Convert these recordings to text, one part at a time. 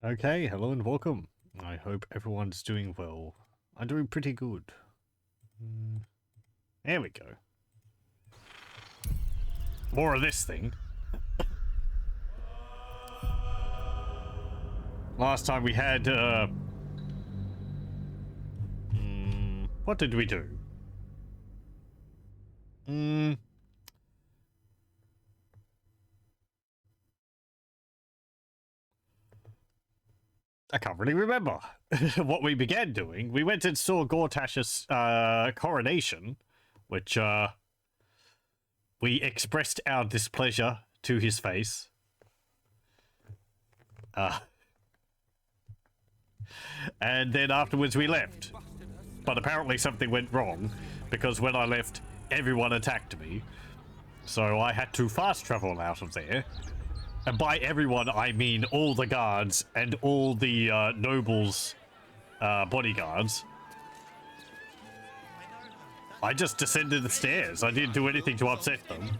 Okay, hello and welcome. I hope everyone's doing well. I'm doing pretty good. There we go. More of this thing. Last time we had, what did we do? I can't really remember what we began doing. We went and saw Gortash's coronation, which we expressed our displeasure to his face. And then afterwards we left. But apparently something went wrong, because when I left, everyone attacked me. So I had to fast travel out of there. And by everyone, I mean all the guards and all the nobles' bodyguards. I just descended the stairs. I didn't do anything to upset them.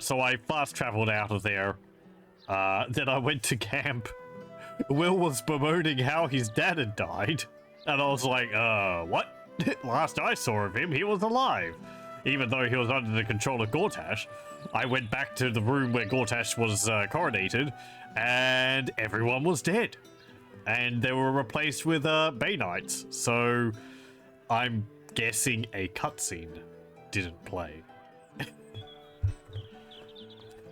So I fast traveled out of there. Then I went to camp. Will was bemoaning how his dad had died. And I was like, what? Last I saw of him, he was alive. Even though he was under the control of Gortash. I went back to the room where Gortash was coronated, and everyone was dead. And they were replaced with Bay Knights. So I'm guessing a cutscene didn't play.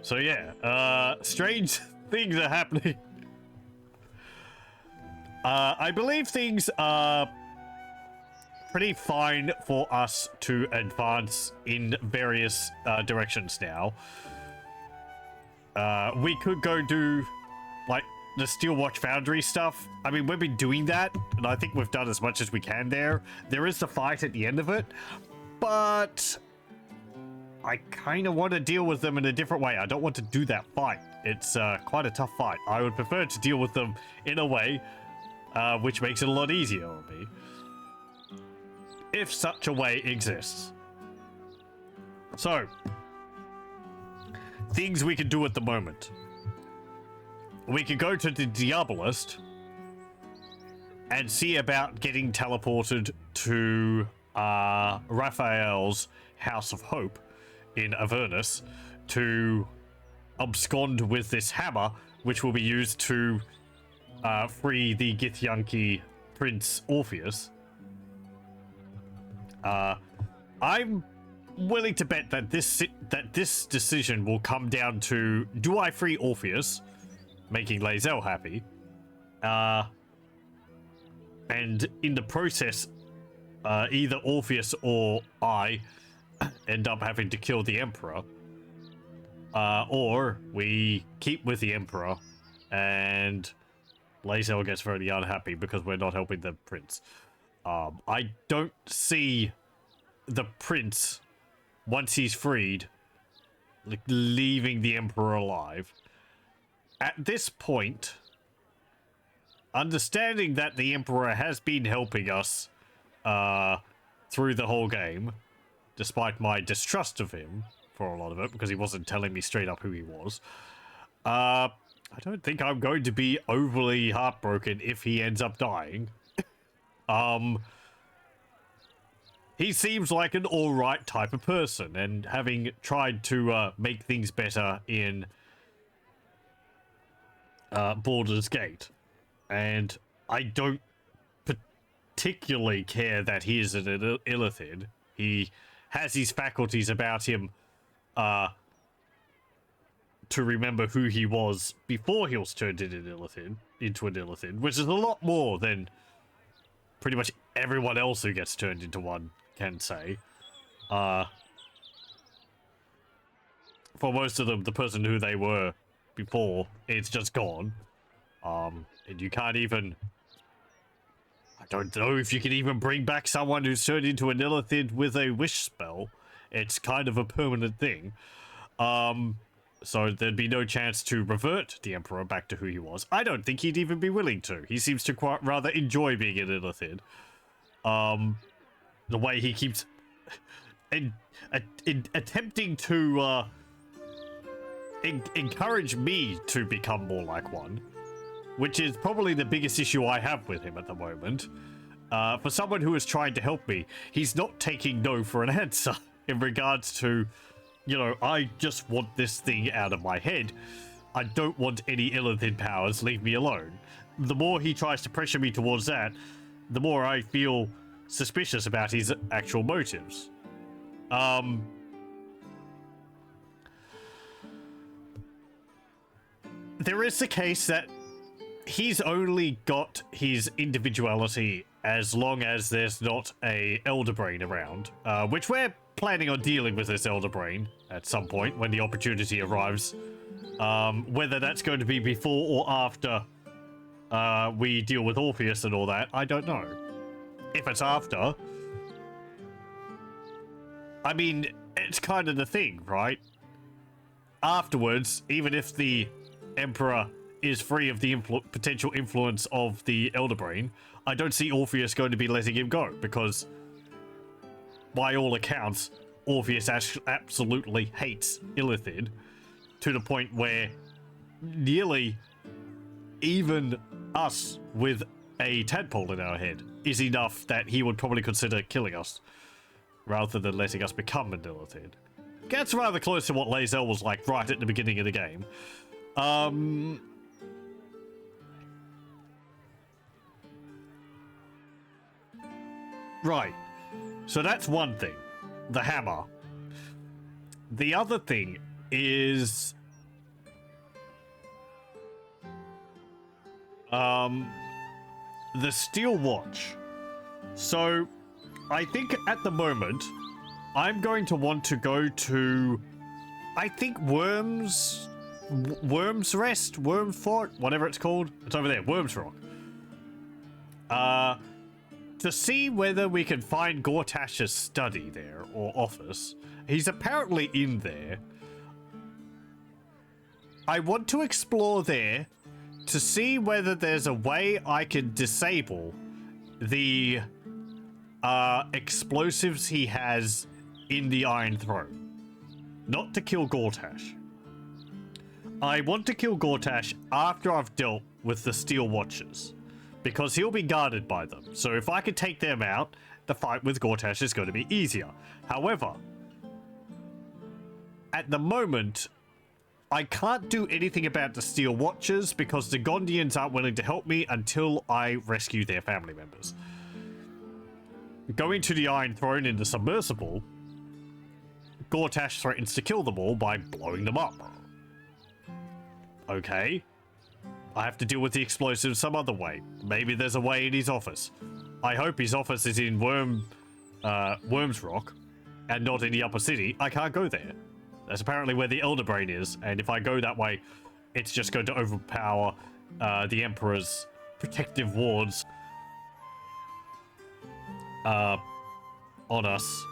So yeah, strange things are happening. I believe things are pretty fine for us to advance in various directions now. We could go do, like, the Steelwatch Foundry stuff. I mean, we've been doing that, and I think we've done as much as we can there. There is the fight at the end of it, but I kind of want to deal with them in a different way. I don't want to do that fight. It's quite a tough fight. I would prefer to deal with them in a way which makes it a lot easier on me. If such a way exists. So, things we can do at the moment. We could go to the Diabolist and see about getting teleported to Raphael's House of Hope in Avernus to abscond with this hammer, which will be used to free the Githyanki Prince Orpheus. I'm willing to bet that this decision will come down to, do I free Orpheus, making Lae'zel happy, and in the process, either Orpheus or I end up having to kill the Emperor, or we keep with the Emperor and Lae'zel gets very unhappy because we're not helping the prince. I don't see the prince, once he's freed, like, leaving the Emperor alive. At this point, understanding that the Emperor has been helping us through the whole game, despite my distrust of him for a lot of it, because he wasn't telling me straight up who he was, I don't think I'm going to be overly heartbroken if he ends up dying. He seems like an alright type of person, and having tried to make things better in Baldur's Gate, and I don't particularly care that he is an illithid. He has his faculties about him to remember who he was before he was turned into an illithid, which is a lot more than pretty much everyone else who gets turned into one can say. For most of them, the person who they were before, it's just gone. And you can't even... I don't know if you can even bring back someone who's turned into an illithid with a wish spell. It's kind of a permanent thing. So there'd be no chance to revert the Emperor back to who he was. I don't think he'd even be willing to. He seems to quite rather enjoy being an illithid. The way he keeps attempting to encourage me to become more like one, which is probably the biggest issue I have with him at the moment. For someone who is trying to help me, he's not taking no for an answer in regards to, you know, I just want this thing out of my head. I don't want any illithid powers, leave me alone. The more he tries to pressure me towards that, the more I feel suspicious about his actual motives. There is the case that he's only got his individuality as long as there's not a elder brain around, which we're planning on dealing with this elder brain at some point when the opportunity arrives. Whether that's going to be before or after we deal with Orpheus and all that, I don't know. If it's after, I mean, it's kind of the thing, right? Afterwards, even if the Emperor is free of the potential influence of the Elder Brain, I don't see Orpheus going to be letting him go, because by all accounts, Orpheus absolutely hates Illithid to the point where nearly even us with a tadpole in our head is enough that he would probably consider killing us rather than letting us become an Illithid. Gets rather close to what Lae'zel was like right at the beginning of the game. Right. So that's one thing. The hammer. The other thing is... the steel watch. So, I think at the moment, I'm going to want to go to... I think Worm's Rest? Worm Fort? Whatever it's called. It's over there. Worm's Rock. To see whether we can find Gortash's study there, or office. He's apparently in there. I want to explore there to see whether there's a way I can disable the explosives he has in the Iron Throne. Not to kill Gortash. I want to kill Gortash after I've dealt with the Steel Watchers, because he'll be guarded by them. So if I can take them out, the fight with Gortash is going to be easier. However, at the moment, I can't do anything about the Steel Watchers because the Gondians aren't willing to help me until I rescue their family members. Going to the Iron Throne in the submersible, Gortash threatens to kill them all by blowing them up. Okay. I have to deal with the explosives some other way. Maybe there's a way in his office. I hope his office is in Worm's Rock and not in the upper city. I can't go there. That's apparently where the Elder Brain is, and if I go that way, it's just going to overpower the Emperor's protective wards on us.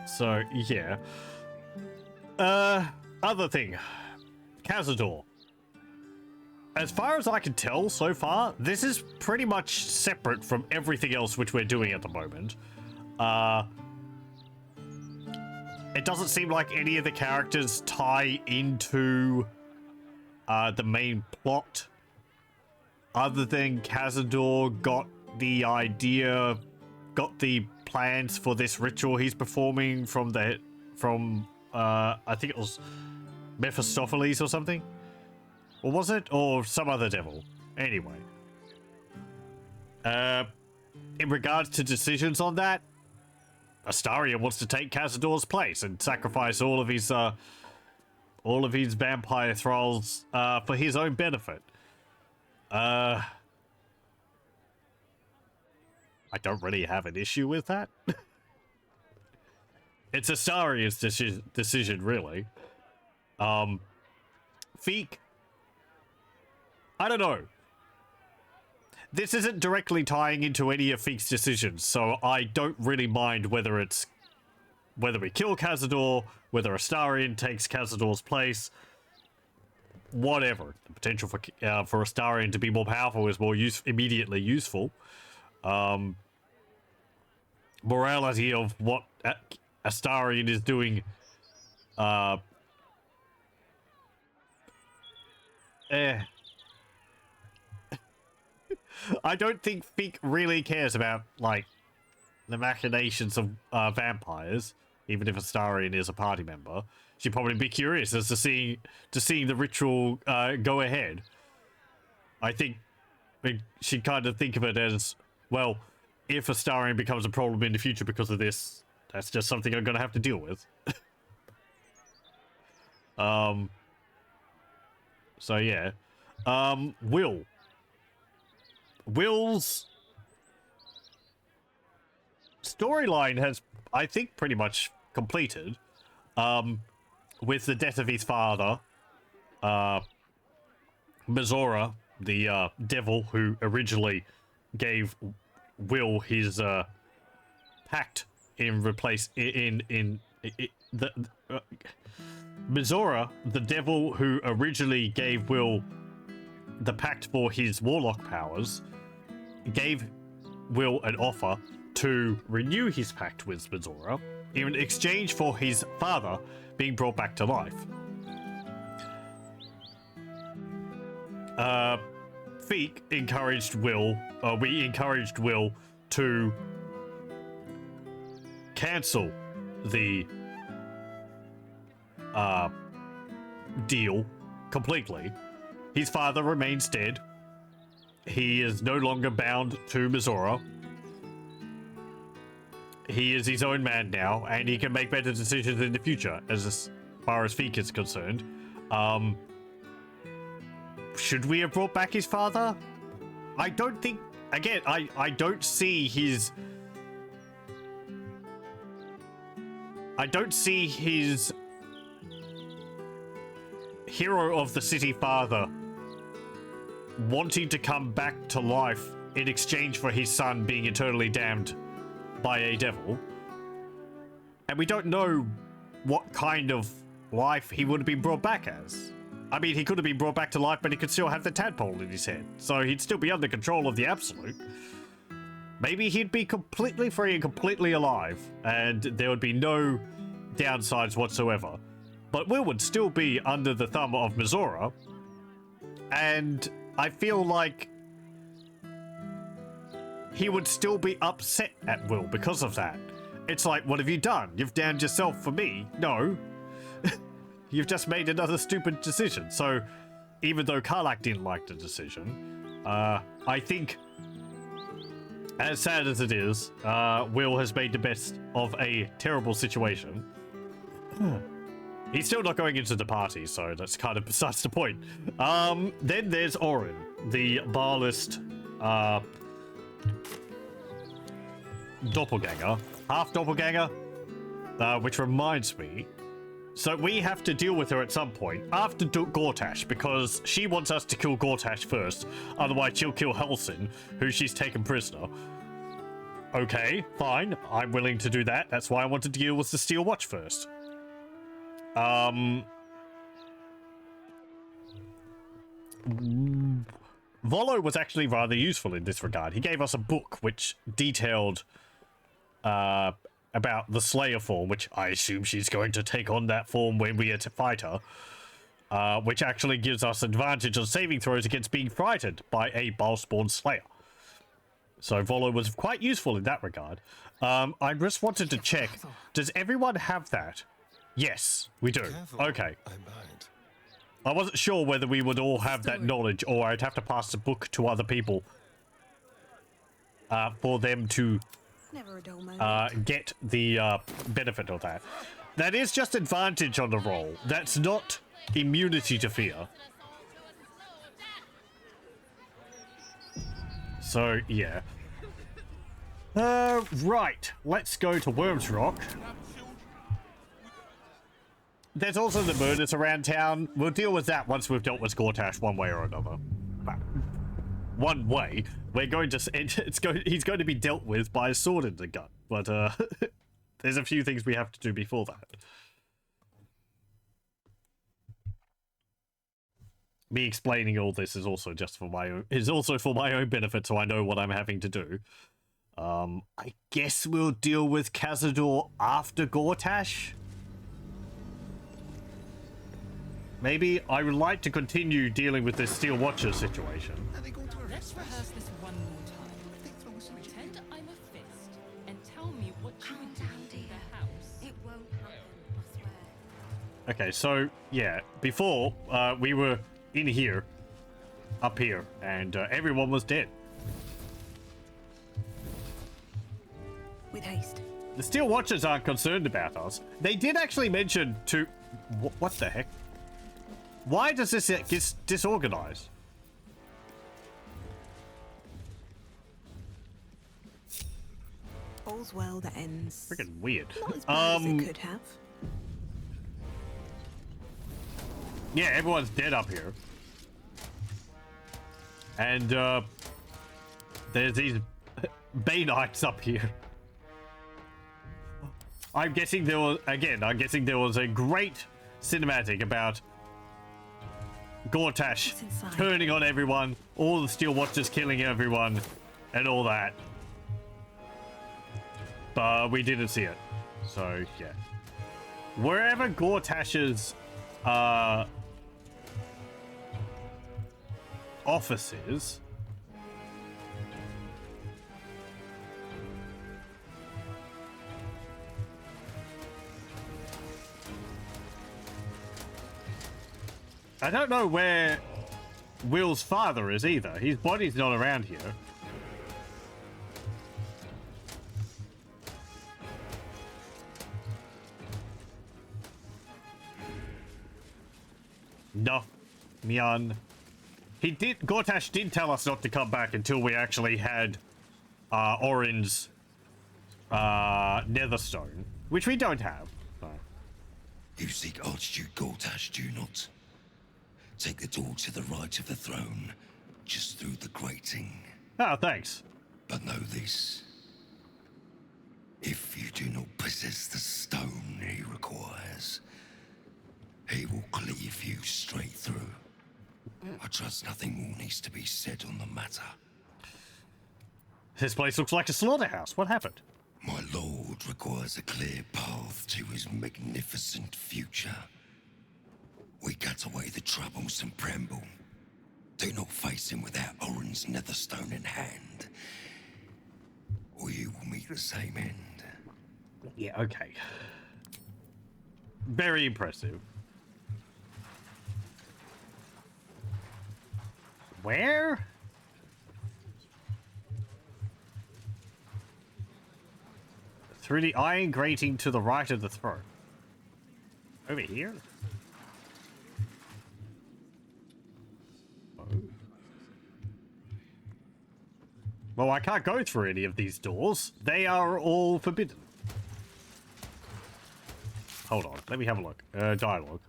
So, yeah. Other thing. Cazador. As far as I can tell so far, this is pretty much separate from everything else which we're doing at the moment. It doesn't seem like any of the characters tie into the main plot, other than Cazador got the idea, got the plans for this ritual he's performing from I think it was Mephistopheles or something? Or was it? Or some other devil. Anyway. In regards to decisions on that, Astarion wants to take Cazador's place and sacrifice all of his vampire thralls for his own benefit. I don't really have an issue with that. It's Astarion's decision, really. Pheak. I don't know. This isn't directly tying into any of Pheak's decisions, so I don't really mind whether we kill Cazador, whether Astarion takes Cazador's place, whatever. The potential for Astarion to be more powerful is more immediately useful. Morality of what Astarion is doing Uh, eh. I don't think Pheak really cares about, like, the machinations of vampires, even if Astarion is a party member. She'd probably be curious as to seeing the ritual go ahead. I think she'd kind of think of it as, well, if Astarion becomes a problem in the future because of this, that's just something I'm gonna have to deal with. So yeah. Will's storyline has, I think, pretty much completed. With the death of his father, Mizora, the devil who originally gave Will his pact Mizora, the devil who originally gave Will the pact for his warlock powers, gave Will an offer to renew his pact with Mizora in exchange for his father being brought back to life. Pheak encouraged Will, we encouraged Will to cancel the deal completely. His father remains dead. He is no longer bound to Mizora. He is his own man now, and he can make better decisions in the future, as far as Pheak is concerned. Should we have brought back his father? I don't think... Again, I don't see his... I don't see his hero of the city father wanting to come back to life in exchange for his son being eternally damned by a devil. And we don't know what kind of life he would have been brought back as. I mean, he could have been brought back to life, but he could still have the tadpole in his head. So he'd still be under control of the Absolute. Maybe he'd be completely free and completely alive, and there would be no downsides whatsoever. But Will would still be under the thumb of Mizora, and I feel like he would still be upset at Will because of that. It's like, what have you done? You've damned yourself for me? No. You've just made another stupid decision. So, even though Karlach didn't like the decision, I think, as sad as it is, Will has made the best of a terrible situation. He's still not going into the party, so that's kind of besides the point. Then there's Orin, the Barlist doppelganger, half doppelganger, which reminds me, so we have to deal with her at some point after Gortash, because she wants us to kill Gortash first, otherwise she'll kill Helsin, who she's taken prisoner. Okay, fine, I'm willing to do that. That's why I wanted to deal with the Steel Watch first. Volo was actually rather useful in this regard. He gave us a book which detailed about the Slayer form, which I assume she's going to take on that form when we fight her, which actually gives us advantage on saving throws against being frightened by a Balspawn Slayer. So Volo was quite useful in that regard. I just wanted to check, does everyone have that? Yes, we do. Okay. I wasn't sure whether we would all have that knowledge, or I'd have to pass the book to other people for them to get the benefit of that. That is just advantage on the roll. That's not immunity to fear. So, yeah. Right. Let's go to Worms Rock. There's also the murders around town. We'll deal with that once we've dealt with Gortash one way or another. One way. We're going to... he's going to be dealt with by a sword in the gut. But, there's a few things we have to do before that. Me explaining all this is also just for my own... is also for my own benefit, so I know what I'm having to do. I guess we'll deal with Cazador after Gortash? Maybe I would like to continue dealing with this Steel Watcher situation. Are they going to Let's arrest rehearse us? this one more time. If they throw us in jail. Pretend I'm a fist and tell me what you Calm would do down, in dear. the house. It won't happen, I swear. Okay, so yeah, before we were in here, up here, and everyone was dead. With haste. The Steel Watchers aren't concerned about us. They did actually mention to... What the heck? Why does this get disorganized? All's well that ends. Freaking weird. Not as bad as it could have. Yeah, everyone's dead up here. And, there's these Bay Knights up here. I'm guessing there was, again, a great cinematic about Gortash What's inside? turning on everyone, all the Steel Watchers killing everyone, and all that. But we didn't see it. So, yeah. Wherever Gortash's, office is, I don't know where Will's father is either. His body's not around here. No, Mian. Gortash did tell us not to come back until we actually had Orin's Netherstone, which we don't have. So. You seek Archduke Gortash, do you not? Take the door to the right of the throne, just through the grating. Oh, thanks. But know this. If you do not possess the stone he requires, he will cleave you straight through. I trust nothing more needs to be said on the matter. This place looks like a slaughterhouse. What happened? My lord requires a clear path to his magnificent future. We cut away the troubles and preamble. Do not face him without Orin's Netherstone in hand, or you will meet the same end. Yeah, okay. Very impressive. Where? Through the iron grating to the right of the throne. Over here? Oh. Well, I can't go through any of these doors. They are all forbidden. Hold on, let me have a look. Dialogue.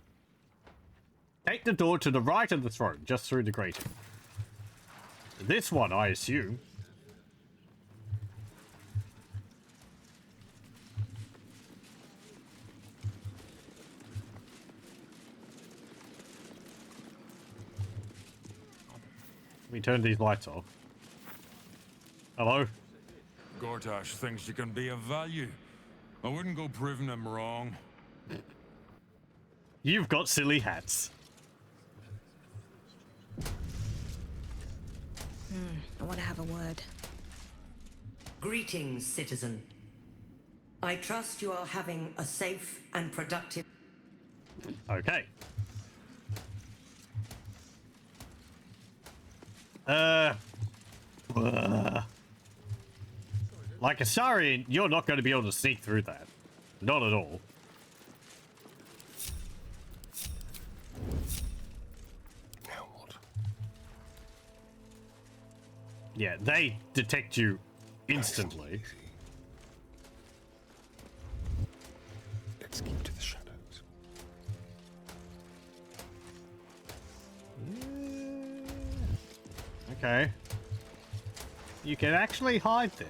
Take the door to the right of the throne, just through the grating. This one, I assume. Let me turn these lights off. Hello? Gortash thinks you can be of value. I wouldn't go proving him wrong. You've got silly hats. I want to have a word. Greetings, citizen. I trust you are having a safe and productive... Okay. Like a Saurian, you're not going to be able to sneak through that. Not at all. Now what? Yeah, they detect you instantly. Let's keep to the shadows. Okay. You can actually hide there.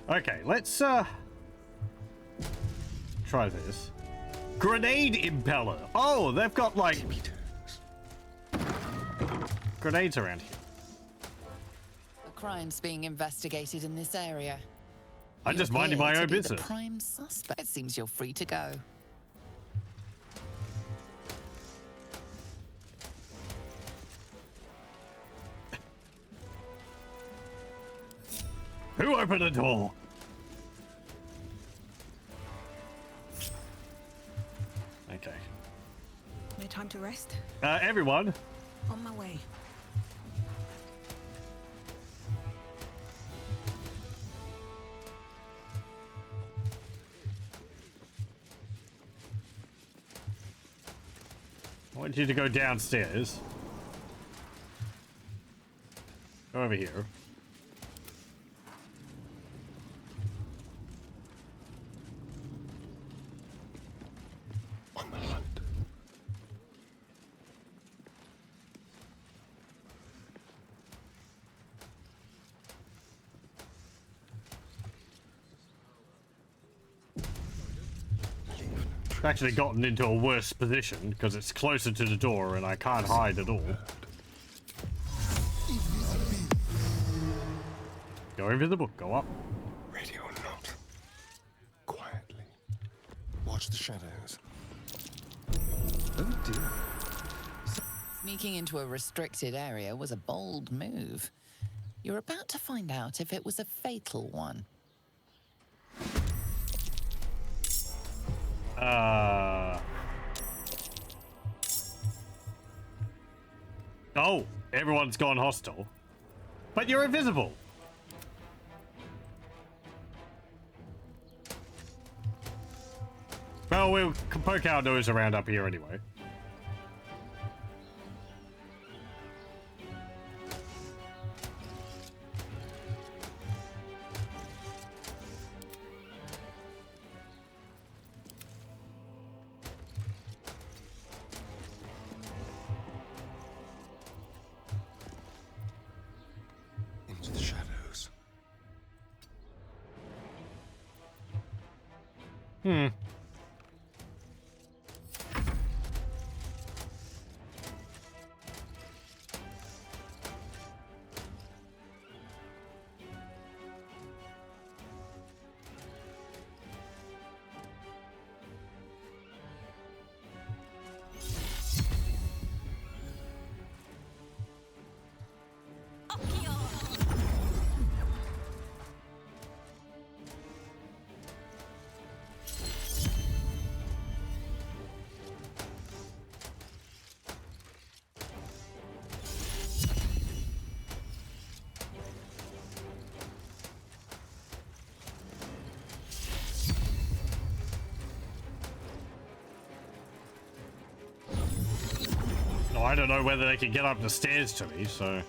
Okay, let's try this. Grenade impeller. Oh, they've got like grenades around here. A crime's being investigated in this area. I'm You just minding my appear own to be business. The prime suspect. It seems you're free to go. Who opened the door? Okay. No time to rest. Everyone. On my way. I want you to go downstairs. Go over here. On the hunt. I've actually gotten into a worse position because it's closer to the door and I can't hide at all. Go invisible. Go up. Ready or not. Quietly. Watch the shadows. Oh dear. Sneaking into a restricted area was a bold move. You're about to find out if it was a fatal one. Oh, everyone's gone hostile. But you're invisible. Well, we'll poke our nose around up here anyway. Into the shadows. No, I don't know whether they can get up the stairs to me, so...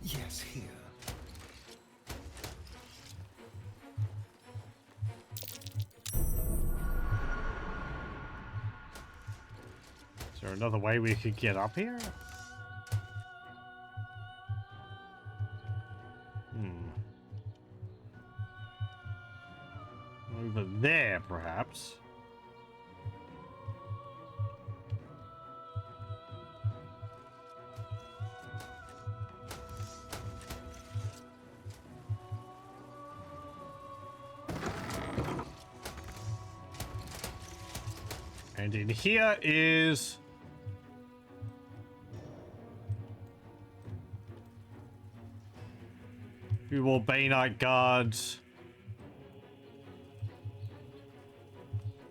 Yes, here. Is there another way we could get up here? Over there, perhaps. And in here is... Few more Bay Knight guards.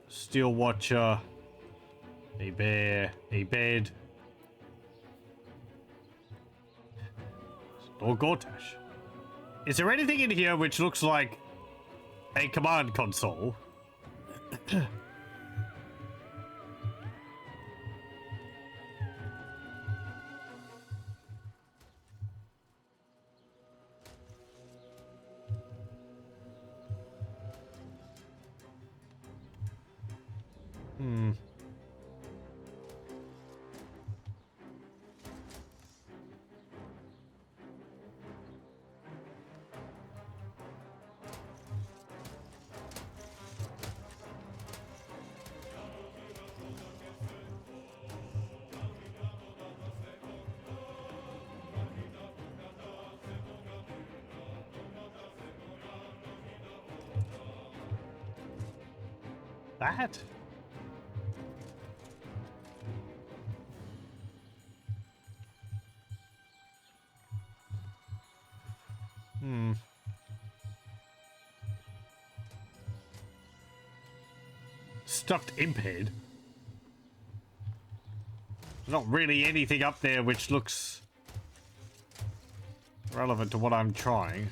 Steel Watcher. A bear. A bed. Lord Gortash. Is there anything in here which looks like a command console? that? Stuffed imp head. There's not really anything up there which looks relevant to what I'm trying.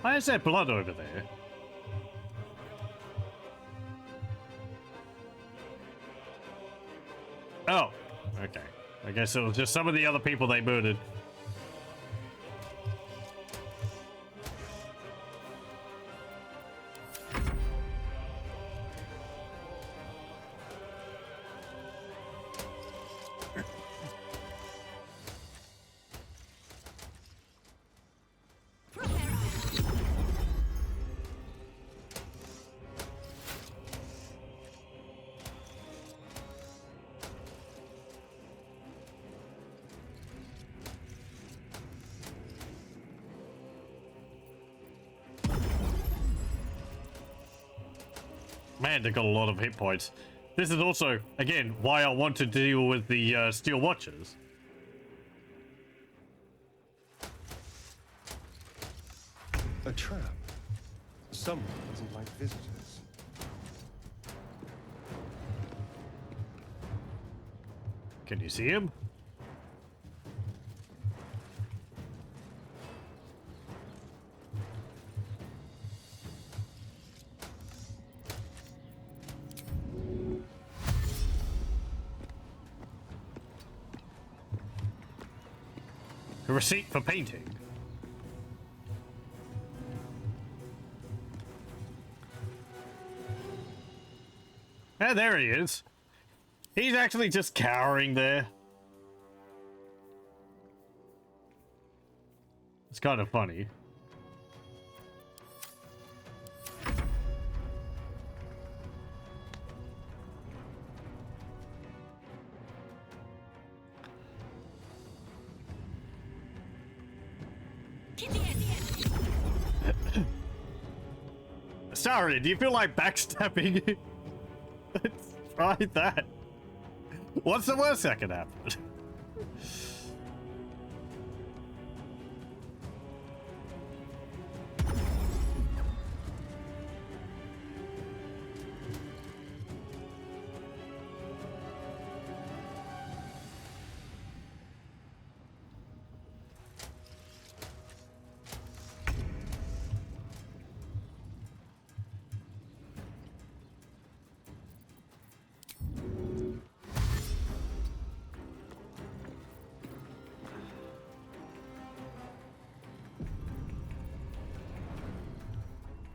Why is there blood over there? Oh, okay. I guess it was just some of the other people they murdered. Man, they got a lot of hit points. This is also, again, why I want to deal with the Steel Watchers. A trap. Someone doesn't like visitors. Can you see him? A receipt for painting. Ah, there he is. He's actually just cowering there. It's kind of funny. Sorry, do you feel like backstabbing? Let's try that. What's the worst that could happen?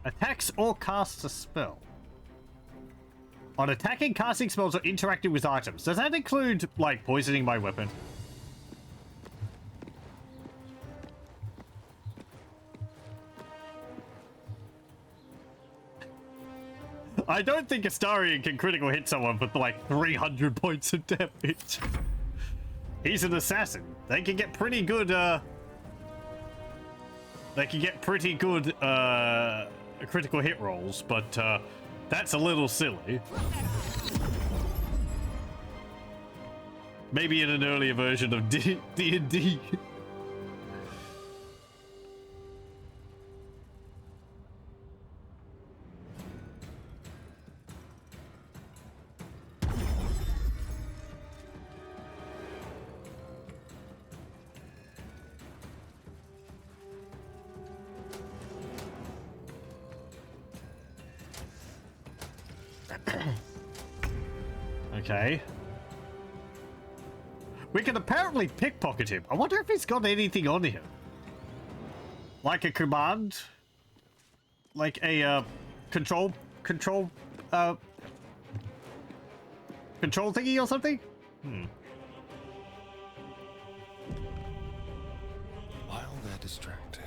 Attacks or casts a spell. On attacking, casting spells, or interacting with items. Does that include, like, poisoning my weapon? I don't think Astarion can critical hit someone with, like, 300 points of damage. He's an assassin. They can get pretty good, critical hit rolls, but that's a little silly. Maybe in an earlier version of D&D. Okay. We can apparently pickpocket him. I wonder if he's got anything on him. Like a command? Like a, control thingy or something? While they're distracted.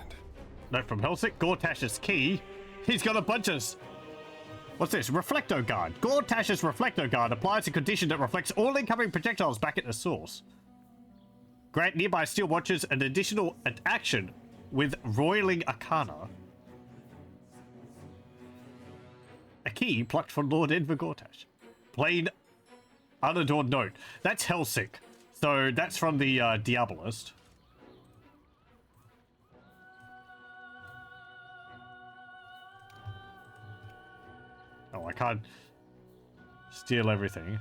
Note from Helsik, Gortash's key. He's got a bunch of What's this? Reflecto Guard. Gortash's Reflecto Guard applies a condition that reflects all incoming projectiles back at the source. Grant nearby Steel Watchers an additional action with Roiling Arcana. A key plucked from Lord Enver Gortash. Plain unadorned note. That's Hellsick. So that's from the Diabolist. Oh, I can't steal everything.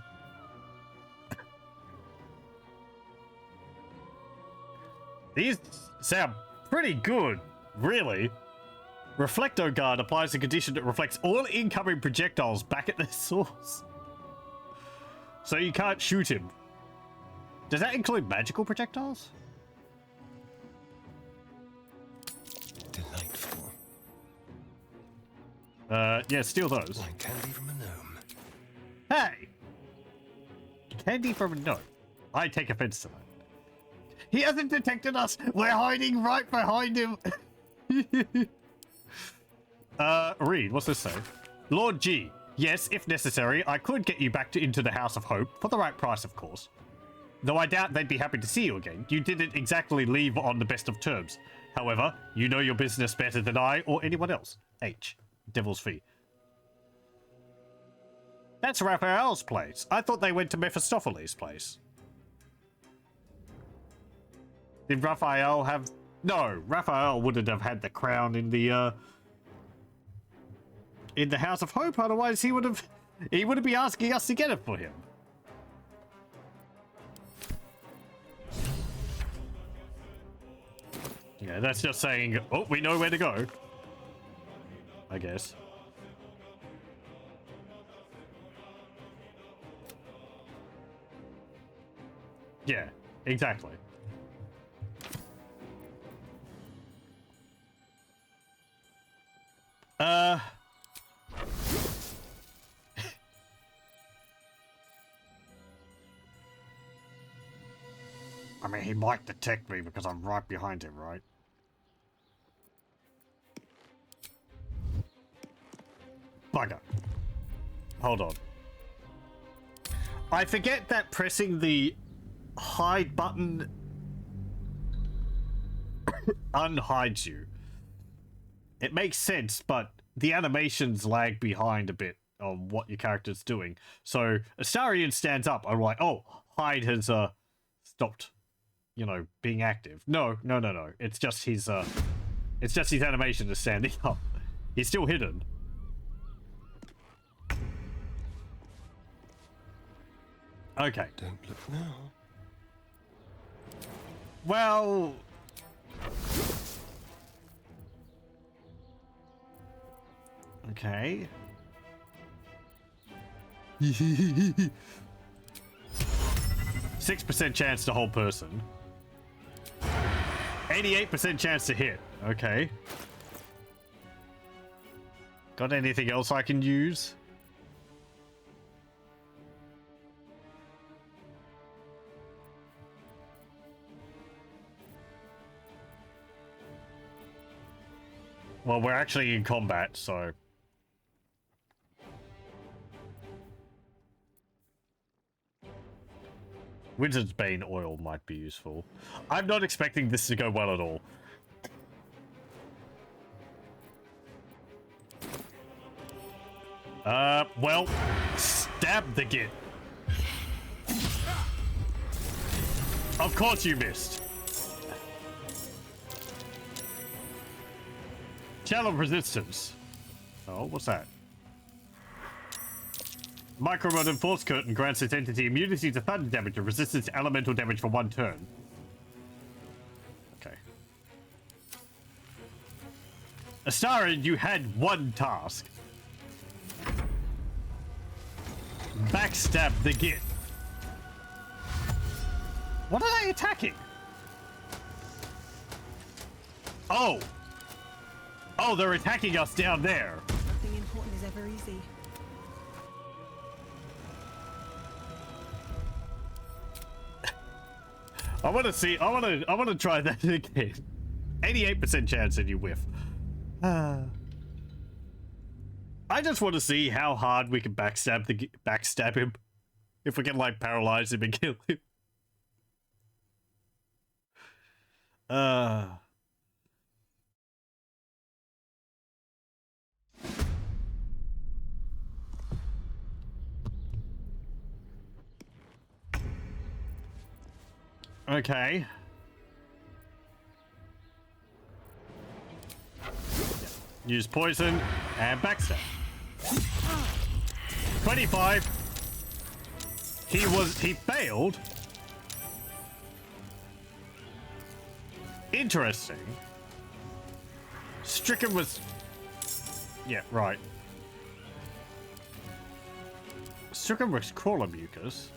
These sound pretty good, really. Reflecto Guard applies a condition that reflects all incoming projectiles back at the source. So you can't shoot him. Does that include magical projectiles? Delightful. Yeah, steal those. Like candy from a gnome. Hey! Candy from a gnome. I take offense to that. He hasn't detected us! We're hiding right behind him! Read, what's this say? Lord G, yes, if necessary, I could get you back into the House of Hope, for the right price, of course. Though I doubt they'd be happy to see you again. You didn't exactly leave on the best of terms. However, you know your business better than I or anyone else. H. Devil's Fee. That's Raphael's place. I thought they went to Mephistopheles' place. Did Raphael have... No, Raphael wouldn't have had the crown in the House of Hope, otherwise he would have been asking us to get it for him. Yeah, that's just saying, oh, we know where to go. I guess. Yeah, exactly. I mean, he might detect me because I'm right behind him, right? Bugger. Hold on. I forget that pressing the hide button unhides you. It makes sense, but the animations lag behind a bit on what your character's doing. So Astarion stands up. I'm like, oh, hide has stopped, you know, being active. No. It's just his animation is standing up. He's still hidden. Okay. Don't look now. Well... Okay. 6% chance to hold person. 88% chance to hit. Okay. Got anything else I can use? Well, we're actually in combat, so... Wizard's Bane oil might be useful. I'm not expecting this to go well at all. Well, stab the git. Of course you missed. Shell of Resistance. Oh, what's that? Micro-Rod and Force Curtain grants its entity immunity to thunder damage and resistance to elemental damage for 1 turn. Okay. Astarion, you had 1 task. Backstab the Git. What are they attacking? Oh! Oh, they're attacking us down there. Nothing important is ever easy. I want to see. I want to try that again. 88% chance that you whiff. I just want to see how hard we can backstab him. If we can, like, paralyze him and kill him. Okay. Use poison and backstab. 25. He failed. Interesting. Stricken was... Yeah, right. Stricken with crawler mucus.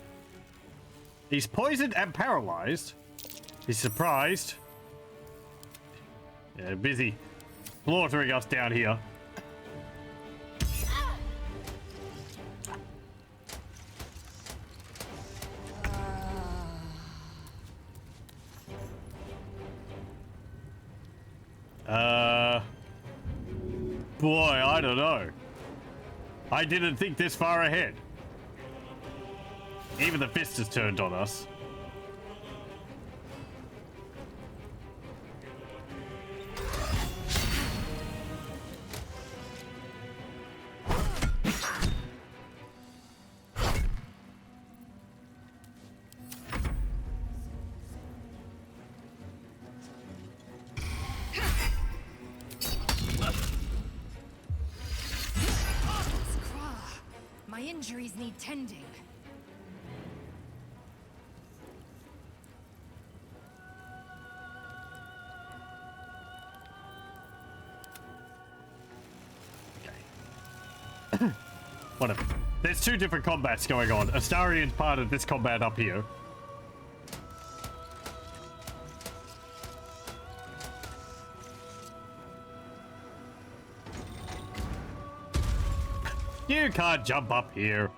He's poisoned and paralyzed. He's surprised. Yeah, busy slaughtering us down here. Boy, I don't know. I didn't think this far ahead. Even the fist has turned on us. My injuries need tending. Whatever. There's two different combats going on. Astarian's part of this combat up here. You can't jump up here.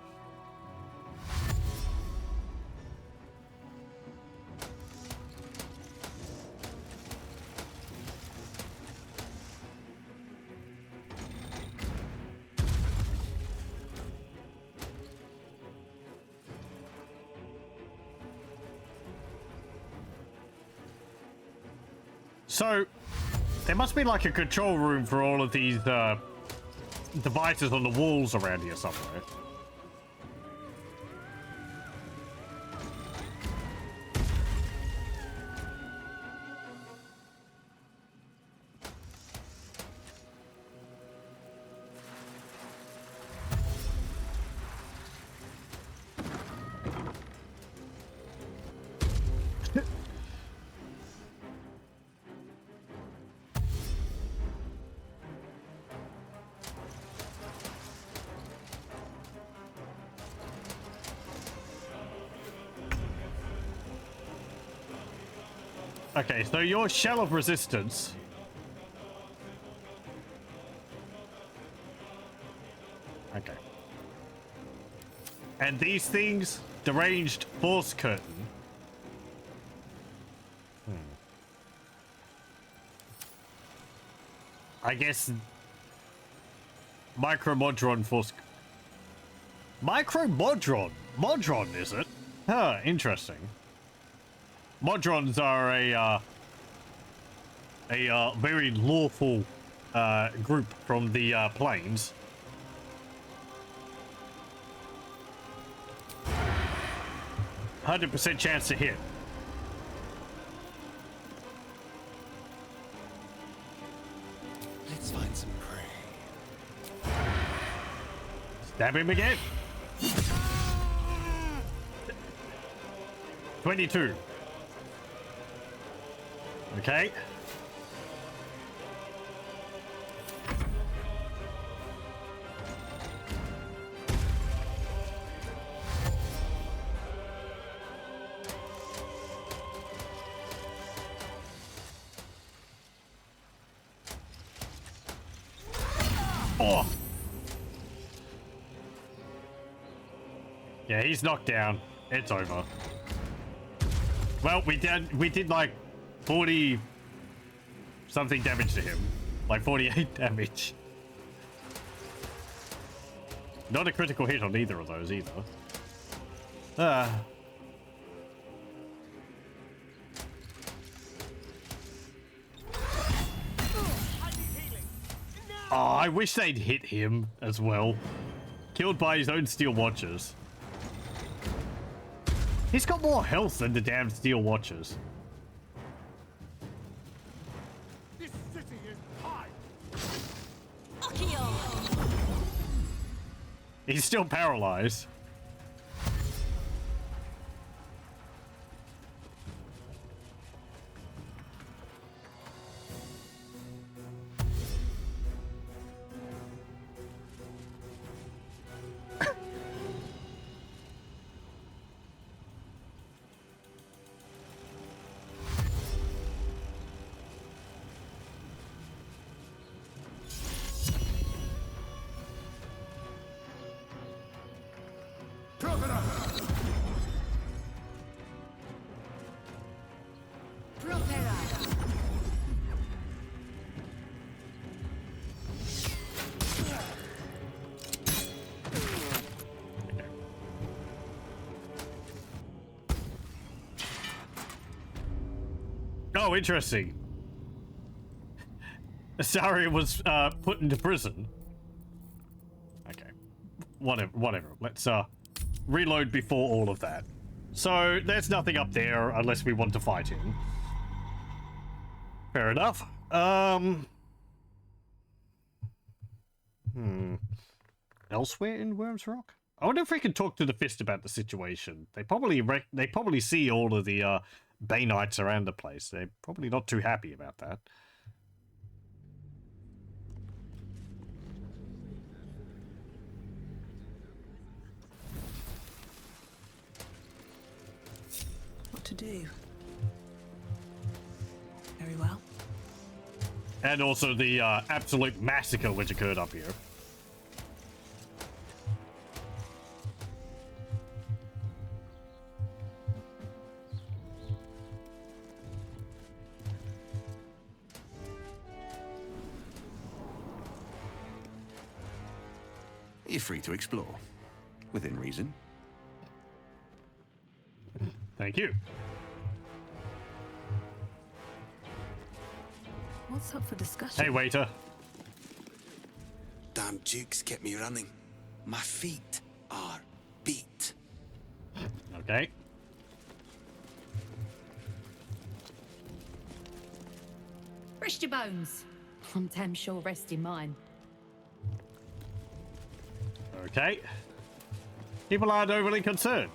So, there must be like a control room for all of these devices on the walls around here somewhere. Okay, so your shell of resistance. Okay. And these things, deranged force curtain. I guess micromodron force. Micromodron? Modron, is it? Huh, interesting. Modrons are a very lawful group from the plains. %100% chance to hit. Let's find some prey. Stab him again. 22. Okay. Oh. Yeah, he's knocked down. It's over. Well, we did like 40 something damage to him. Like 48 damage. Not a critical hit on either of those either. Ah. Oh, I wish they'd hit him as well. Killed by his own steel watchers. He's got more health than the damn steel watchers. This city is high. He's still paralyzed. Oh, interesting. Saria was put into prison. Okay. Whatever. Let's reload before all of that. So there's nothing up there unless we want to fight him. Fair enough. Elsewhere in Worm's Rock? I wonder if we can talk to the Fist about the situation. They probably see all of the Bay Knights around the place. They're probably not too happy about that. What to do? Very well. And also the absolute massacre which occurred up here. You're free to explore, within reason. Thank you. What's up for discussion? Hey, waiter. Damn jukes kept me running. My feet are beat. Okay. Rest your bones. I'm damn sure resting mine. Okay. People aren't overly concerned.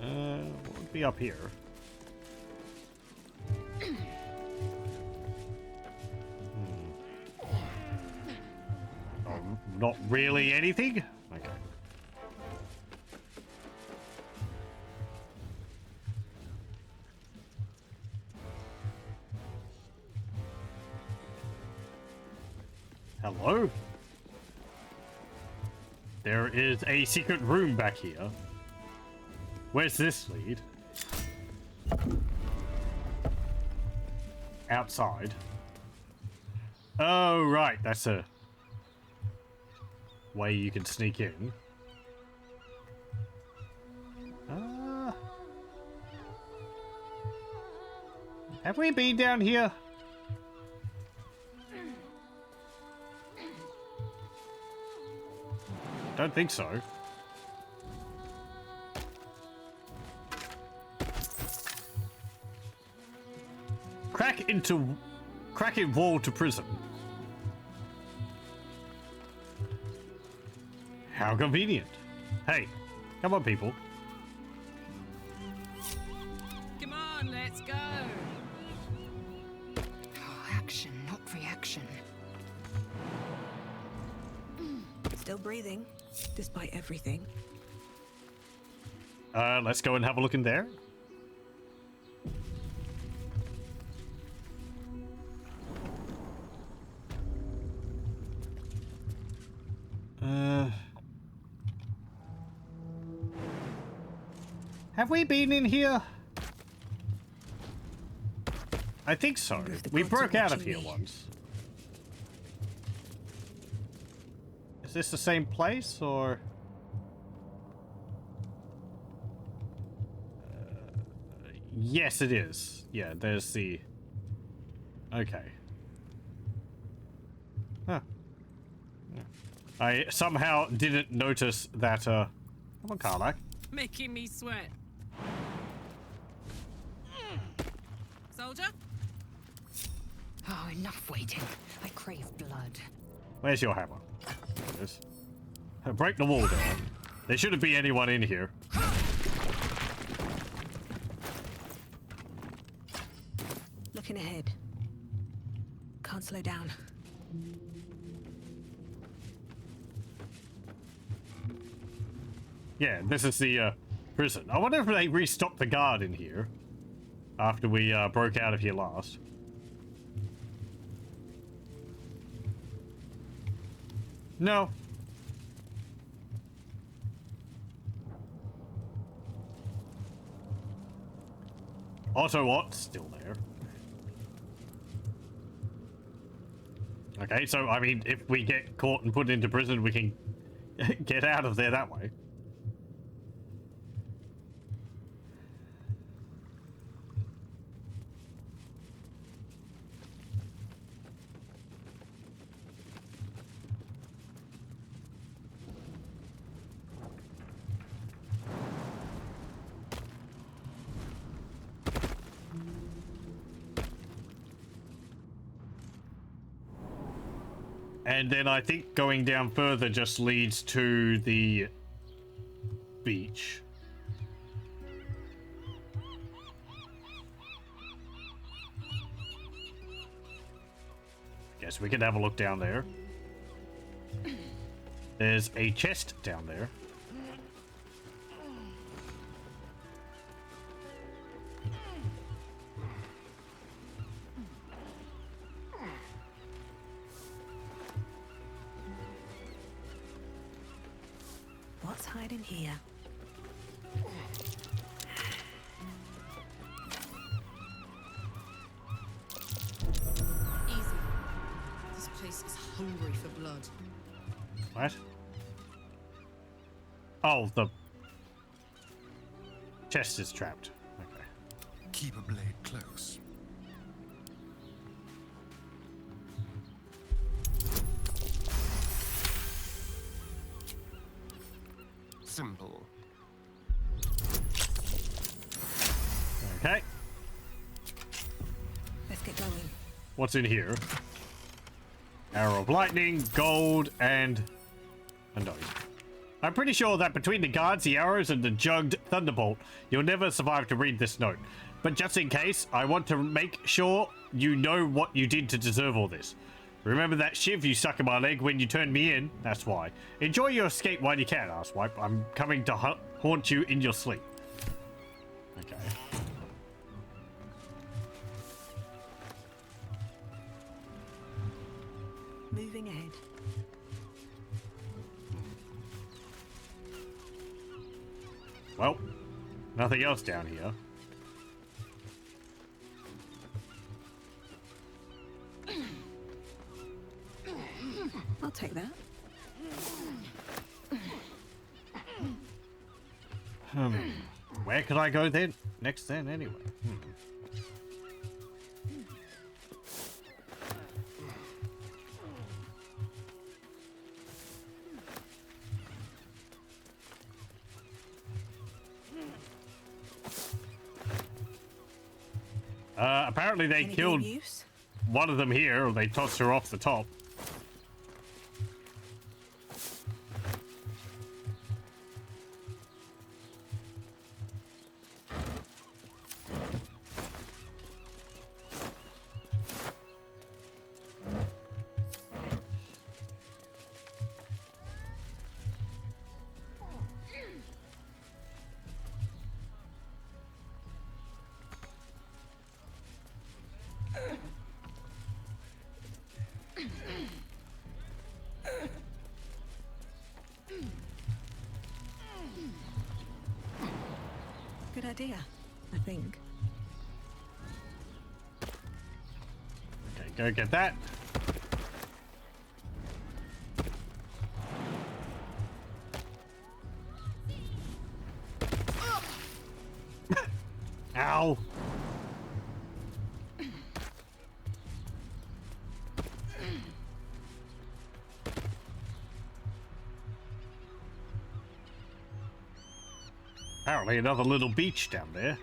What would be up here? Oh, not really anything? Okay. Hello? There is a secret room back here. Where's this lead? Outside. Oh, right. That's a way you can sneak in. Have we been down here? Don't think so. Crack it wall to prison. How convenient. Hey, come on, people. Come on, let's go. Oh, action, not reaction. Still breathing, despite everything. Let's go and have a look in there. Have we been in here? I think so. We broke out of here once. this the same place, or? Yes, it is. Yeah, there's the... Okay. Huh. Yeah. I somehow didn't notice that, Come on, Karlak. Making me sweat. Soldier? Oh, enough waiting. I crave blood. Where's your hammer? There it is. Break the wall down. There shouldn't be anyone in here. Looking ahead. Can't slow down. Yeah, this is the prison. I wonder if they restocked the guard in here after we broke out of here last. No. Autowat's still there. Okay, so I mean, if we get caught and put into prison, we can get out of there that way. And then I think going down further just leads to the beach. Guess we can have a look down there. There's a chest down there. What's hiding here? Easy. This place is hungry for blood. What? Oh, the chest is trapped. Okay. Keep a blade close. Simple. Okay. Let's get going. What's in here? Arrow of lightning, gold, and a note. I'm pretty sure that between the guards, the arrows, and the jugged thunderbolt, you'll never survive to read this note. But just in case, I want to make sure you know what you did to deserve all this. Remember that shiv you stuck in my leg when you turned me in? That's why. Enjoy your escape while you can, asswipe. I'm coming to haunt you in your sleep. Okay. Moving ahead. Well, nothing else down here. I'll take that. Where could I go then? Next then, anyway. Apparently they Any killed good use? one of them here, or they tossed her off the top. Good idea, I think. Okay, go get that. apparently another little beach down there.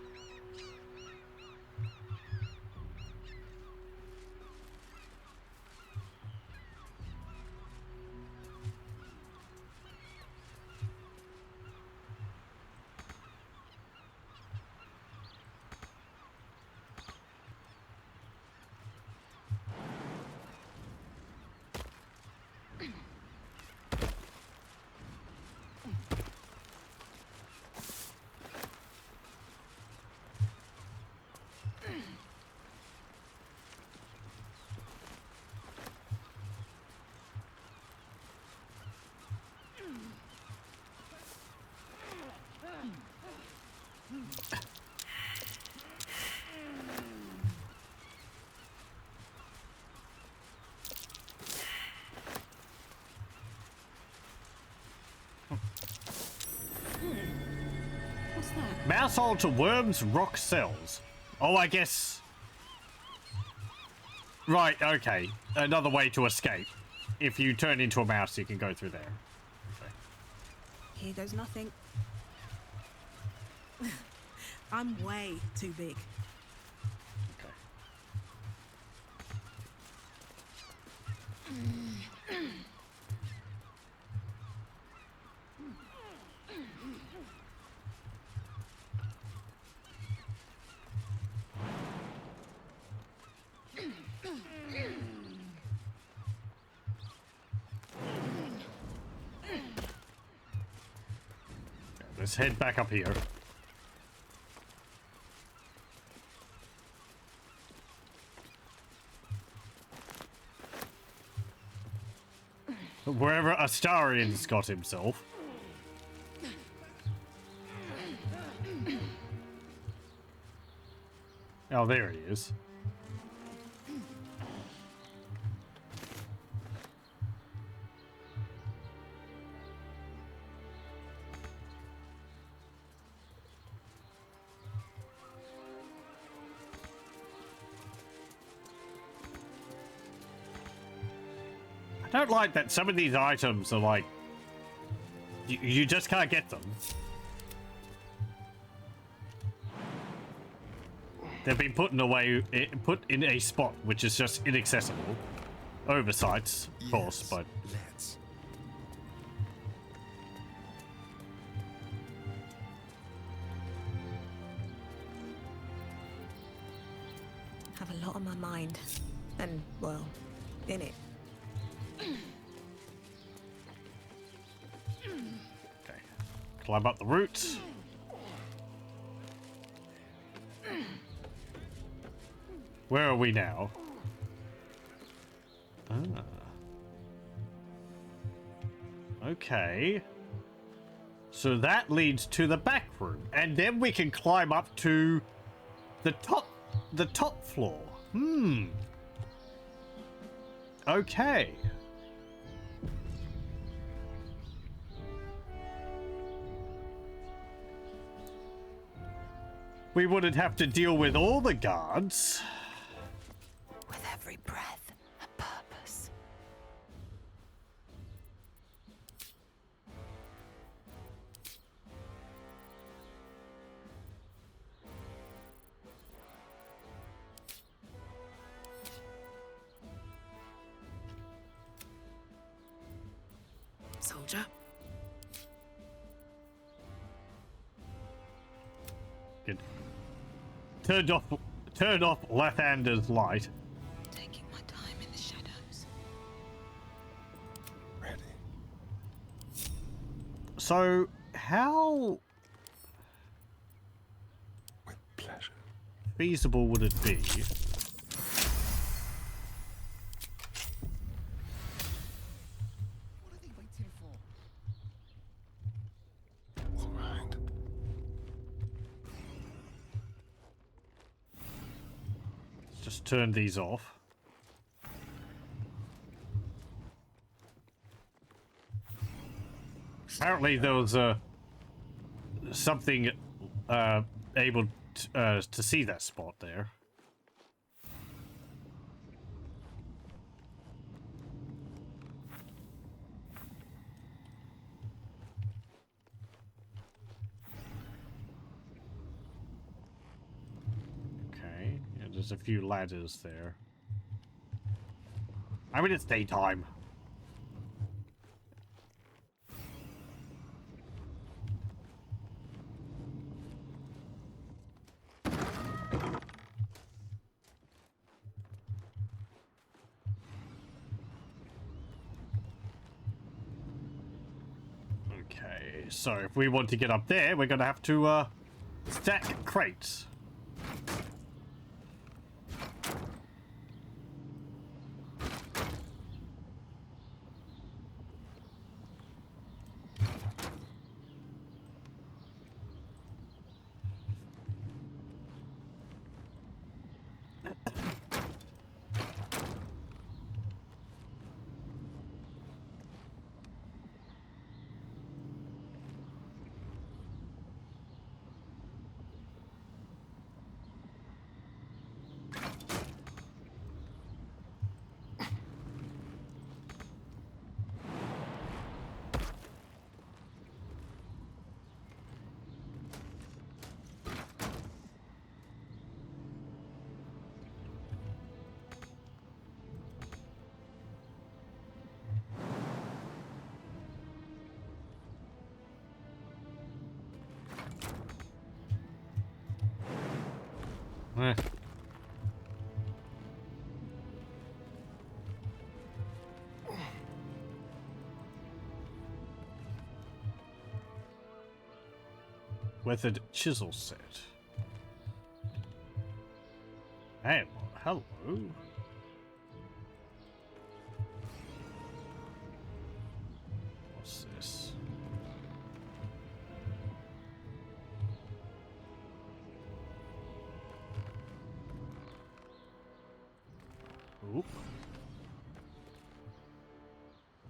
What's that? Mouse hole to worms, rock cells. Oh, I guess. Right, okay. Another way to escape. If you turn into a mouse, you can go through there. Okay. Here goes nothing. I'm way too big. Okay. Let's head back up here. Wherever Astarian's got himself. Oh, there he is. I don't like that some of these items are like, you just can't get them. They've been put in a spot which is just inaccessible. Oversights, of course, but Let's. Have a lot on my mind. And, well, in it. okay. Climb up the roots. Where are we now? Ah. Okay. So that leads to the back room, and then we can climb up to the top floor. Okay. We wouldn't have to deal with all the guards. With every breath, a purpose. Soldier? Good. Turned off Lathander's light. Taking my time in the shadows. Ready. So, how With pleasure. feasible would it be? What are they waiting for? All right. Let's just turn these off. Apparently there was something able to see that spot there. there's a few ladders there. I mean, it's daytime. Okay, so if we want to get up there, we're gonna have to stack crates. Eh. Weathered chisel set. Hey, hello. What's this? Oop.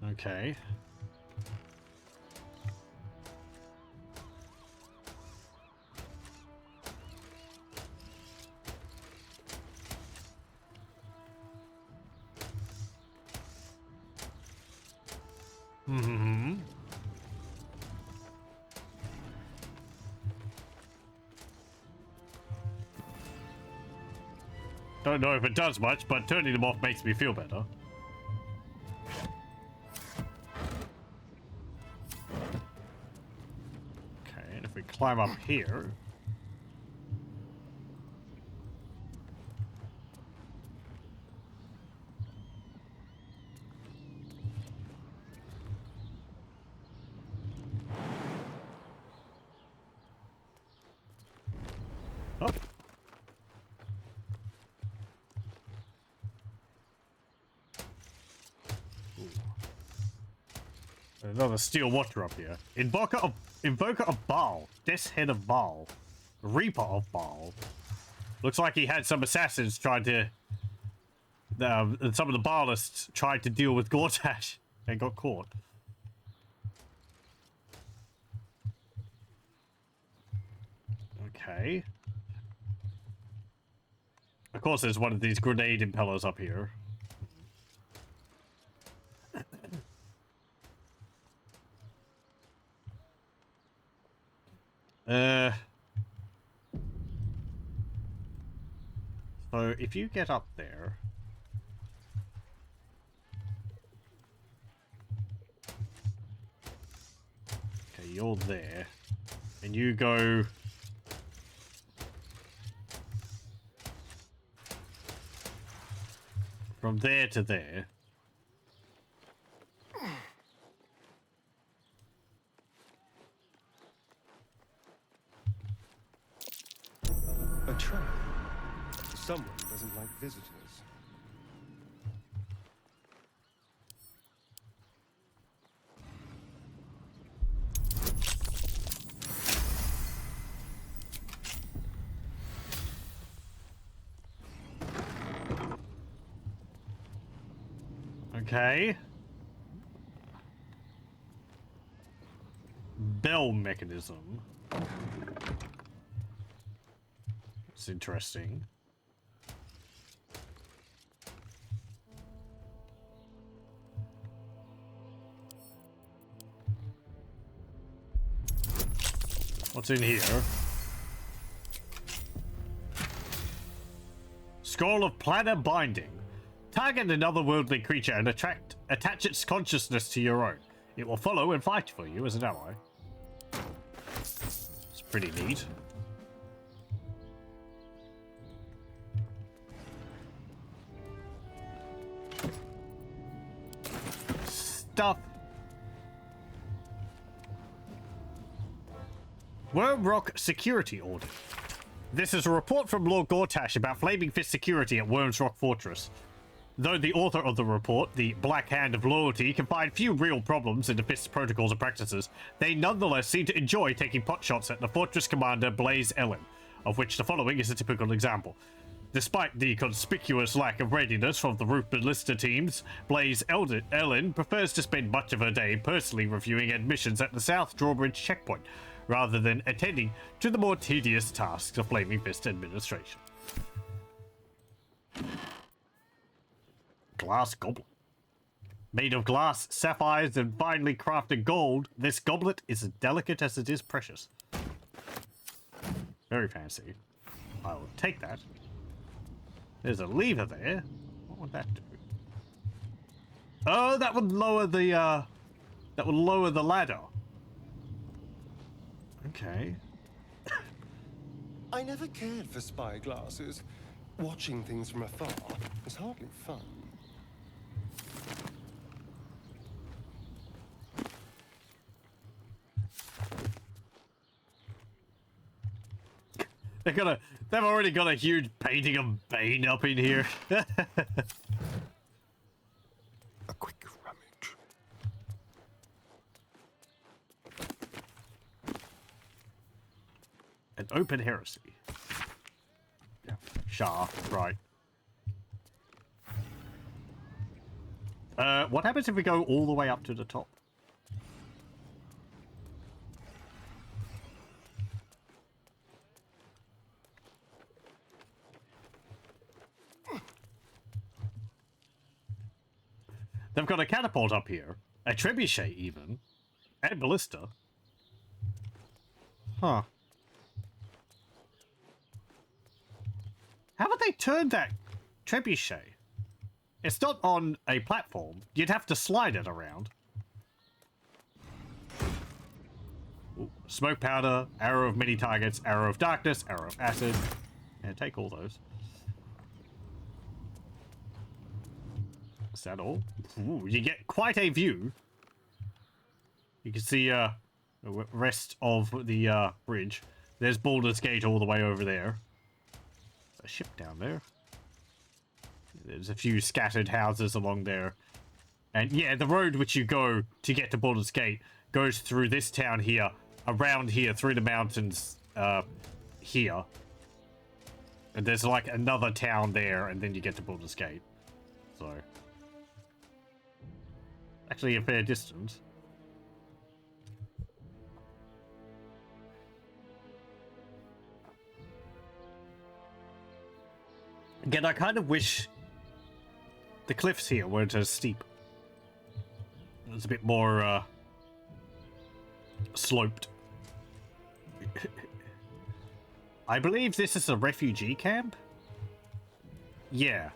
Okay. Mm-hmm. Don't know if it does much, but turning them off makes me feel better. Okay, and if we climb up here... Oh. Another steel water up here. Invoker of Baal. Death's Head of Baal. Reaper of Baal. Looks like he had some assassins trying to... some of the Baalists tried to deal with Gortash and got caught. Okay. Of course, there's one of these grenade impellers up here. So if you get up there... Okay, you're there. And you go... from there to there. A trap. Someone doesn't like visitors. Okay. Bell mechanism. It's interesting. What's in here? Scroll of Planar Binding. Target another worldly creature and attach its consciousness to your own. It will follow and fight for you as an ally. It's pretty neat. Stuff. Worm Rock Security Order. This is a report from Lord Gortash about Flaming Fist security at Worms Rock Fortress. Though the author of the report, the Black Hand of Loyalty, can find few real problems in the Fist's protocols and practices, they nonetheless seem to enjoy taking potshots at the Fortress Commander Blaze Ellen, of which the following is a typical example. Despite the conspicuous lack of readiness from the Root Ballista teams, Blaze Ellen prefers to spend much of her day personally reviewing admissions at the South Drawbridge checkpoint, rather than attending to the more tedious tasks of Flaming Fist administration. Glass goblet. Made of glass, sapphires, and finely crafted gold, this goblet is as delicate as it is precious. Very fancy. I will take that. There's a lever there. What would that do? Oh, that would lower the ladder. Okay. I never cared for spy glasses. Watching things from afar is hardly fun. They've already got a huge painting of Bane up in here. A quick rummage. An open heresy. Yeah. Shah, right. What happens if we go all the way up to the top? They've got a catapult up here, a trebuchet even, and ballista. Huh. How would they turn that trebuchet? It's not on a platform. You'd have to slide it around. Ooh, smoke powder, arrow of many targets, arrow of darkness, arrow of acid. Yeah, take all those. Is that all? Ooh, you get quite a view. You can see the rest of the bridge. There's Baldur's Gate all the way over there. There's a ship down there. There's a few scattered houses along there. And yeah, the road which you go to get to Baldur's Gate goes through this town here, around here, through the mountains here. And there's like another town there, and then you get to Baldur's Gate. So... actually a fair distance. Again, I kind of wish the cliffs here weren't as steep. It was a bit more sloped. I believe this is a refugee camp? Yeah.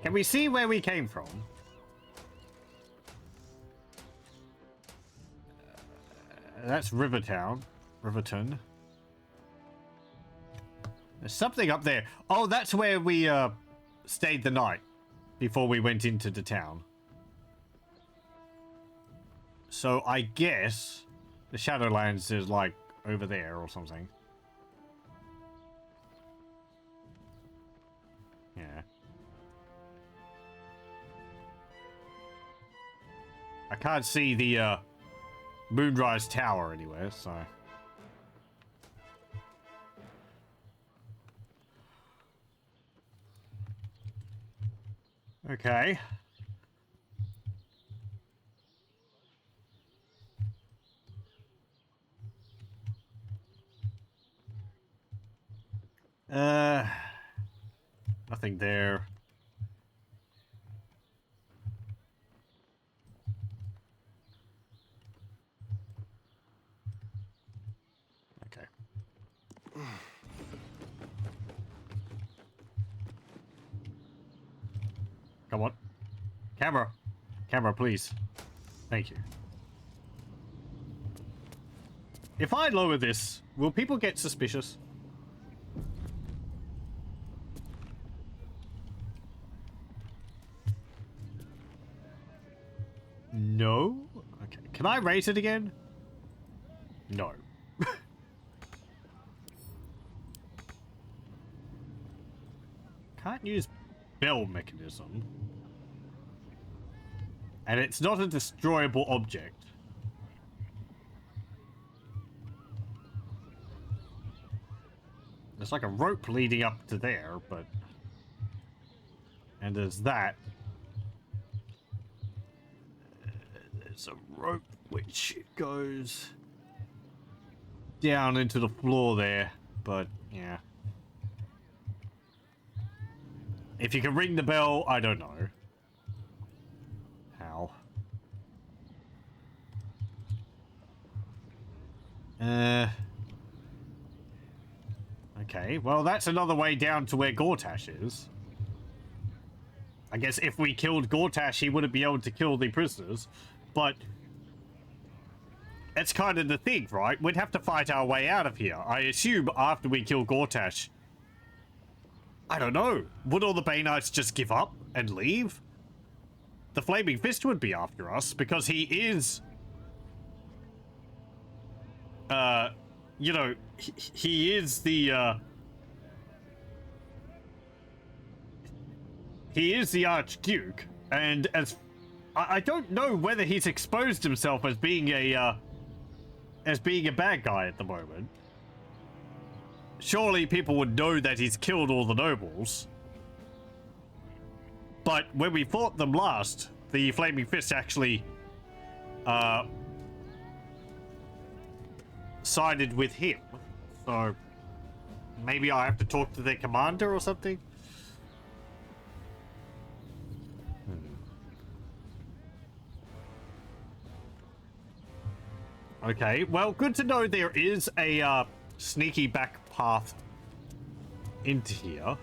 Can we see where we came from? That's Rivertown. Riverton. There's something up there. Oh, that's where we stayed the night before we went into the town. So I guess the Shadowlands is like over there or something. Yeah. I can't see the Moonrise Tower anywhere, so... okay. Nothing there. Come on. Camera. Camera, please. Thank you. If I lower this, will people get suspicious? No? Okay. Can I raise it again? No. Can't use bell mechanism. And it's not a destroyable object. There's like a rope leading up to there, but... And there's that. There's a rope which goes down into the floor there, but yeah. If you can ring the bell, I don't know. How? Okay, well that's another way down to where Gortash is. I guess if we killed Gortash, he wouldn't be able to kill the prisoners, but that's kind of the thing, right? We'd have to fight our way out of here. I assume after we kill Gortash, I don't know, would all the Bainites just give up and leave? The Flaming Fist would be after us because he is, you know, he is the, he is the Archduke, and as I don't know whether he's exposed himself as being a bad guy at the moment. Surely people would know that he's killed all the nobles. But when we fought them last, the Flaming Fist actually sided with him. So maybe I have to talk to their commander or something. Okay, well, good to know there is a sneaky back path into here.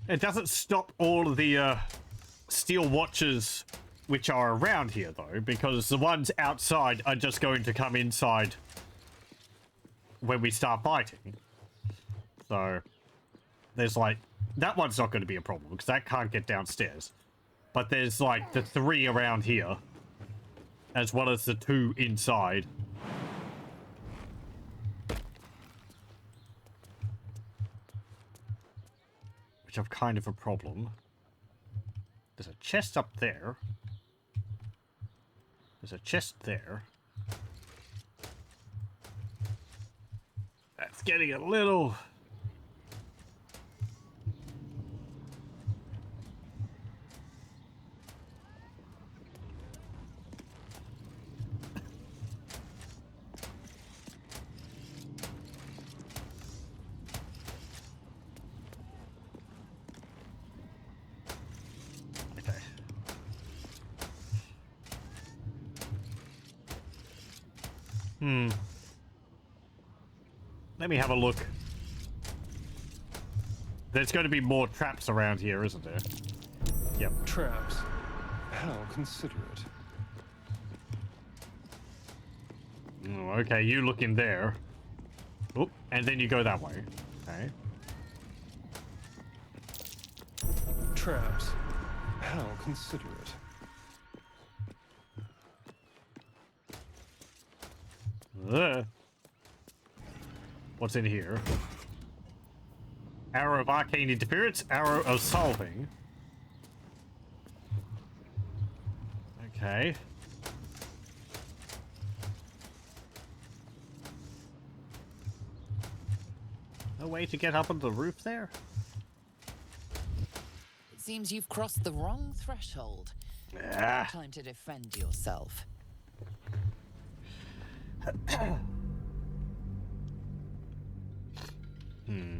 It doesn't stop all of the steel watches which are around here though, because the ones outside are just going to come inside when we start fighting. So there's like, that one's not going to be a problem because that can't get downstairs. But there's like the 3 around here, as well as the 2 inside. Which have kind of a problem. There's a chest up there. There's a chest there. That's getting a little... Let me have a look. There's going to be more traps around here, isn't there? Yep. Traps? How considerate. Oh, okay, you look in there. Oh, and then you go that way. Okay. Traps? How considerate. What's in here? Arrow of arcane interference, arrow of solving. Okay. No way to get up on the roof there? It seems you've crossed the wrong threshold. Ah. Time to defend yourself. Hmm.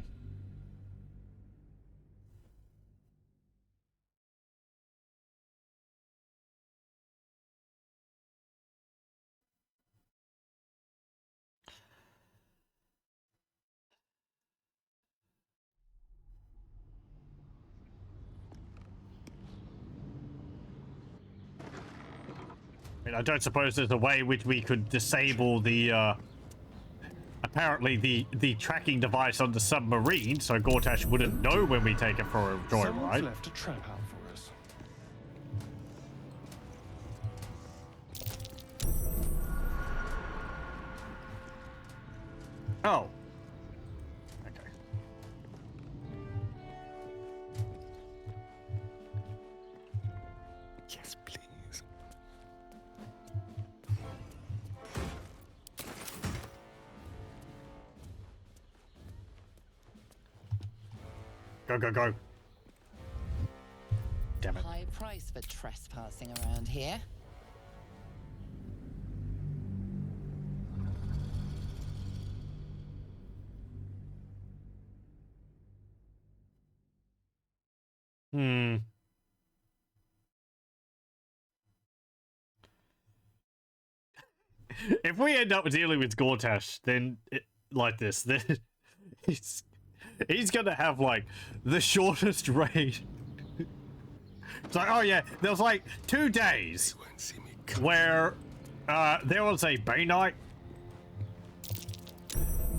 I don't suppose there's a way which we could disable the apparently the tracking device on the submarine, so Gortash wouldn't know when we take it for a Someone's joyride. left a trap out for us. Oh. Okay. Yes, please. Go, go, go. Damn it. High price for trespassing around here. Hmm. If we end up dealing with Gortash, then like this, then he's gonna have like the shortest raid. It's like, oh yeah, there was like 2 days where there was a Bay Knight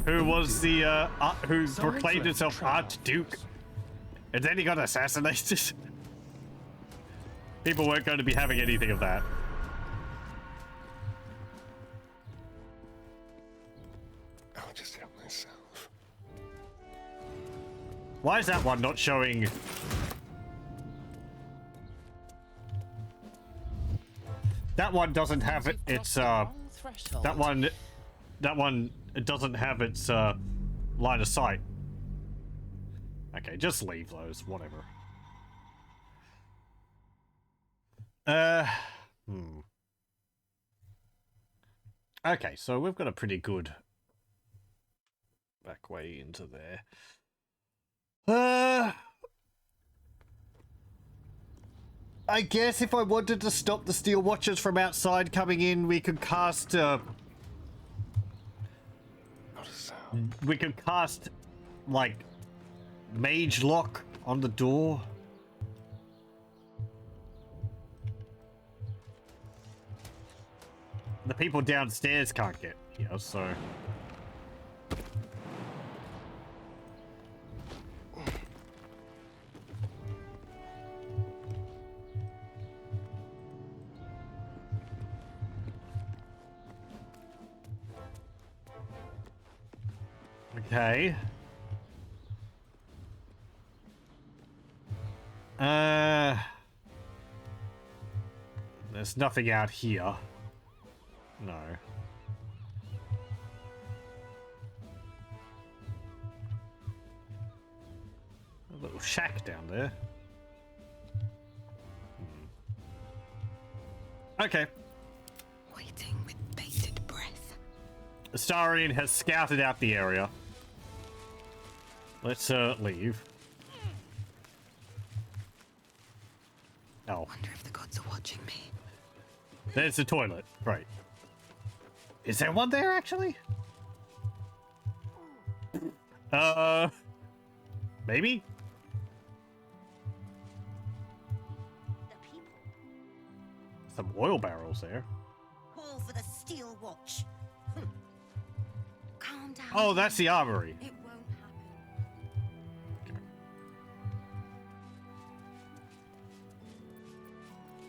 who was the who proclaimed himself Archduke, and then he got assassinated. People weren't going to be having anything of that. I'll just help myself. Why is that one not showing? That one doesn't have it. It's that one it doesn't have its line of sight. Okay, just leave those. Whatever. Okay, so we've got a pretty good back way into there. I guess if I wanted to stop the Steel Watchers from outside coming in, we could cast we could cast like Mage Lock on the door. The people downstairs can't get here, so okay. There's nothing out here. No. A little shack down there. Okay. Waiting with bated breath. The Starian has scouted out the area. Let's leave. Oh. Wonder if the gods are watching me. There's the toilet. Right. Is there one there actually? Maybe? Some oil barrels there. Call for the Steel Watch. Calm down. Oh, that's the armory. It won't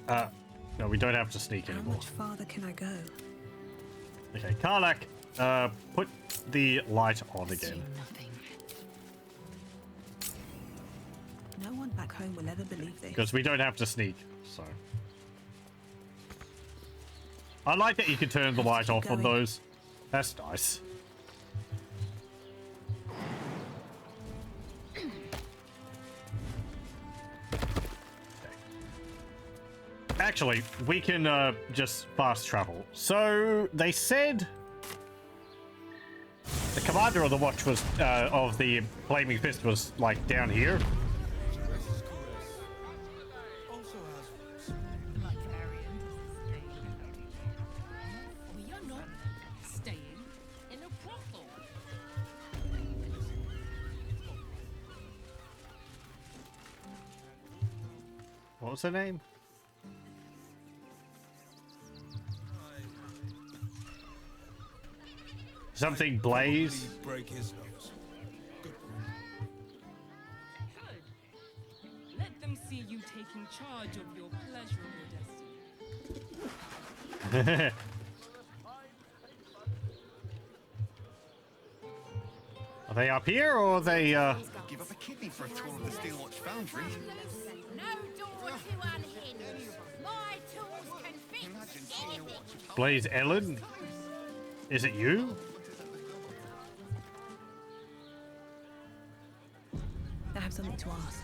happen. No, we don't have to sneak anymore. How much farther can I go? Okay, Karlak, put the light on again. No one back home will ever believe this. Because we don't have to sneak, so. I like that you can turn the light off on those. That's nice. Actually, we can just fast travel. So they said The commander of the watch was, of the Flaming Fist was, like, down here. We are not staying in a brothel. What was her name? Something Blaze. Break his nose. Good. Let them see you taking charge of your pleasurable destiny. Are they up here or are they Give up a kidney for a tour of the Steel Watch Foundry. No door to unhinge. My tools can fix anything. Blaze Ellen? Is it you? I have something to ask.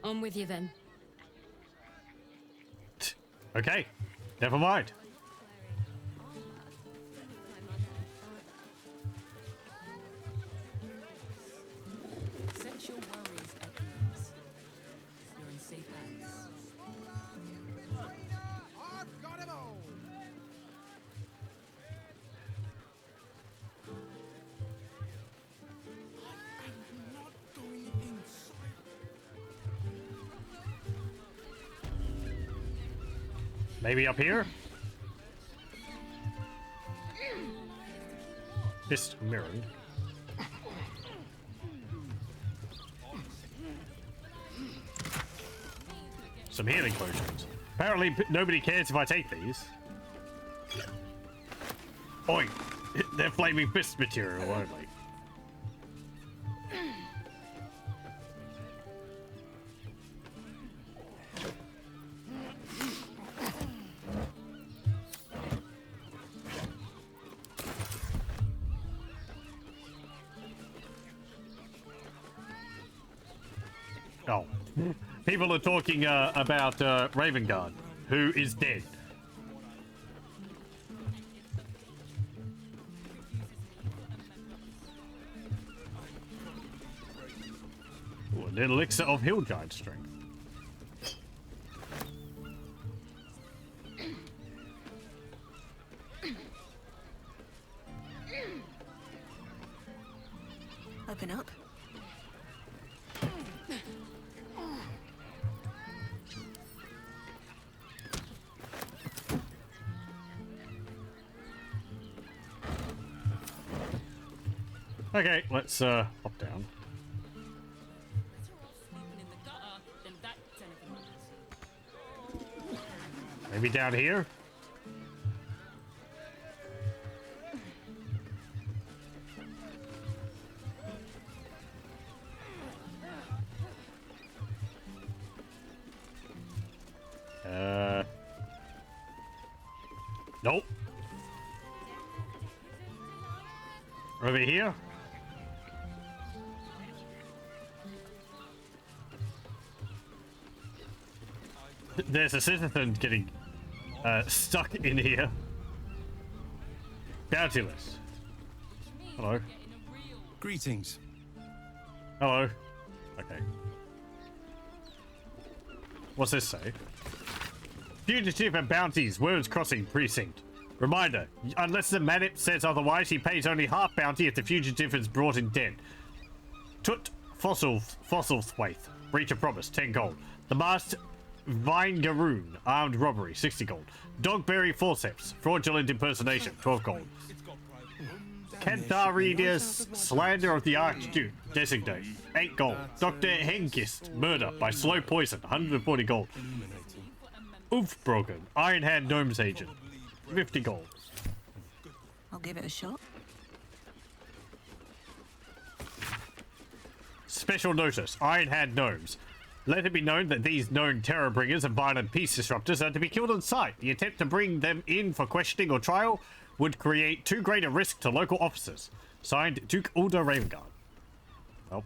I'm with you then. Okay, never mind. Set your worries at ease. You're in safe hands. I've got him all. I'm not going inside. Maybe up here? This mirrored. Some healing potions. Apparently, nobody cares if I take these. Oi! They're flaming fist material only. Oh. People are talking about Ravengard, who is dead. Ooh, an elixir of hill giant strength. Open up. Okay, let's hop down. Maybe down here? Nope. Over here? There's a citizen getting stuck in here. Bounty list. Hello. Greetings. Hello. Okay. What's this say? Fugitive and bounties, Words Crossing Precinct. Reminder, unless the Manip says otherwise, he pays only half bounty if the fugitive is brought in dead. Tut Fossil Thwaith. Breach of Promise, 10 gold. The Masked Vinegaroon, Armed Robbery, 60 gold. Dogberry Forceps, Fraudulent Impersonation, 12 gold. Cantharidius, Slander of the Archduke, Designate, 8 gold. Dr. Hengist, Murder by Slow Poison, 140 gold. Oofbroken, Iron Hand Gnomes Agent, 50 gold. I'll give it a shot. Special notice, Iron Hand Gnomes. Let it be known that these known terror bringers and violent peace disruptors are to be killed on sight. The attempt to bring them in for questioning or trial would create too great a risk to local officers. Signed, Duke Ulder Ravengard. Well.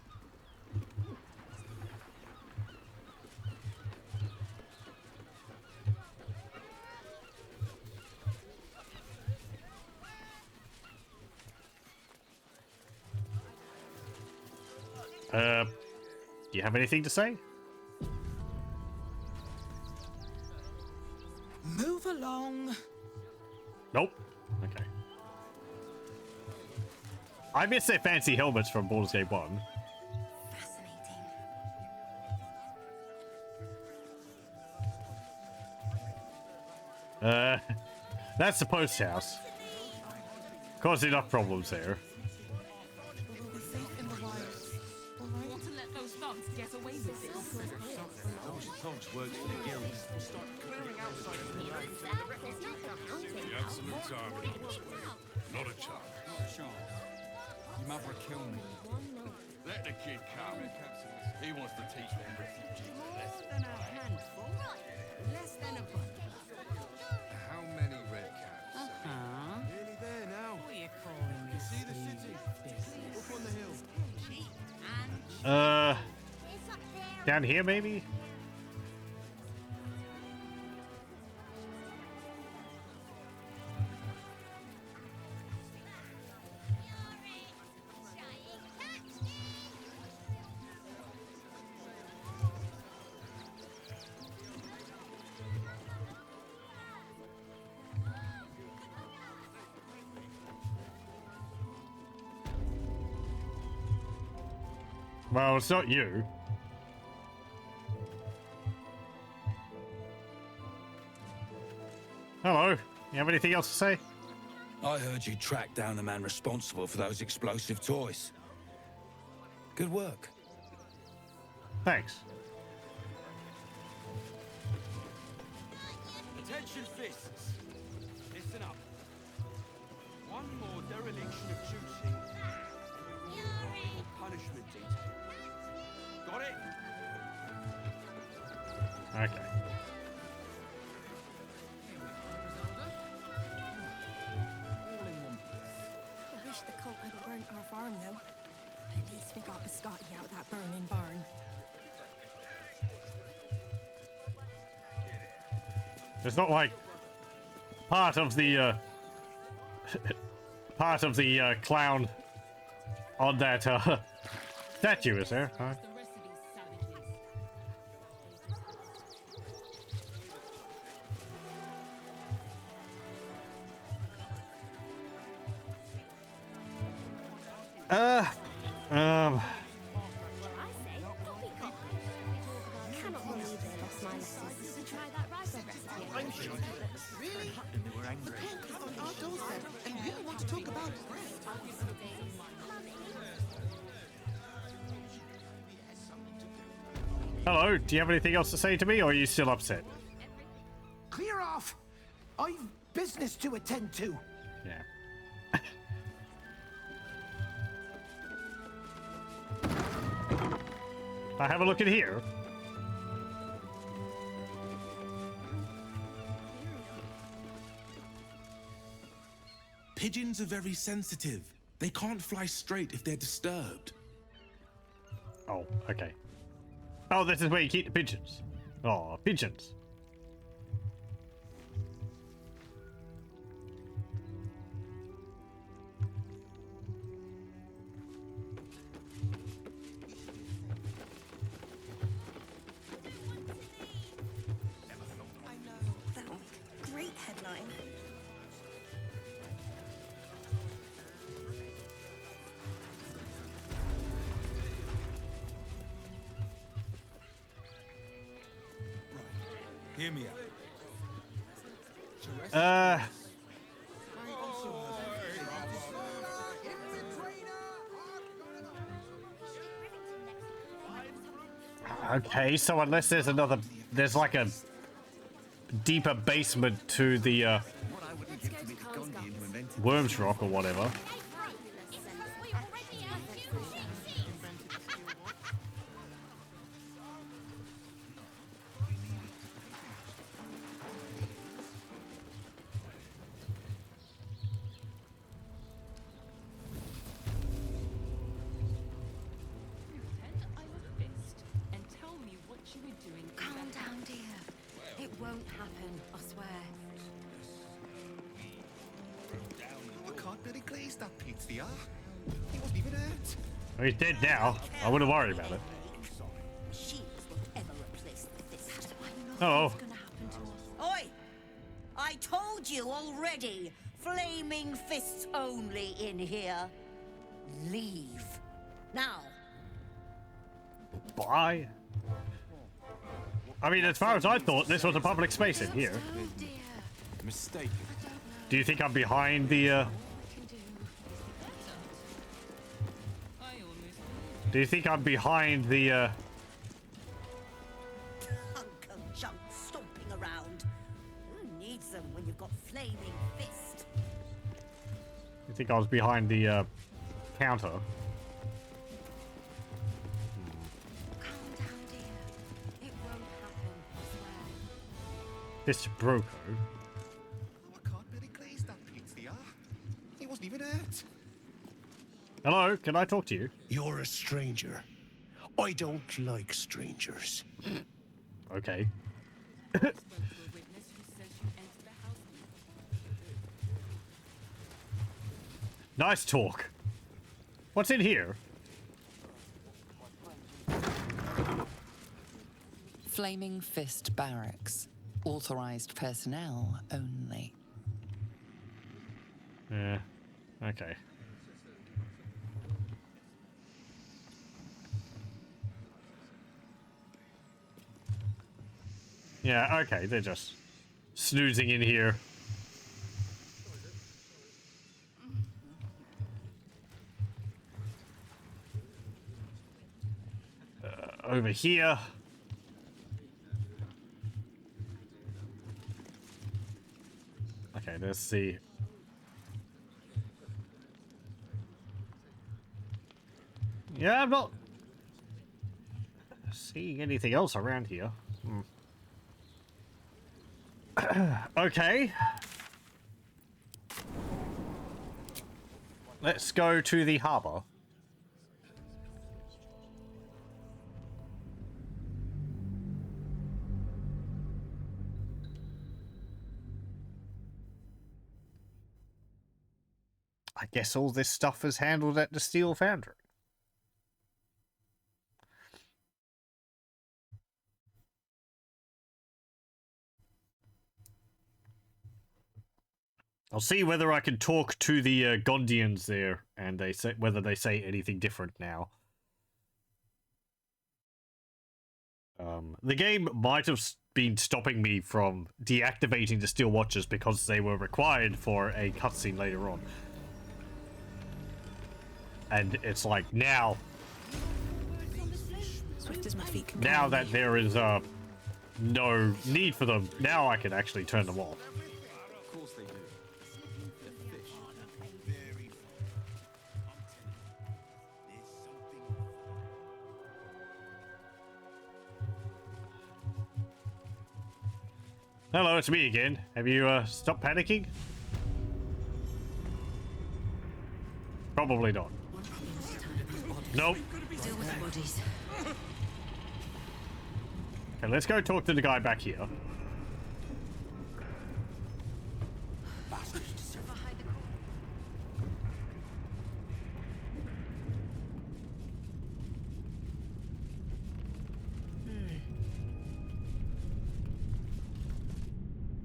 Do you have anything to say? Move along. Nope. Okay. I miss their fancy helmets from Baldur's Gate 1. That's the post house. Caused enough problems there. Want to let those thugs get away with this? Those thugs work for the guild. Start clearing outside of the The absolute target was not a chance. Your mother will kill me. Let the kid come. He wants to teach them refugees a lesson. Than a handful. Less than a buck. How many red caps? Uh-huh. Nearly there now. What are you calling this? See the city? Up on the hill. Down here maybe? Well, it's not you. Hello. You have anything else to say? I heard you track down the man responsible for those explosive toys. Good work. Thanks. Attention fists. Listen up. One more dereliction of duty. Punishment detail. Got it? Okay. I wish the cult had burnt our farm, though. At least we got the Scotty out of that burning barn. It's not like part of the clown on that statue, is there? Huh? Cannot believe they lost my lessons. Try that rice recipe. I'm sure. Really? They were angry. On our doorstep, and really want to talk about bread. Hello, do you have anything else to say to me, or are you still upset? Clear off! I've business to attend to. Yeah. I have a look in here. Pigeons are very sensitive. They can't fly straight if they're disturbed. Oh, okay. Oh, this is where you keep the pigeons. Oh, pigeons. Great headline. Hear me Uh. Okay, so unless there's like a deeper basement to the Worms Rock or whatever. Calm down, dear. It won't happen, I swear. I can't really glaze that pizza. He wasn't even hurt. He's dead now. I wouldn't worry about it. Oh. Oi! I told you already. Flaming fists only in here. Leave. Now. Bye. I mean, as far as I thought, this was a public space in here. Mistake. Do you think I'm behind the, Do you think I'm behind the, Hunk of junk stomping around. Who needs them when you've got flaming fists? You think I was behind the, counter? This Broco. I can't really glaze that pizza. He wasn't even hurt. Hello, can I talk to you? You're a stranger. I don't like strangers. Okay. Nice talk. What's in here? Flaming Fist Barracks. Authorized personnel only. Yeah. Okay. Yeah, okay, they're just snoozing in here. Over here. Okay, let's see. Yeah, I'm not seeing anything else around here. Okay. Let's go to the harbor. I guess all this stuff is handled at the steel foundry. I'll see whether I can talk to the Gondians there, and they say whether they say anything different now. The game might have been stopping me from deactivating the Steel Watchers because they were required for a cutscene later on. And it's like now Swift as my feet can now carry that me. there is no need for them, now I can actually turn them off. Of course they do. They're fish. Hello, it's me again. Have you stopped panicking? Probably not. Nope. Deal with the bodies. Okay, let's go talk to the guy back here.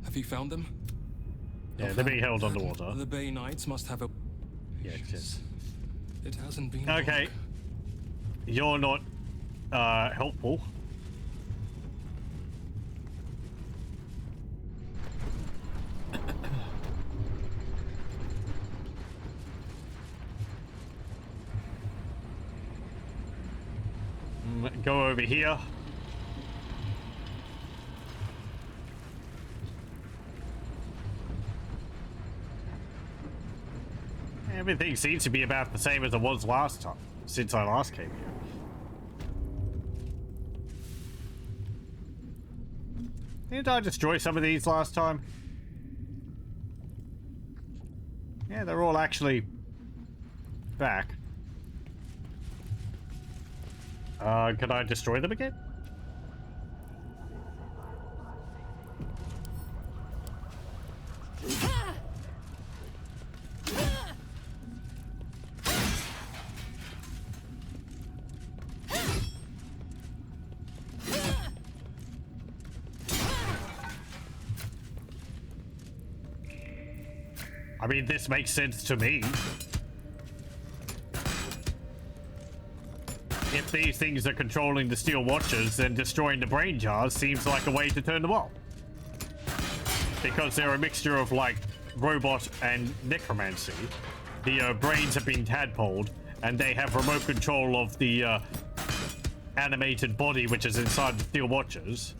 Have you found them? Yeah, they're being held underwater. The Bay Knights must have a... Yeah, It hasn't been okay. long. You're not helpful. Go over here. Everything seems to be about the same as it was last time, since I last came here. Didn't I destroy some of these last time? Yeah, they're all actually back. Can I destroy them again? I mean, this makes sense to me. If these things are controlling the steel watchers, then destroying the brain jars seems like a way to turn them off. Because they're a mixture of, like, robot and necromancy. The brains have been tadpoled, and they have remote control of the animated body which is inside the steel watchers.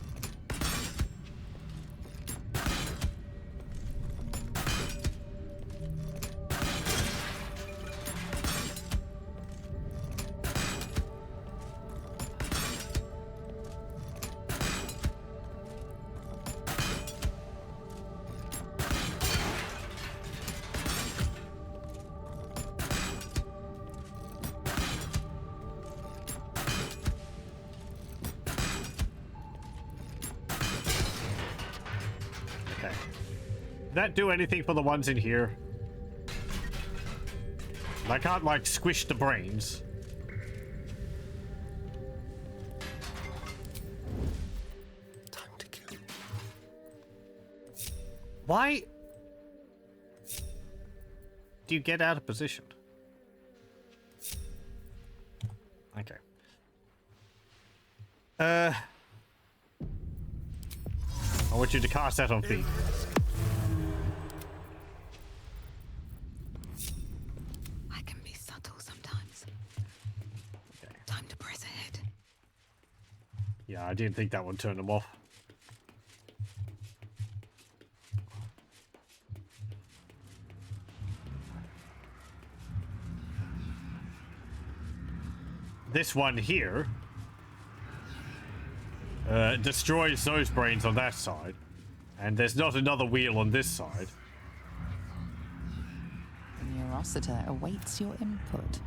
Did that do anything for the ones in here? I can't, like, squish the brains. Time to kill. Why do you get out of position? Okay. I want you to cast that on Pheak. I can be subtle sometimes. Okay. Time to press ahead. Yeah, I didn't think that would turn them off. This one here destroys those brains on that side, and there's not another wheel on this side. The Neurositer awaits your input.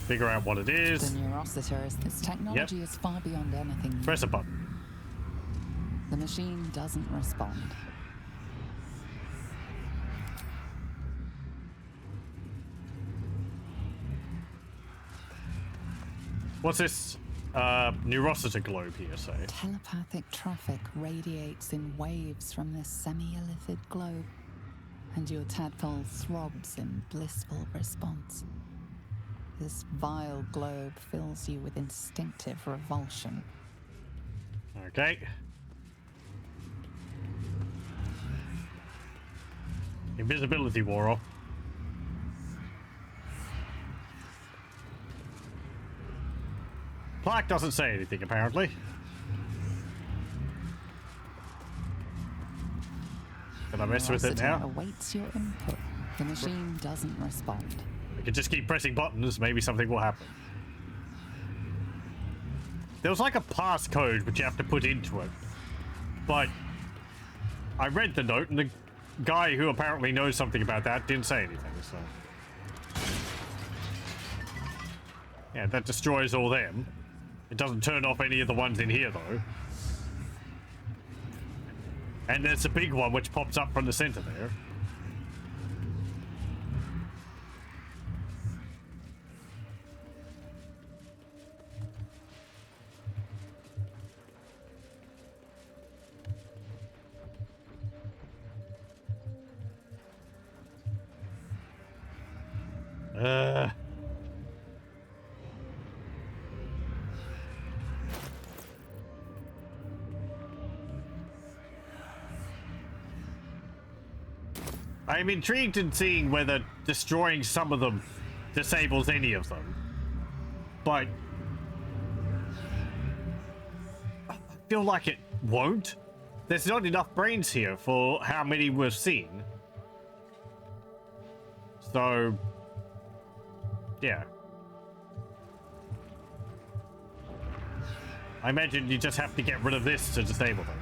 Figure out what it is. The Neurositer is this technology is far beyond anything new. Press a button. The machine doesn't respond. What's this Neurositer globe here, say? Telepathic traffic radiates in waves from this semi-illithid globe, and your tadpole throbs in blissful response. This vile globe fills you with instinctive revulsion. Okay. Invisibility wore off. Plaque doesn't say anything, apparently. Can I mess with it now? Awaits your input. The machine doesn't respond. We can just keep pressing buttons, maybe something will happen. There was like a passcode which you have to put into it. But I read the note and the guy who apparently knows something about that didn't say anything, so. Yeah, that destroys all them. It doesn't turn off any of the ones in here, though. And there's a big one which pops up from the center there. I'm intrigued in seeing whether destroying some of them disables any of them. But I feel like it won't. There's not enough brains here for how many we've seen. So, yeah. I imagine you just have to get rid of this to disable them.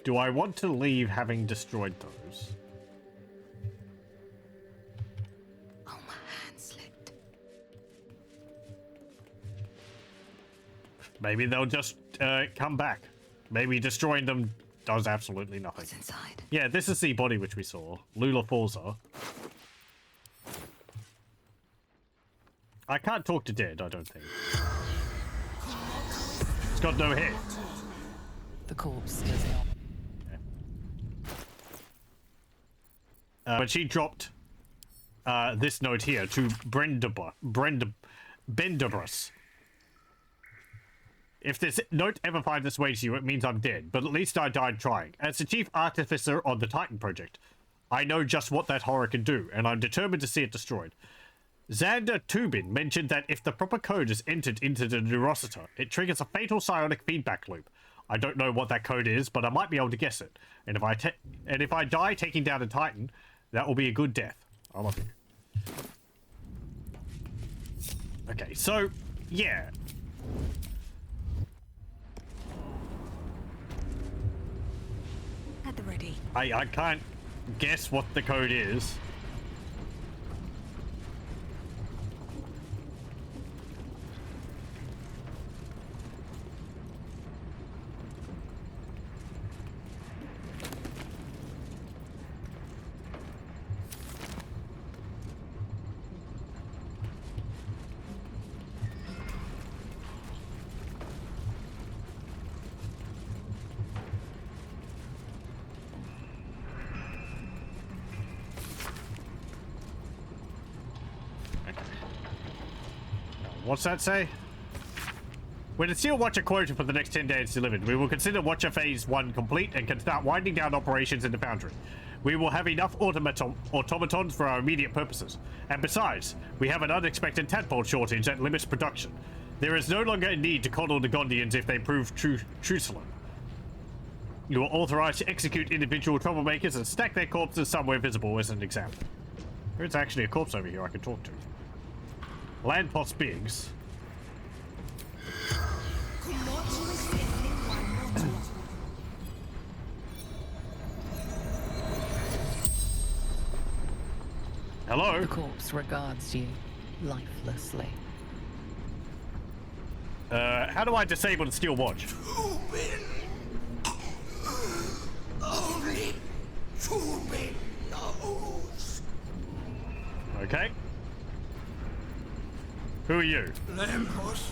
Do I want to leave having destroyed those? Oh, my hand slipped. Maybe they'll just come back. Maybe destroying them does absolutely nothing. What's inside? Yeah, this is the body which we saw. Lula Forza. I can't talk to dead, I don't think. It's got no head. The corpse is ill. But she dropped this note here to Benderbus. If this note ever finds its way to you, it means I'm dead, but at least I died trying. As the chief artificer on the Titan project, I know just what that horror can do, and I'm determined to see it destroyed. Xander Tubin mentioned that if the proper code is entered into the Neurosita, it triggers a fatal psionic feedback loop. I don't know what that code is, but I might be able to guess it. And if I die taking down a Titan, that will be a good death. I love you. Okay, so, yeah. At the ready. I can't guess what the code is. What's that say? When the Steel Watcher quota for the next 10 days delivered, we will consider Watcher Phase 1 complete and can start winding down operations in the Foundry. We will have enough automatons for our immediate purposes. And besides, we have an unexpected tadpole shortage that limits production. There is no longer a need to coddle the Gondians if they prove truculent. You are authorized to execute individual troublemakers and stack their corpses somewhere visible as an example. There's actually a corpse over here I can talk to. Landpots Biggs. Hello? The corpse regards you lifelessly. How do I disable the Steel Watch? Only Tubin knows. Okay. Who are you? Lampos.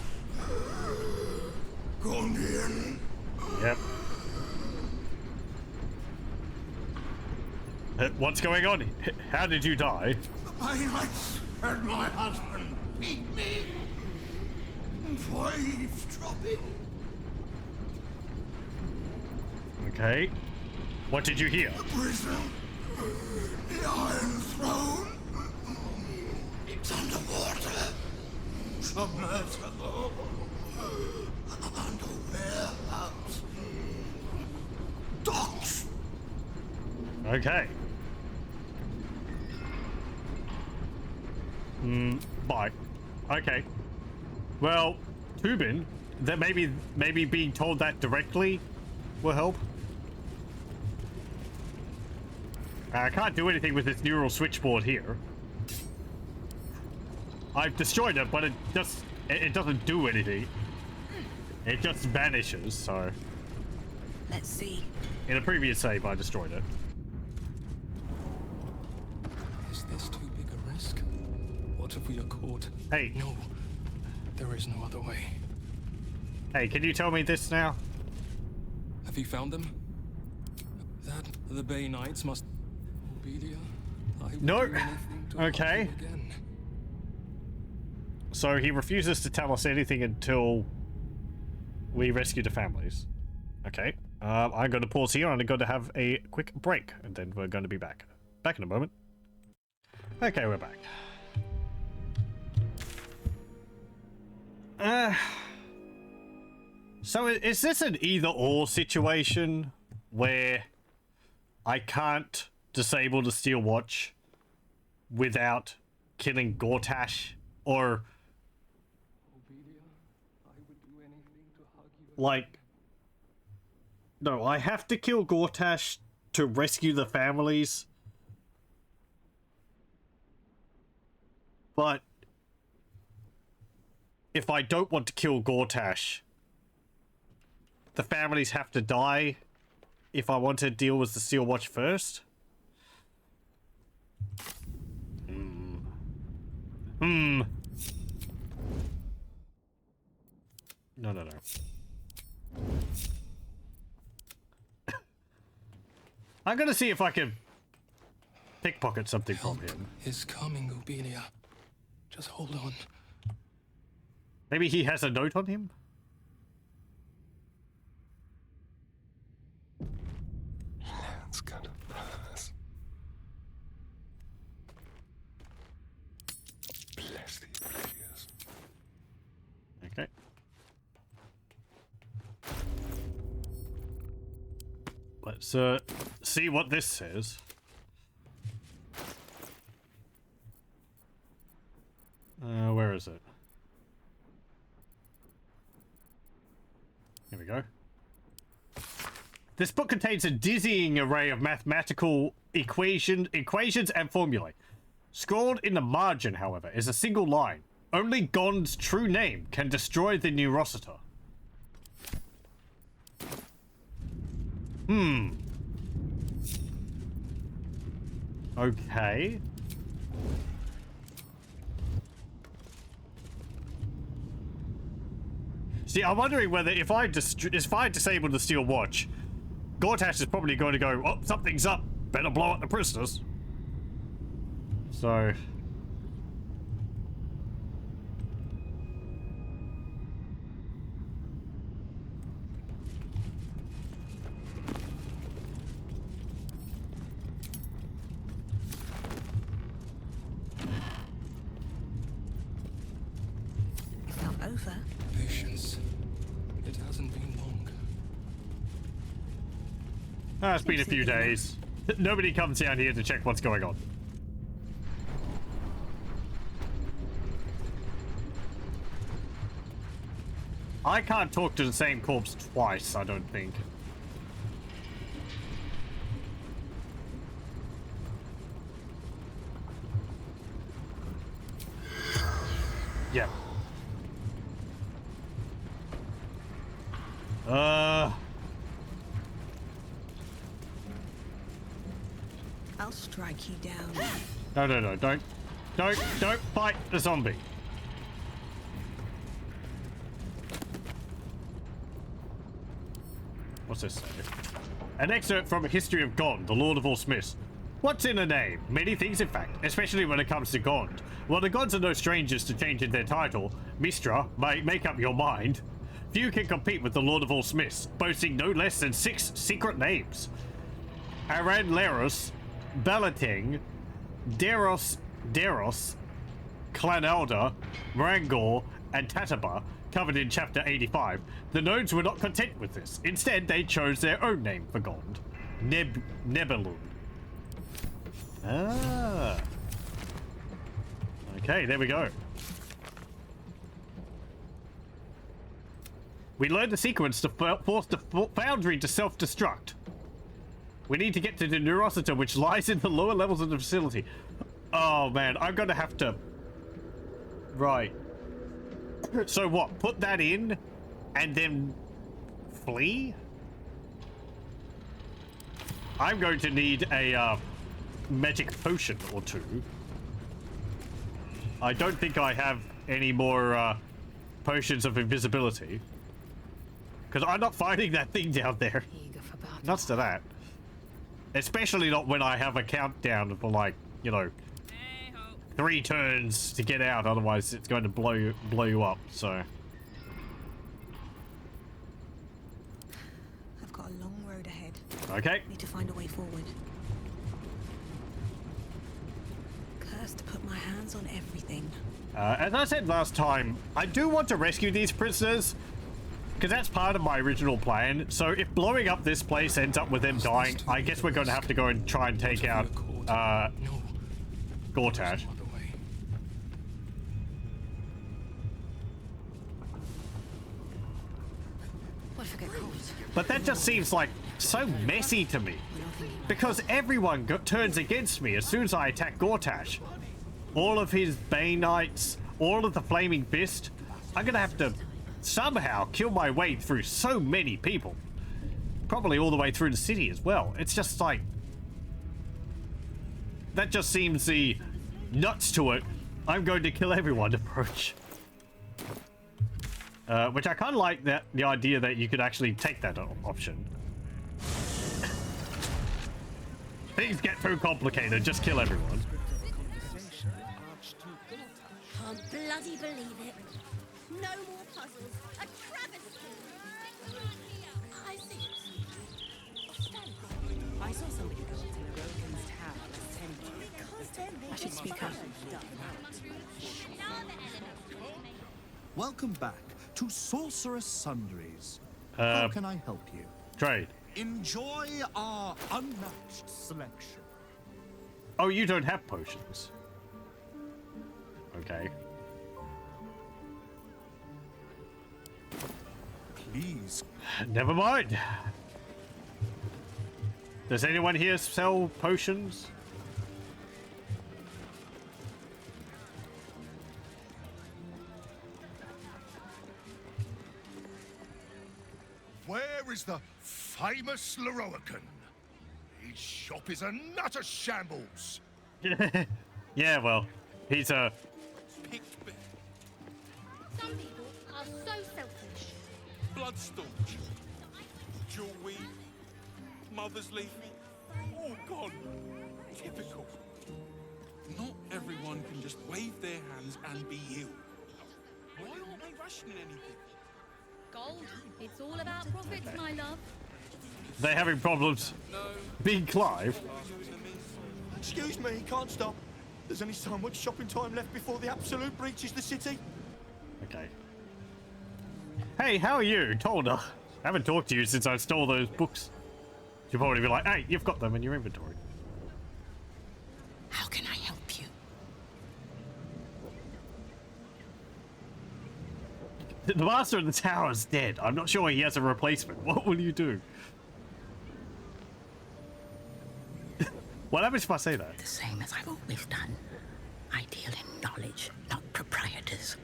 Gondian. Yep. What's going on? How did you die? My knights and my husband beat me for eavesdropping. Okay. What did you hear? The prison. The Iron Throne. It's underwater. Submersible. Under warehouse. Docks. Okay. Bye. Okay. Well, Tubin, that maybe being told that directly will help. I can't do anything with this neural switchboard here. I've destroyed it, but it doesn't do anything. It just vanishes, so. Let's see. In a previous save, I destroyed it. Is this too big a risk? What if we are caught? Hey. No. There is no other way. Hey, can you tell me this now? Have you found them? That the Bay Knights must... Obelia? I would No. do anything to Okay. help you again. So he refuses to tell us anything until we rescue the families. Okay. I'm going to pause here and I'm going to have a quick break, and then we're going to be back. Back in a moment. Okay, we're back. So is this an either-or situation where I can't disable the Steel Watch without killing Gortash, or like, no, I have to kill Gortash to rescue the families, but if I don't want to kill Gortash, the families have to die if I want to deal with the Steel Watch first. No. I'm gonna see if I can pickpocket something from him. Is coming, Obelia. Just hold on. Maybe he has a note on him? It's gonna pass. Bless thee, please. Okay. Let's see what this says. Where is it? Here we go. This book contains a dizzying array of mathematical equations and formulae. Scrawled in the margin, however, is a single line. Only Gond's true name can destroy the Neurosita. Okay. See, I'm wondering whether if I disable the Steel Watch, Gortash is probably going to go, oh, something's up. Better blow up the prisoners. So... It's not over. Patience. It hasn't been long. It's been a few days. Nobody comes down here to check what's going on. I can't talk to the same corpse twice, I don't think. Yeah. I'll strike you down. No, don't fight the zombie. What's this say? An excerpt from A History of Gond, the Lord of all Smiths. What's in a name? Many things, in fact, especially when it comes to Gond. While the gods are no strangers to changing their title, Mistra, make up your mind. Few can compete with the Lord of all Smiths, boasting no less than 6 secret names. Aranleros, Balateng, Deros, Clanalda, Rangor, and Tataba, covered in chapter 85. The Nodes were not content with this. Instead, they chose their own name for Gond. Nebelun. Ah. Okay, there we go. We learned the sequence to force the Foundry to self-destruct. We need to get to the Neurosita, which lies in the lower levels of the facility. Oh man, I'm gonna have to... Right. So what, put that in and then flee? I'm going to need a magic potion or two. I don't think I have any more potions of invisibility. Because I'm not fighting that thing down there. Nuts to that. Especially not when I have a countdown for, like, you know, 3 turns to get out, otherwise it's going to blow you up, so. I've got a long road ahead. Okay. Need to find a way forward. Cursed to put my hands on everything. As I said last time, I do want to rescue these prisoners, because that's part of my original plan. So if blowing up this place ends up with them dying, I guess we're going to have to go and try and take out Gortash. But that just seems like so messy to me, because everyone turns against me as soon as I attack Gortash. All of his Bay Knights, all of the Flaming Fist. I'm gonna have to somehow kill my way through so many people. probably all the way through the city as well. It's just like... That just seems the nuts to it. I'm going to kill everyone approach. Which I kind of like that the idea that you could actually take that option. Things get too complicated, just kill everyone. Can't bloody believe it. No more puzzles. A travesty. I see. I saw somebody go to the Rogan's tower last 10 years. I should speak up. Welcome back to Sorcerous Sundries. How can I help you? Trade. Enjoy our unmatched selection. Oh, you don't have potions. Okay. Please. Never mind. Does anyone here sell potions? Where is the famous Larian? His shop is a nutter shambles. Yeah, well, he's a... Some people are so selfish. Blood staunch. Jewel weed. Mother's leafy. All gone. Typical. Not everyone can just wave their hands and be healed. Why aren't they rationing anything? Gold. It's all about profits, my love. They're having problems. Being Clive. Excuse me, can't stop. There's only so much shopping time left before the absolute breaches the city. Okay. Hey, how are you? Tolda. I haven't talked to you since I stole those books. You'll probably be like, hey, you've got them in your inventory. How can I help you? The master of the tower is dead. I'm not sure he has a replacement. What will you do? What happens if I say that? The same as I've always done. I deal in knowledge, not proprietors.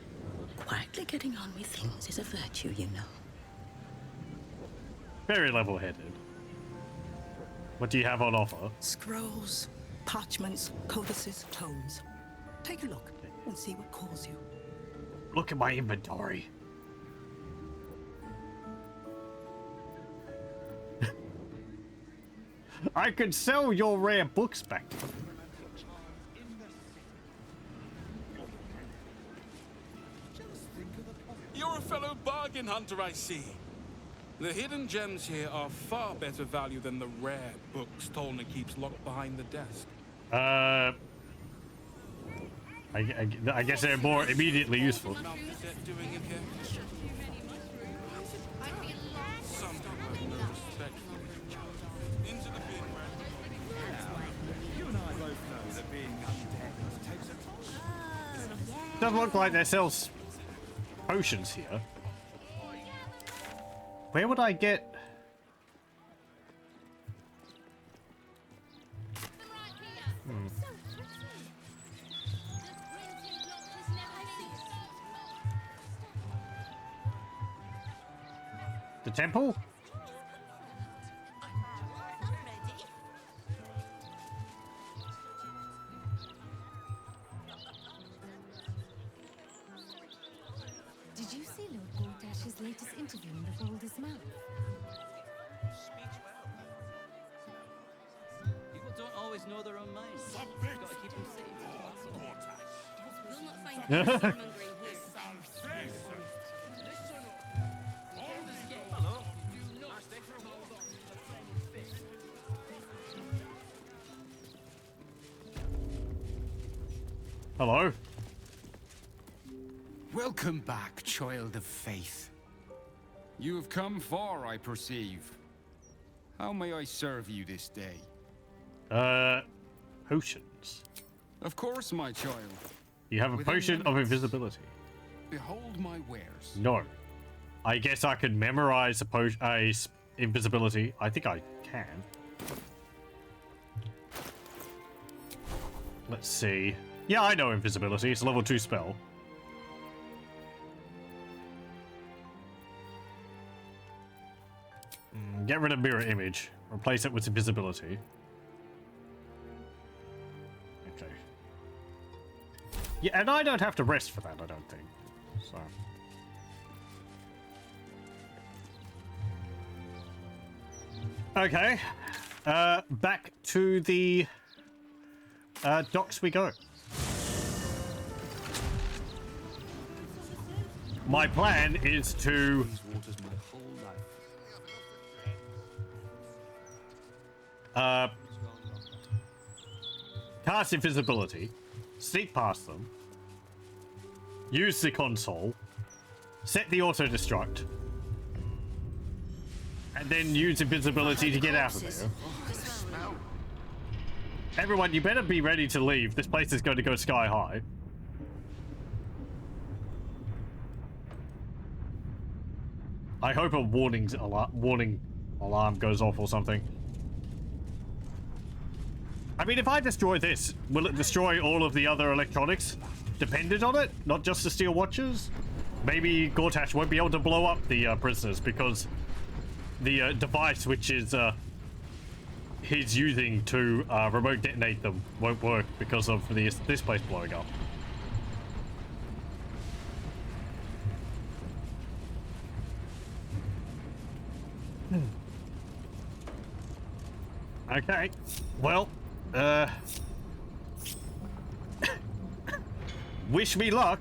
Quietly getting on with things is a virtue, you know. Very level-headed. What do you have on offer? Scrolls, parchments, codices, tomes. Take a look and see what calls you. Look at my inventory. I could sell your rare books back. You're a fellow bargain hunter, I see. The hidden gems here are far better value than the rare books Tolna keeps locked behind the desk. I guess they're more immediately useful. Doesn't look like they sell potions here. Where would I get? The temple? Did you see Lord Baldash's latest interview in the Boulder's Mouth? People don't always know their own minds. You've got to keep them safe. You'll not find any scaremongering here. Hello? Welcome back, child of faith. You have come far, I perceive. How may I serve you this day? Potions. Of course, my child. You have a Within potion of limits. invisibility. Behold my wares. No. I guess I could memorize invisibility. I think I can. Let's see. Yeah, I know invisibility. It's a level 2 spell. Get rid of mirror image. Replace it with invisibility. Okay. Yeah, and I don't have to rest for that, I don't think. So. Okay. Back to the docks we go. My plan is to cast invisibility, sneak past them, use the console, set the auto-destruct, and then use invisibility to get out of there. Everyone, you better be ready to leave. This place is going to go sky high. I hope a warning alarm goes off or something. I mean, if I destroy this, will it destroy all of the other electronics dependent on it? Not just the steel watches? Maybe Gortash won't be able to blow up the prisoners because the device which is he's using to remote detonate them won't work because of this place blowing up. Okay, well, wish me luck.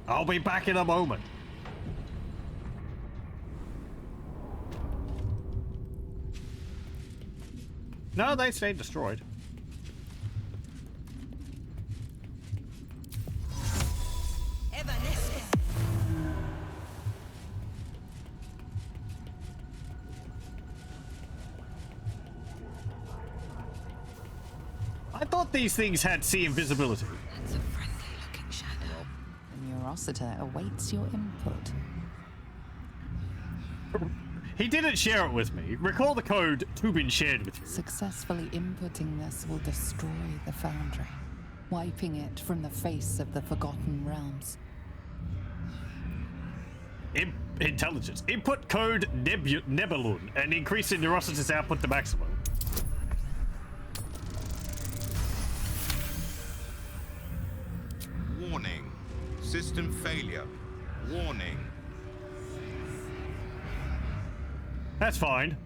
I'll be back in a moment. No, they stayed destroyed. I thought these things had sea invisibility. It's a friendly-looking shadow. The Neurositer awaits your input. He didn't share it with me. Recall the code to be shared with you. Successfully inputting this will destroy the Foundry, wiping it from the face of the Forgotten Realms. Intelligence. Input code Nebulun and increase the Neurositer's output to maximum. Warning. System failure. Warning. That's fine.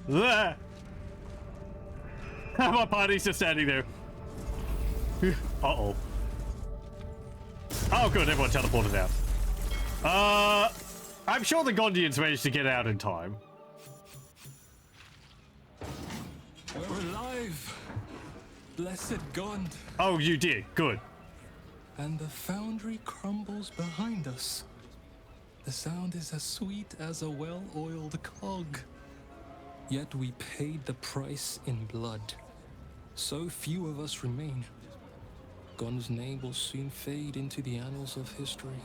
My party's just standing there. Uh-oh. Oh, good. Everyone teleported out. I'm sure the Gondians managed to get out in time. We're alive. Blessed Gond. Oh, you did. Good. And the Foundry crumbles behind us. The sound is as sweet as a well-oiled cog. Yet we paid the price in blood. So few of us remain. Gond's name will soon fade into the annals of history.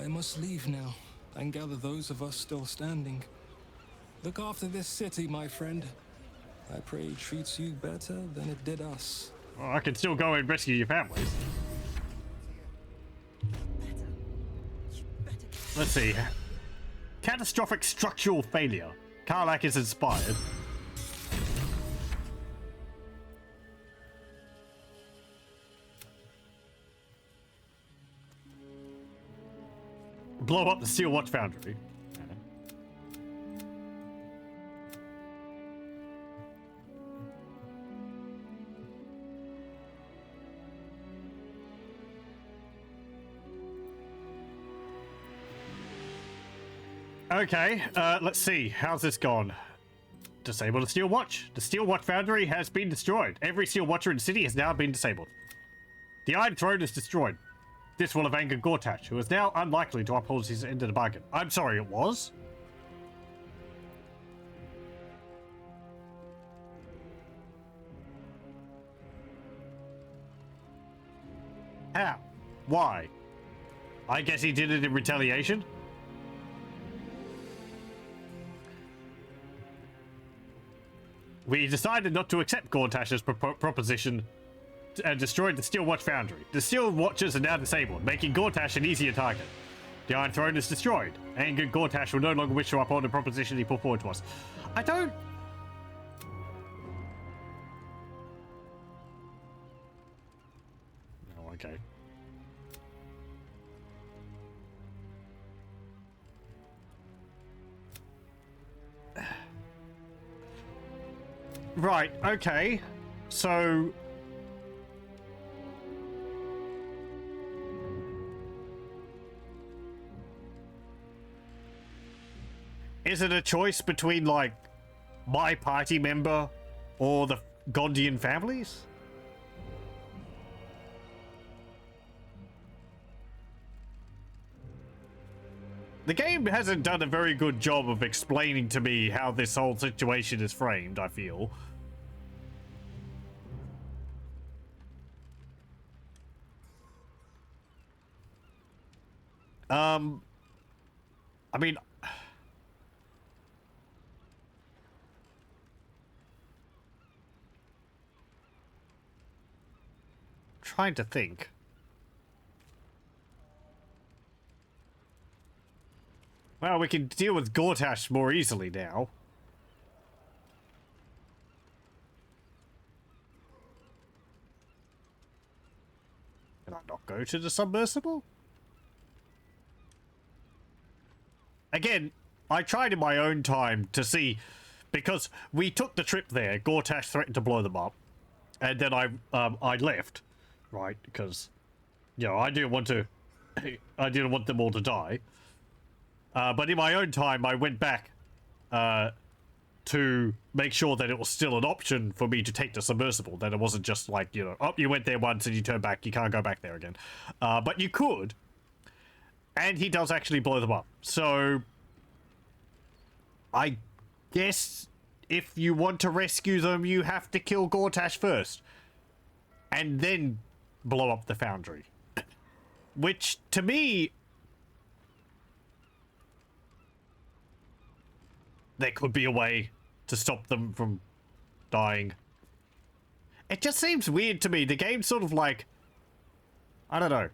I must leave now and gather those of us still standing. Look after this city, my friend. I pray it treats you better than it did us. Well, I can still go and rescue your families. Let's see. Catastrophic structural failure. Karlach is inspired. Blow up the Steel Watch Foundry. Okay, let's see. How's this gone? Disable the Steel Watch. The Steel Watch Foundry has been destroyed. Every Steel Watcher in the city has now been disabled. The Iron Throne is destroyed. This will have angered Gortash, who is now unlikely to uphold his end of the bargain. I'm sorry, it was? How? Why? I guess he did it in retaliation? We decided not to accept Gortash's proposition and destroyed the Steel Watch Foundry. The Steel Watchers are now disabled, making Gortash an easier target. The Iron Throne is destroyed. Angered Gortash will no longer wish to uphold the proposition he put forward to us. I don't... Oh, okay. Right, okay. So... is it a choice between, like, my party member or the Gondian families? The game hasn't done a very good job of explaining to me how this whole situation is framed, I feel. I mean... trying to think. Well, we can deal with Gortash more easily now. Can I not go to the submersible? Again, I tried in my own time to see, because we took the trip there. Gortash threatened to blow them up, and then I left, right? Because, you know, I didn't want them all to die. But in my own time, I went back to make sure that it was still an option for me to take the submersible. That it wasn't just like, you know, oh, you went there once and you turn back, you can't go back there again. But you could. And he does actually blow them up. So, I guess if you want to rescue them, you have to kill Gortash first. And then blow up the foundry. Which, to me... there could be a way to stop them from dying. It just seems weird to me. The game's sort of like... I don't know.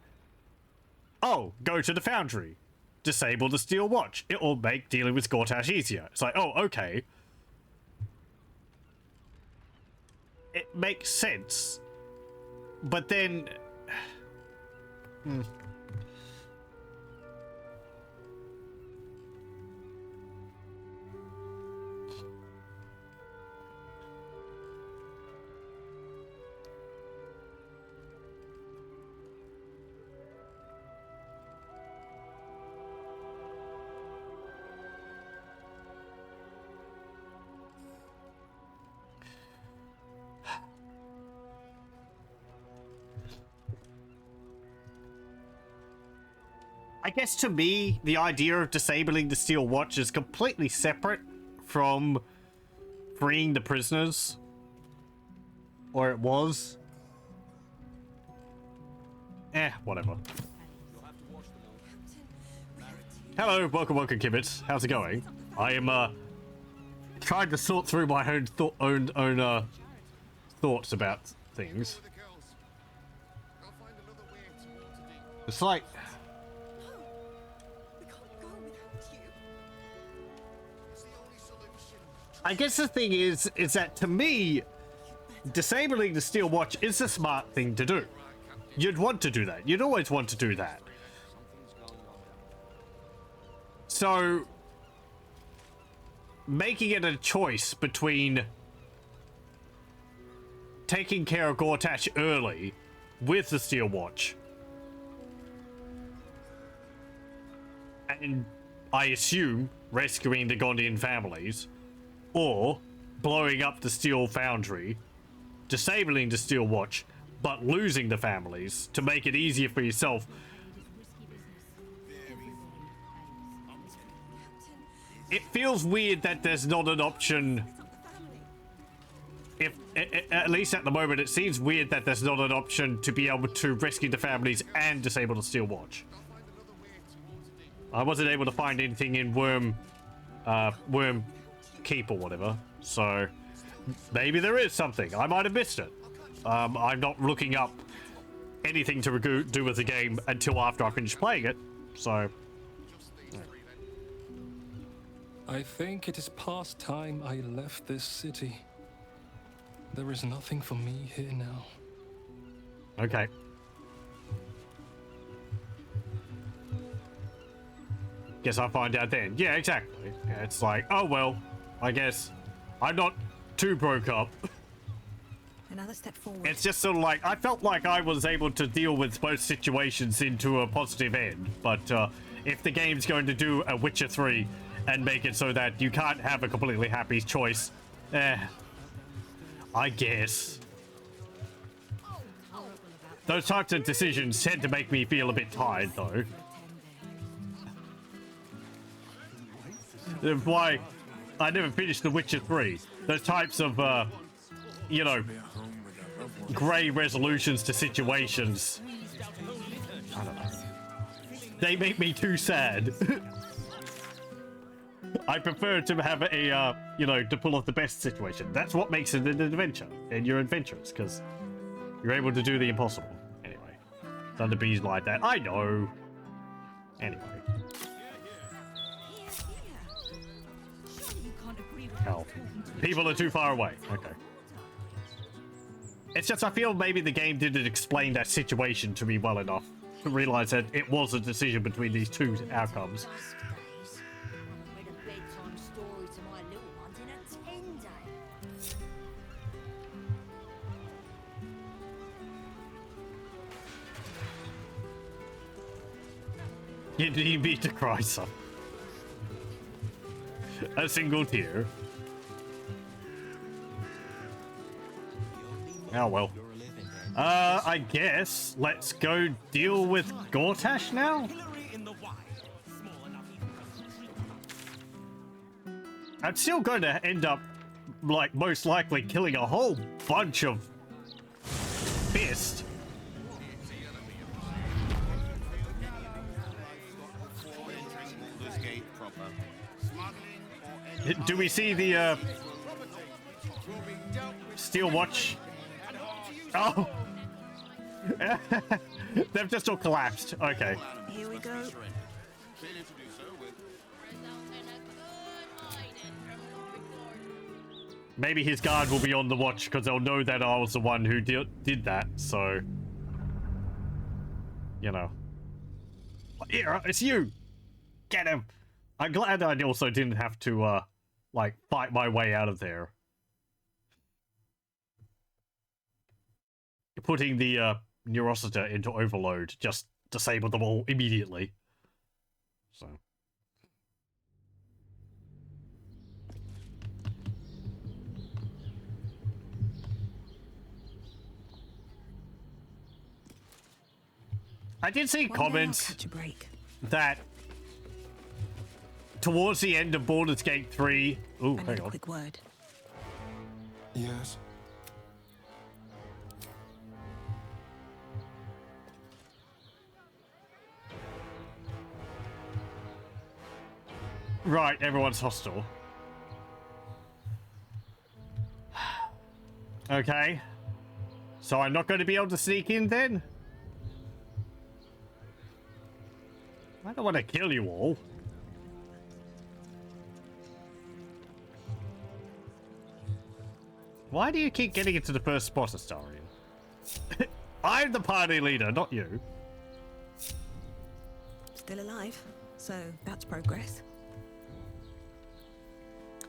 Oh, go to the foundry. Disable the Steel Watch. It will make dealing with Gortash easier. It's like, oh, okay. It makes sense. But then... I guess to me, the idea of disabling the Steel Watch is completely separate from freeing the prisoners. Or it was. Whatever. Hello, welcome, Kibbits. How's it going? I am, trying to sort through my own thoughts about things. It's like... I guess the thing is that to me, disabling the Steel Watch is a smart thing to do. You'd want to do that. You'd always want to do that. So, making it a choice between taking care of Gortash early with the Steel Watch and, I assume, rescuing the Gondian families, or blowing up the Steel Foundry, disabling the Steel Watch, but losing the families to make it easier for yourself. It feels weird that there's not an option. If, at least at the moment, it seems weird that there's not an option to be able to rescue the families and disable the Steel Watch. I wasn't able to find anything in Worm Keep or whatever, so maybe there is something. I might have missed it. I'm not looking up anything to do with the game until after I finish playing it, so... I think it is past time I left this city. There is nothing for me here now. Okay. Guess I'll find out then. Yeah, exactly. Yeah, it's like, oh well, I guess I'm not too broke up. Another step forward. It's just sort of like, I felt like I was able to deal with both situations into a positive end, but if the game's going to do a Witcher 3 and make it so that you can't have a completely happy choice, I guess. Those types of decisions tend to make me feel a bit tired, though. That's why I never finished The Witcher 3. Those types of, you know, grey resolutions to situations. I don't know. They make me too sad. I prefer to have a, you know, to pull off the best situation. That's what makes it an adventure. And you're adventurous, because you're able to do the impossible. Anyway. Thunder Bees like that. I know. Anyway. Hell. People are too far away. Okay. It's just I feel maybe the game didn't explain that situation to me well enough to realize that it was a decision between these two outcomes. You need me to cry some. A single tear. Oh well. I guess let's go deal with Gortash now? I'm still going to end up, like, most likely killing a whole bunch of Fist. Do we see the, Steel Watch? Oh! They've just all collapsed. Okay. Here we go. Maybe his guard will be on the watch because they'll know that I was the one who did that, so... You know. Here, it's you! Get him! I'm glad I also didn't have to, like, fight my way out of there. Putting the, Neurosita into overload just disabled them all immediately. So... I did see comments that towards the end of Baldur's Gate 3... Ooh, hang on. Quick word. Yes. Right, everyone's hostile. Okay. So I'm not going to be able to sneak in then? I don't want to kill you all. Why do you keep getting into the first spot, Astarion? I'm the party leader, not you. Still alive, so that's progress.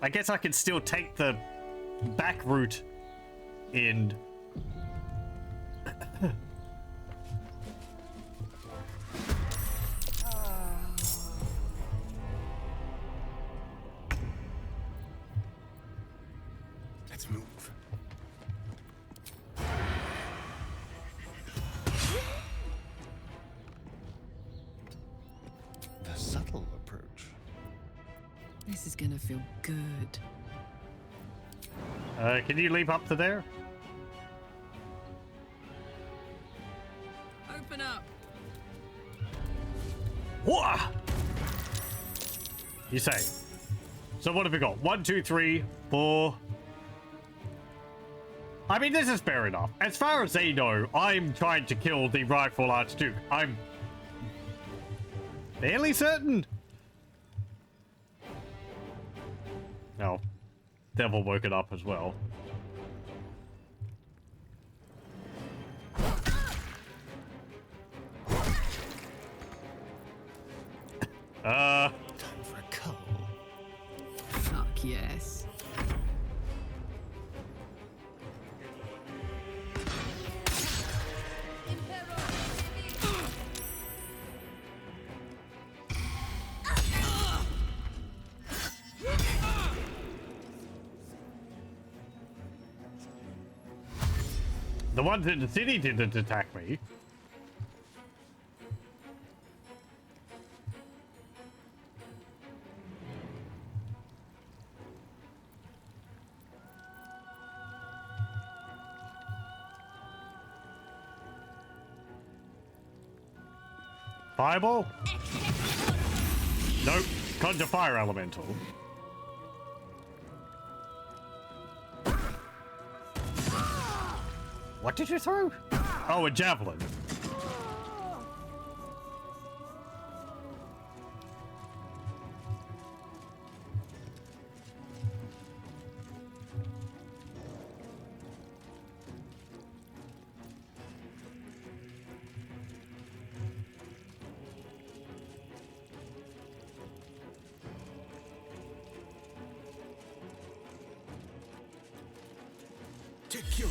I guess I can still take the back route in. Let's move. The subtle approach. This is gonna feel good. Can you leap up to there? Open up. Whoa! You say. So what have we got? 1, 2, 3, 4, I mean, this is fair enough. As far as they know, I'm trying to kill the rightful Archduke. I'm fairly certain. No. Devil woke it up as well. Time for a cull. Fuck yes. The ones in the city didn't attack me. Fireball? Nope. Conjure fire elemental. What did you throw? Oh, a javelin. Take your...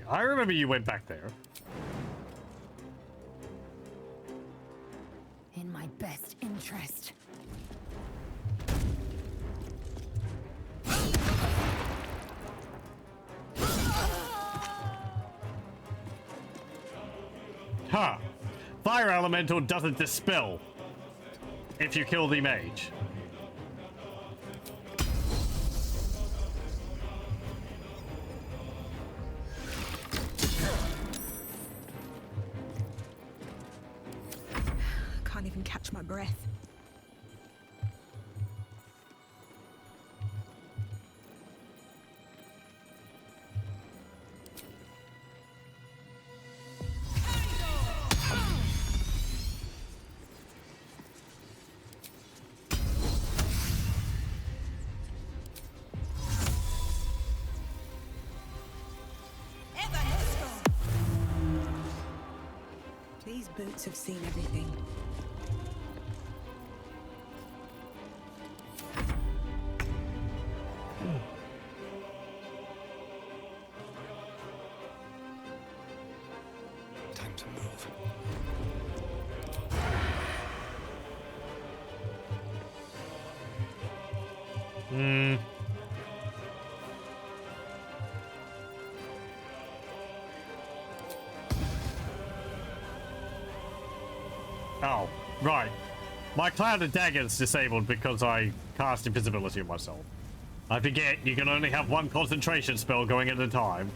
I remember you went back there. In my best interest. Huh. Fire elemental doesn't dispel if you kill the mage. Can't even catch my breath. These boots have seen everything. Time to move. Hmm. Oh, right. My cloud of daggers disabled because I cast invisibility on myself. I forget you can only have one concentration spell going at a time.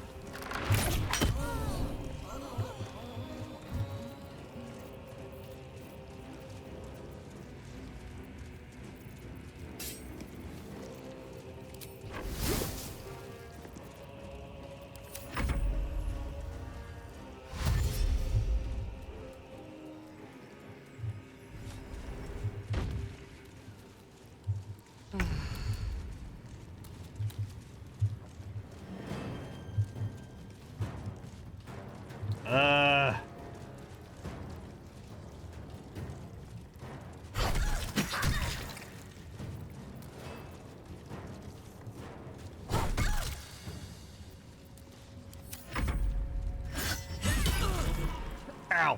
Ow.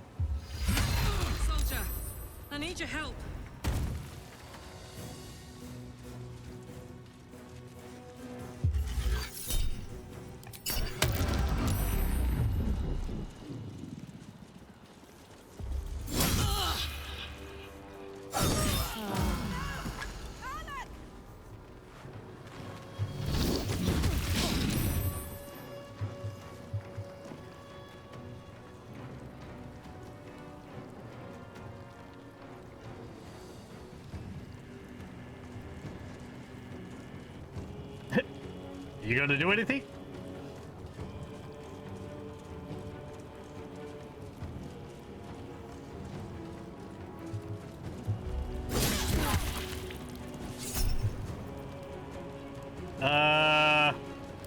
Soldier, I need your help. You gonna do anything?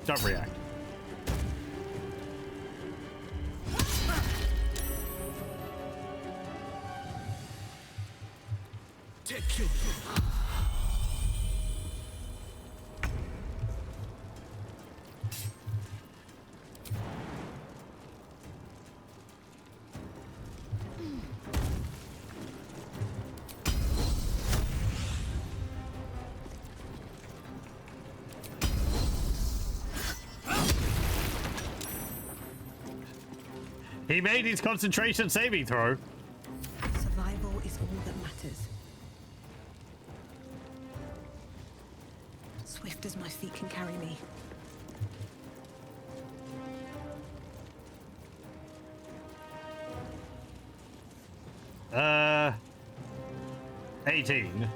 Don't react. He made his concentration saving throw. Survival is all that matters. Swift as my feet can carry me. 18.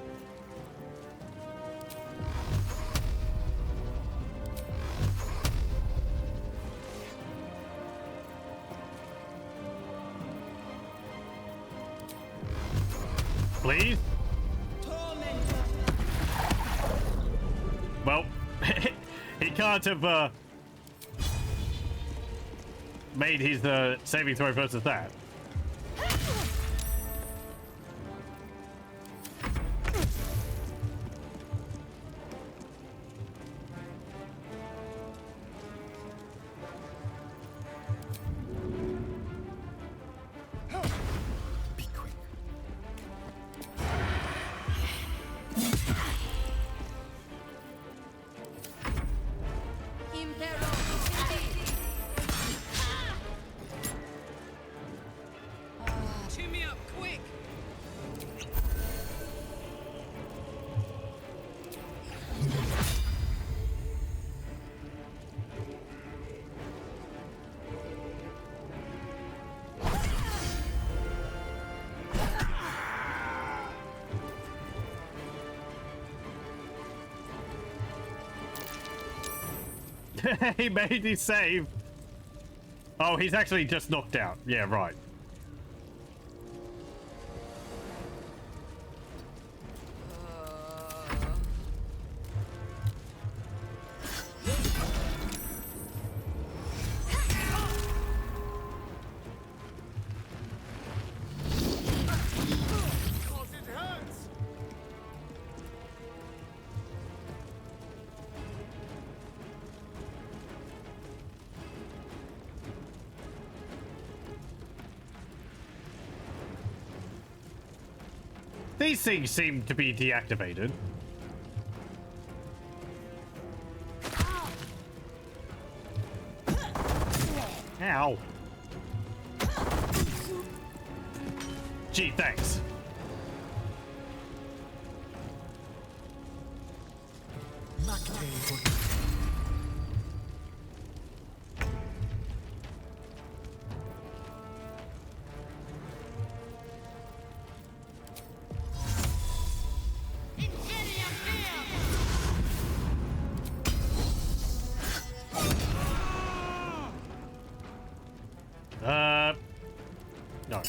Please? Well, he can't have made his saving throw versus that. Cheer me up, quick! He made his save. Oh, he's actually just knocked out. Yeah, right. These things seem to be deactivated. Ow. Gee, thanks. No.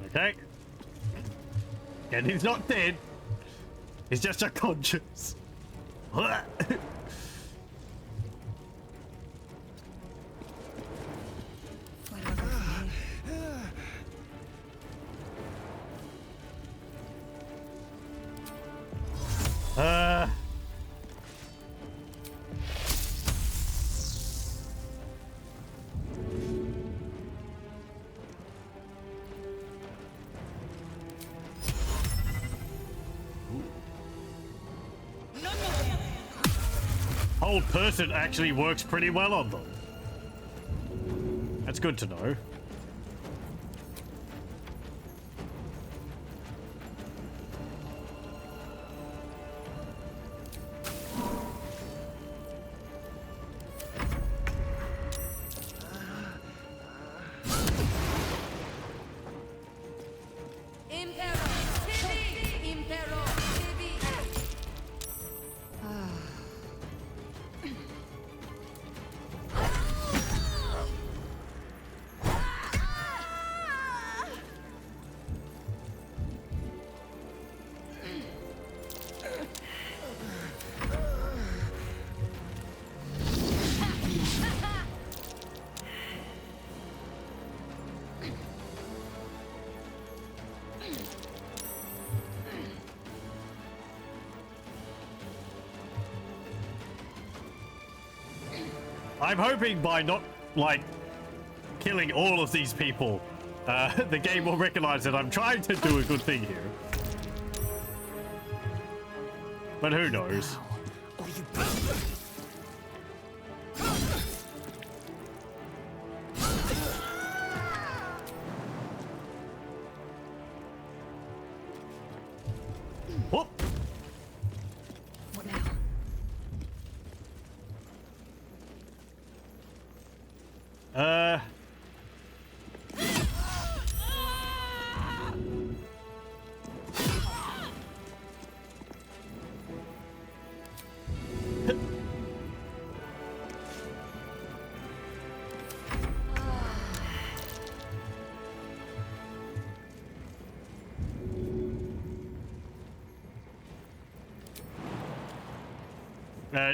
Okay. And he's not dead. He's just unconscious. Hold person actually works pretty well on them. That's good to know. I'm hoping by not, like, killing all of these people, the game will recognize that I'm trying to do a good thing here. But who knows? Whoop! What now?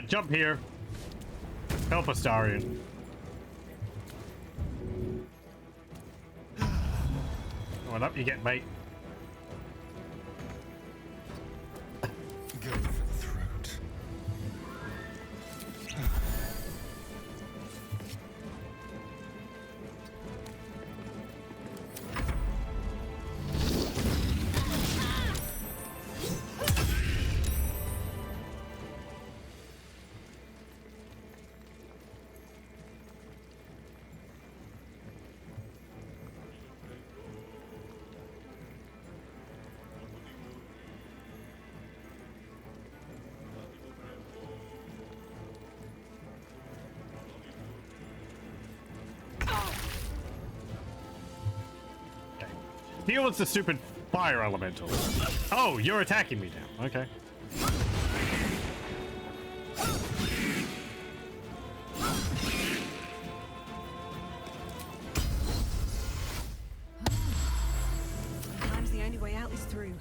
Jump here. Help us, Larian. Going up, you get mate. Go for the throat. Deal with the stupid fire elemental. Oh, you're attacking me now. Okay. Sometimes the only way out is through.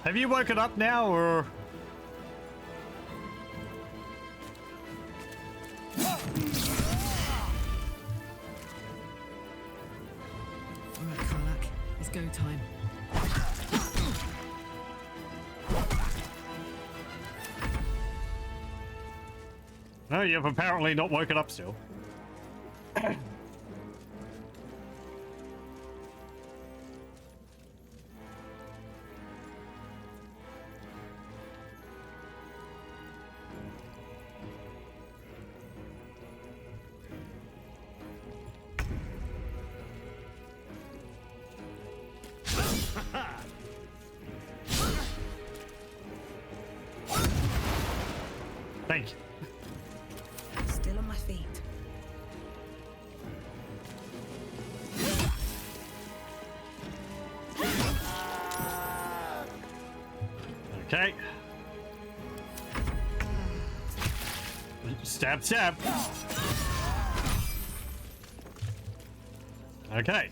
Have you woken up now, or? Alright, Karlak. It's go time. No, you've apparently not woken up still. Thank you. Still on my feet. Okay. Stab, stab. Okay.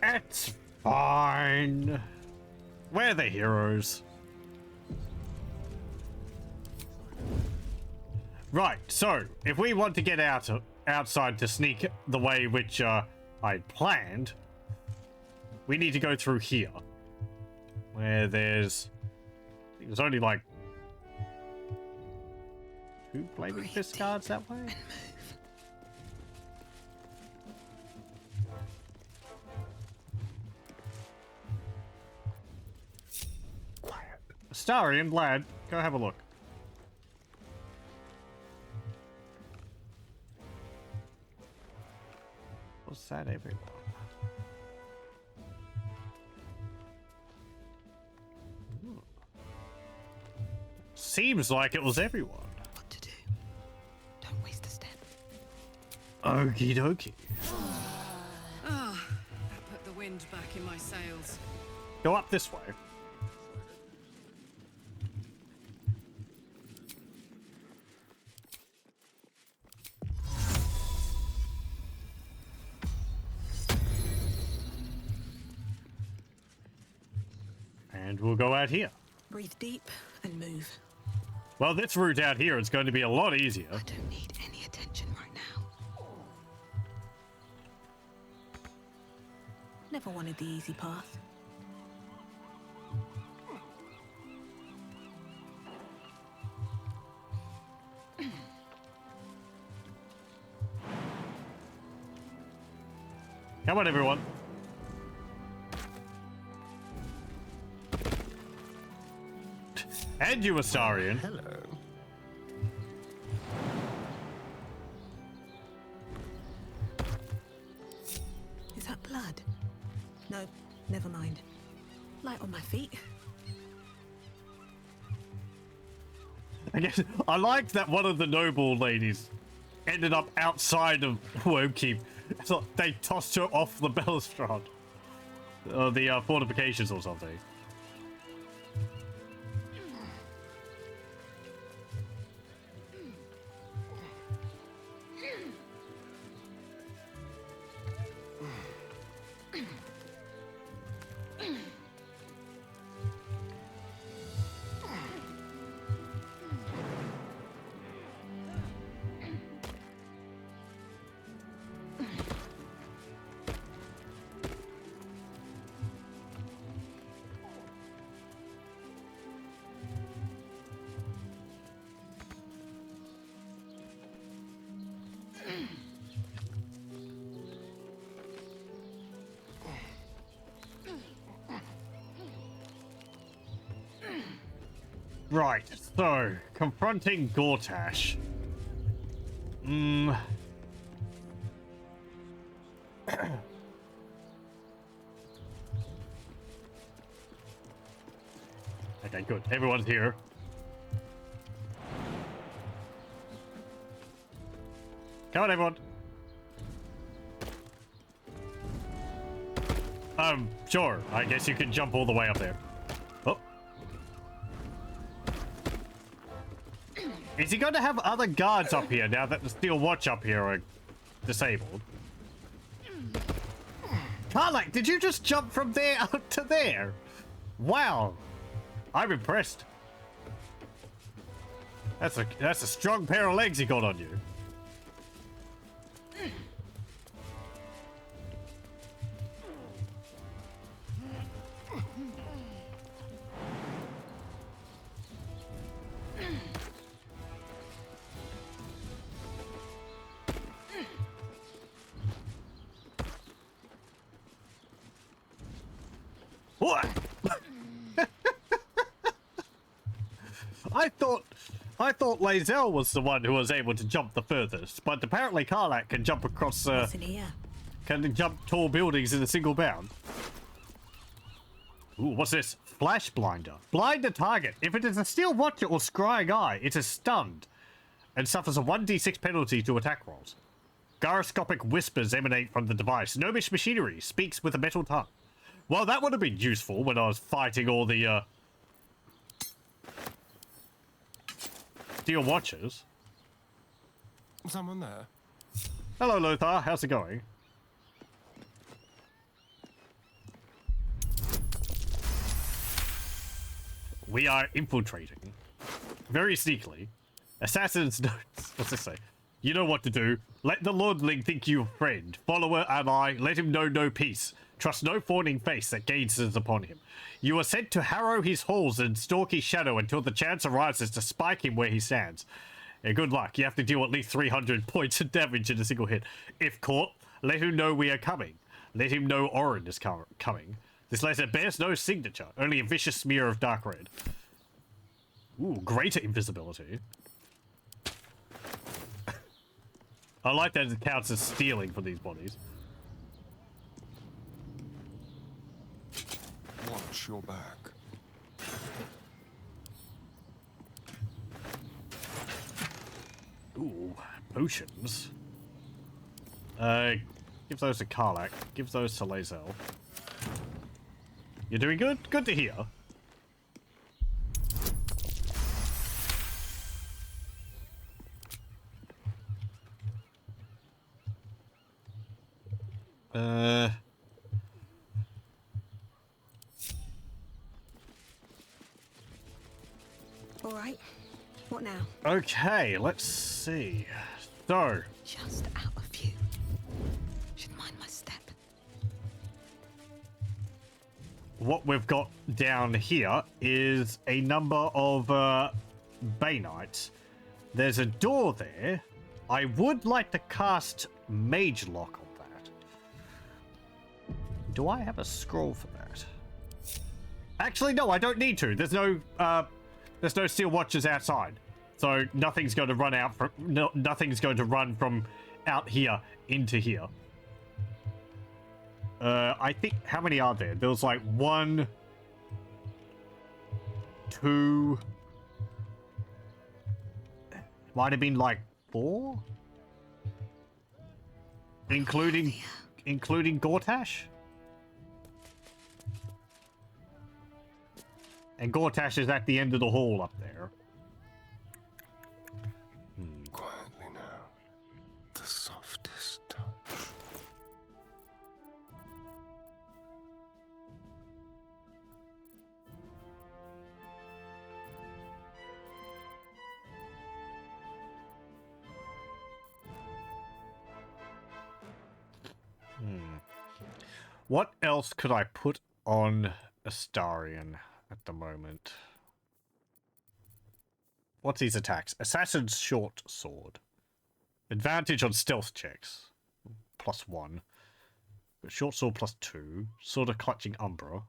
It's fine. We're the heroes. Right, so if we want to get outside to sneak the way which I planned, we need to go through here, where there's only like 2 flaming fist guards that way. Larian, lad, go have a look. What's that, everyone? Ooh. Seems like it was everyone. What to do? Don't waste a step. Okie dokie. Ah, that put the wind back in my sails. Go up this way. we'll go out here. Breathe deep and move. Well, this route out here is going to be a lot easier. I don't need any attention right now. Never wanted the easy path. Come on, everyone. And you, Astarian. Hello. Is that blood? No, never mind. Light on my feet. I guess I liked that one of the noble ladies ended up outside of Wormkeep. So they tossed her off the balustrade. The fortifications or something. Right, so confronting Gortash. Okay, good. Everyone's here. Come on, everyone. Sure. I guess you can jump all the way up there. Oh. Is he going to have other guards up here now that the steel watch up here are disabled? Karlak, did you just jump from there up to there? Wow. I'm impressed. That's a strong pair of legs you got on you. What? I thought Lae'zel was the one who was able to jump the furthest, but apparently Karlak can jump across can jump tall buildings in a single bound. Ooh, what's this? Flash blinder. Blind a target. If it is a steel watcher or scrying eye, it is stunned and suffers a 1d6 penalty to attack rolls. Gyroscopic whispers emanate from the device. Gnomish machinery speaks with a metal tongue. Well, that would have been useful when I was fighting all the steel watchers. Someone there? Hello, Lothar. How's it going? We are infiltrating. Very sneakily. Assassin's notes. What's this say? You know what to do. Let the lordling think you a friend. Follower ally. Let him know no peace. Trust no fawning face that gazes upon him. You are sent to harrow his halls and stalk his shadow until the chance arises to spike him where he stands. Yeah, good luck. You have to deal at least 300 points of damage in a single hit. If caught, let him know we are coming. Let him know Orin is coming. This letter bears no signature, only a vicious smear of dark red. Ooh, greater invisibility. I like that it counts as stealing for these bodies. Watch your back. Ooh, potions. Give those to Karlak. Give those to Lae'zel. You're doing good? Good to hear. All right. What now? Okay, let's see. So, Just out of view. Should mind my step. what we've got down here is a number of Bay Knights. There's a door there. I would like to cast Mage Lock on that. Do I have a scroll for that? Actually, no, I don't need to. There's no steel watchers outside, so nothing's going to run out from nothing's going to run from out here into here. I think, how many are there? There was like 1, 2, might have been like 4, including Gortash. And Gortash is at the end of the hall up there. Quietly now. The softest touch. What else could I put on Astarion at the moment? What's his attacks? Assassin's Short Sword. Advantage on stealth checks. +1. Short Sword +2. Sword of Clutching Umbra.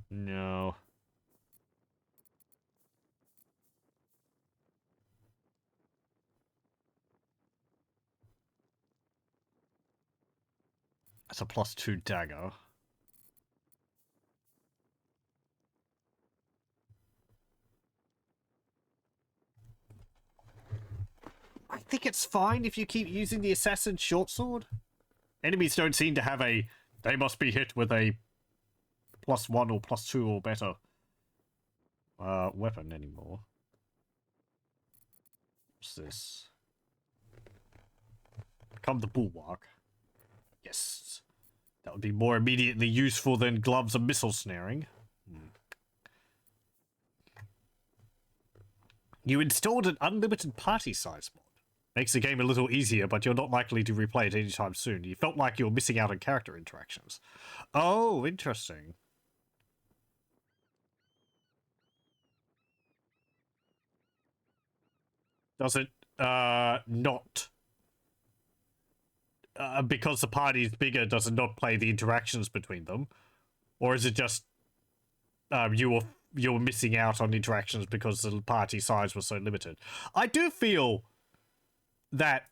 No. That's a +2 dagger. I think it's fine if you keep using the Assassin's Short Sword. Enemies don't seem to have a... They must be hit with a +1 or +2 or better weapon anymore. What's this? Become the Bulwark. Yes. That would be more immediately useful than gloves and missile snaring. You installed an unlimited party size mod. Makes the game a little easier, but you're not likely to replay it anytime soon. You felt like you were missing out on character interactions. Oh, interesting. Does it not? Because the party is bigger, does it not play the interactions between them? Or is it just you were missing out on interactions because the party size was so limited? I do feel that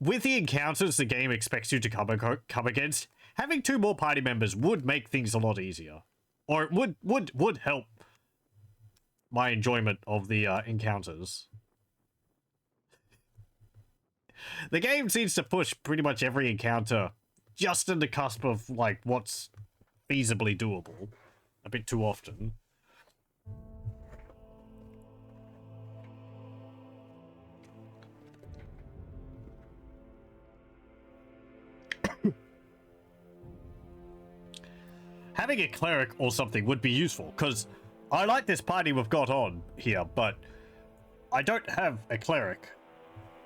with the encounters the game expects you to come against, having 2 more party members would make things a lot easier. Or it would help my enjoyment of the encounters. The game seems to push pretty much every encounter just in the cusp of, like, what's feasibly doable a bit too often. Having a cleric or something would be useful, because I like this party we've got on here, but I don't have a cleric.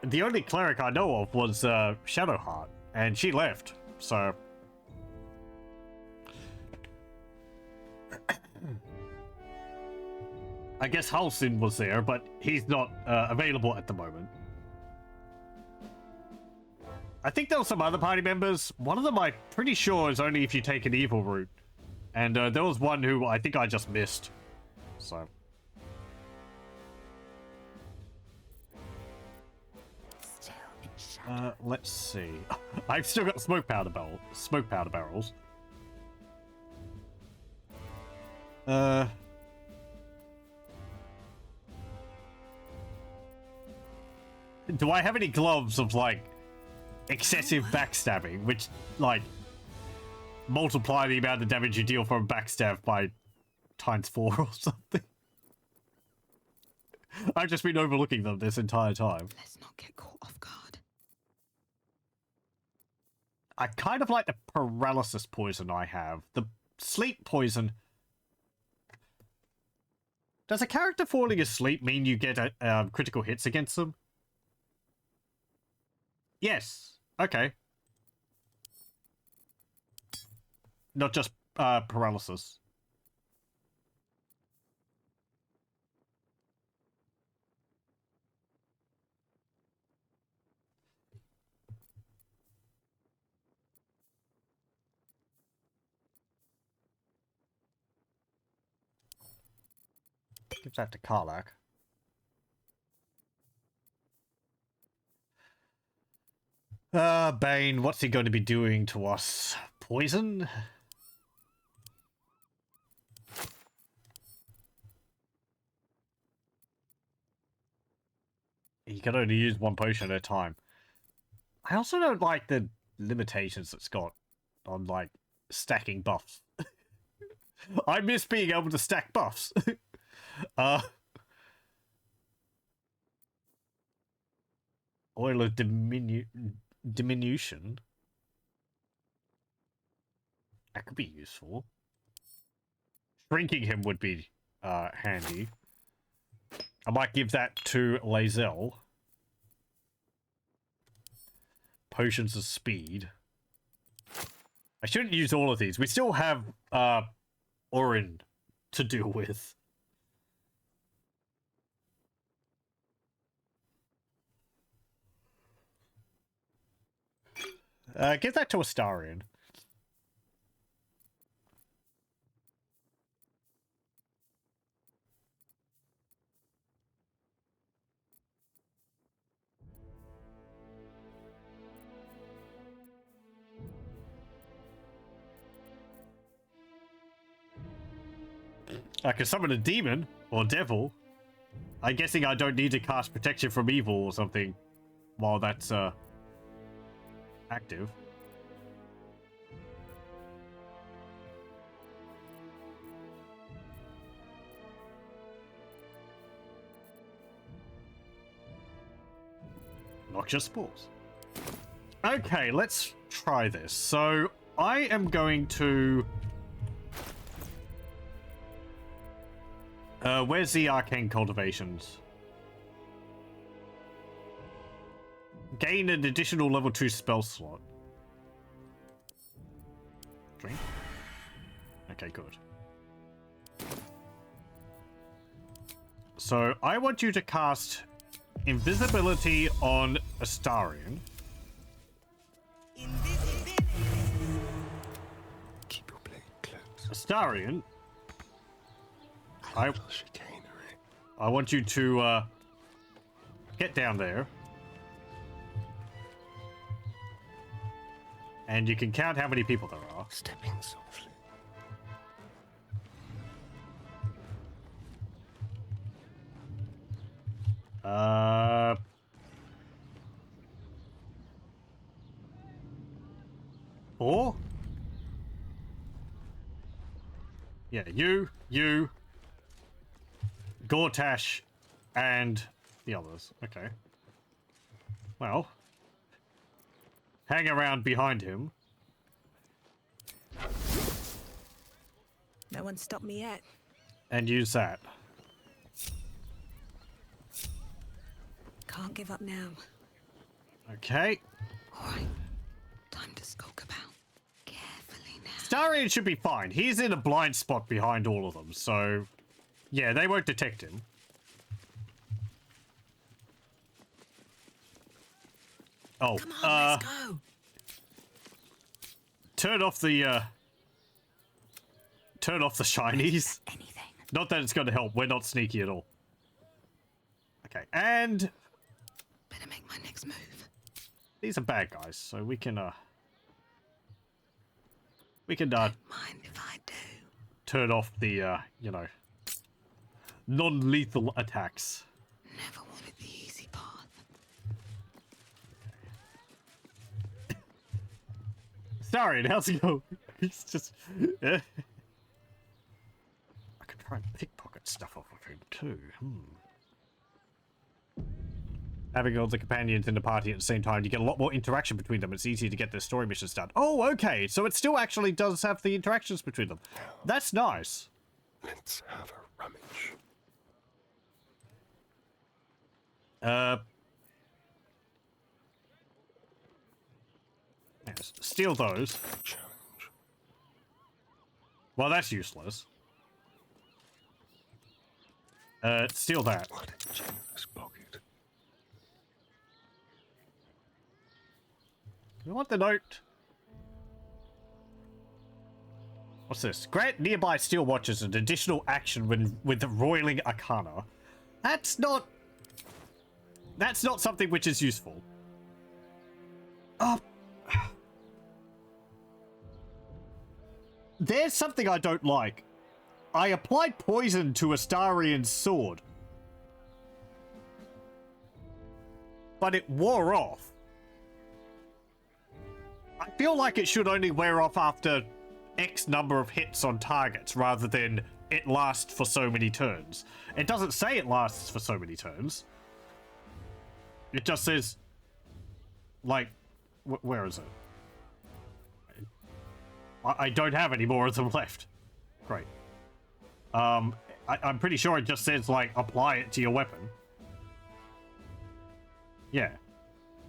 The only cleric I know of was Shadowheart, and she left, so... I guess Halsin was there, but he's not available at the moment. I think there were some other party members. One of them I'm pretty sure is only if you take an evil route. And there was one who I think I just missed. So... let's see. I've still got smoke powder barrels. Do I have any gloves of, like, excessive backstabbing, which, like, multiply the amount of damage you deal from backstab by ×4 or something? I've just been overlooking them this entire time. Let's not get caught off guard. I kind of like the paralysis poison I have. The sleep poison. Does a character falling asleep mean you get critical hits against them? Yes. Okay. Not just paralysis. Give that to Karlak. Bane, what's he going to be doing to us? Poison? You can only use one potion at a time. I also don't like the limitations it's got on, like, stacking buffs. I miss being able to stack buffs. Oil of diminution. That could be useful. Shrinking him would be handy. I might give that to Lae'zel. Potions of speed. I shouldn't use all of these. We still have Orin to deal with. Give that to Astarion. I can summon a demon or devil. I'm guessing I don't need to cast protection from evil or something while that's active. Noxious spores. Okay, let's try this. So I am going to... where's the arcane cultivations? Gain an additional level 2 spell slot. Drink. Okay, good. So I want you to cast invisibility on Astarion. Keep your blade close. Astarion. I want you to get down there. And you can count how many people there are. Stepping softly. Four? Yeah, you, Gortash, and the others. Okay. Well, hang around behind him. No one stopped me yet. And use that. Can't give up now. Okay. Alright. Time to skulk about. Carefully now. Astarion should be fine. He's in a blind spot behind all of them, so... yeah, they won't detect him. Oh, come on, let's go. Turn off the shinies. Anything. Not that it's going to help. We're not sneaky at all. Okay, and better make my next move. These are bad guys, so we can Don't mind if I do. turn off the you know, non-lethal attacks. Never wanted the easy path. Sorry, how's it go? He's just... I could try and pickpocket stuff off of him too. Having all the companions in the party at the same time, you get a lot more interaction between them. It's easier to get the story missions done. Oh, okay. So it still actually does have the interactions between them. That's nice. Let's have a rummage. Yes, steal those. Well, that's useless. Steal that. What a generous pocket. You want the note? What's this? Grant nearby steel watches an additional action when with roiling arcana. That's not something which is useful. There's something I don't like. I applied poison to Astarian's sword, but it wore off. I feel like it should only wear off after X number of hits on targets rather than it lasts for so many turns. It doesn't say it lasts for so many turns. It just says, like, where is it? I don't have any more of them left. Great. I'm pretty sure it just says, like, apply it to your weapon. Yeah.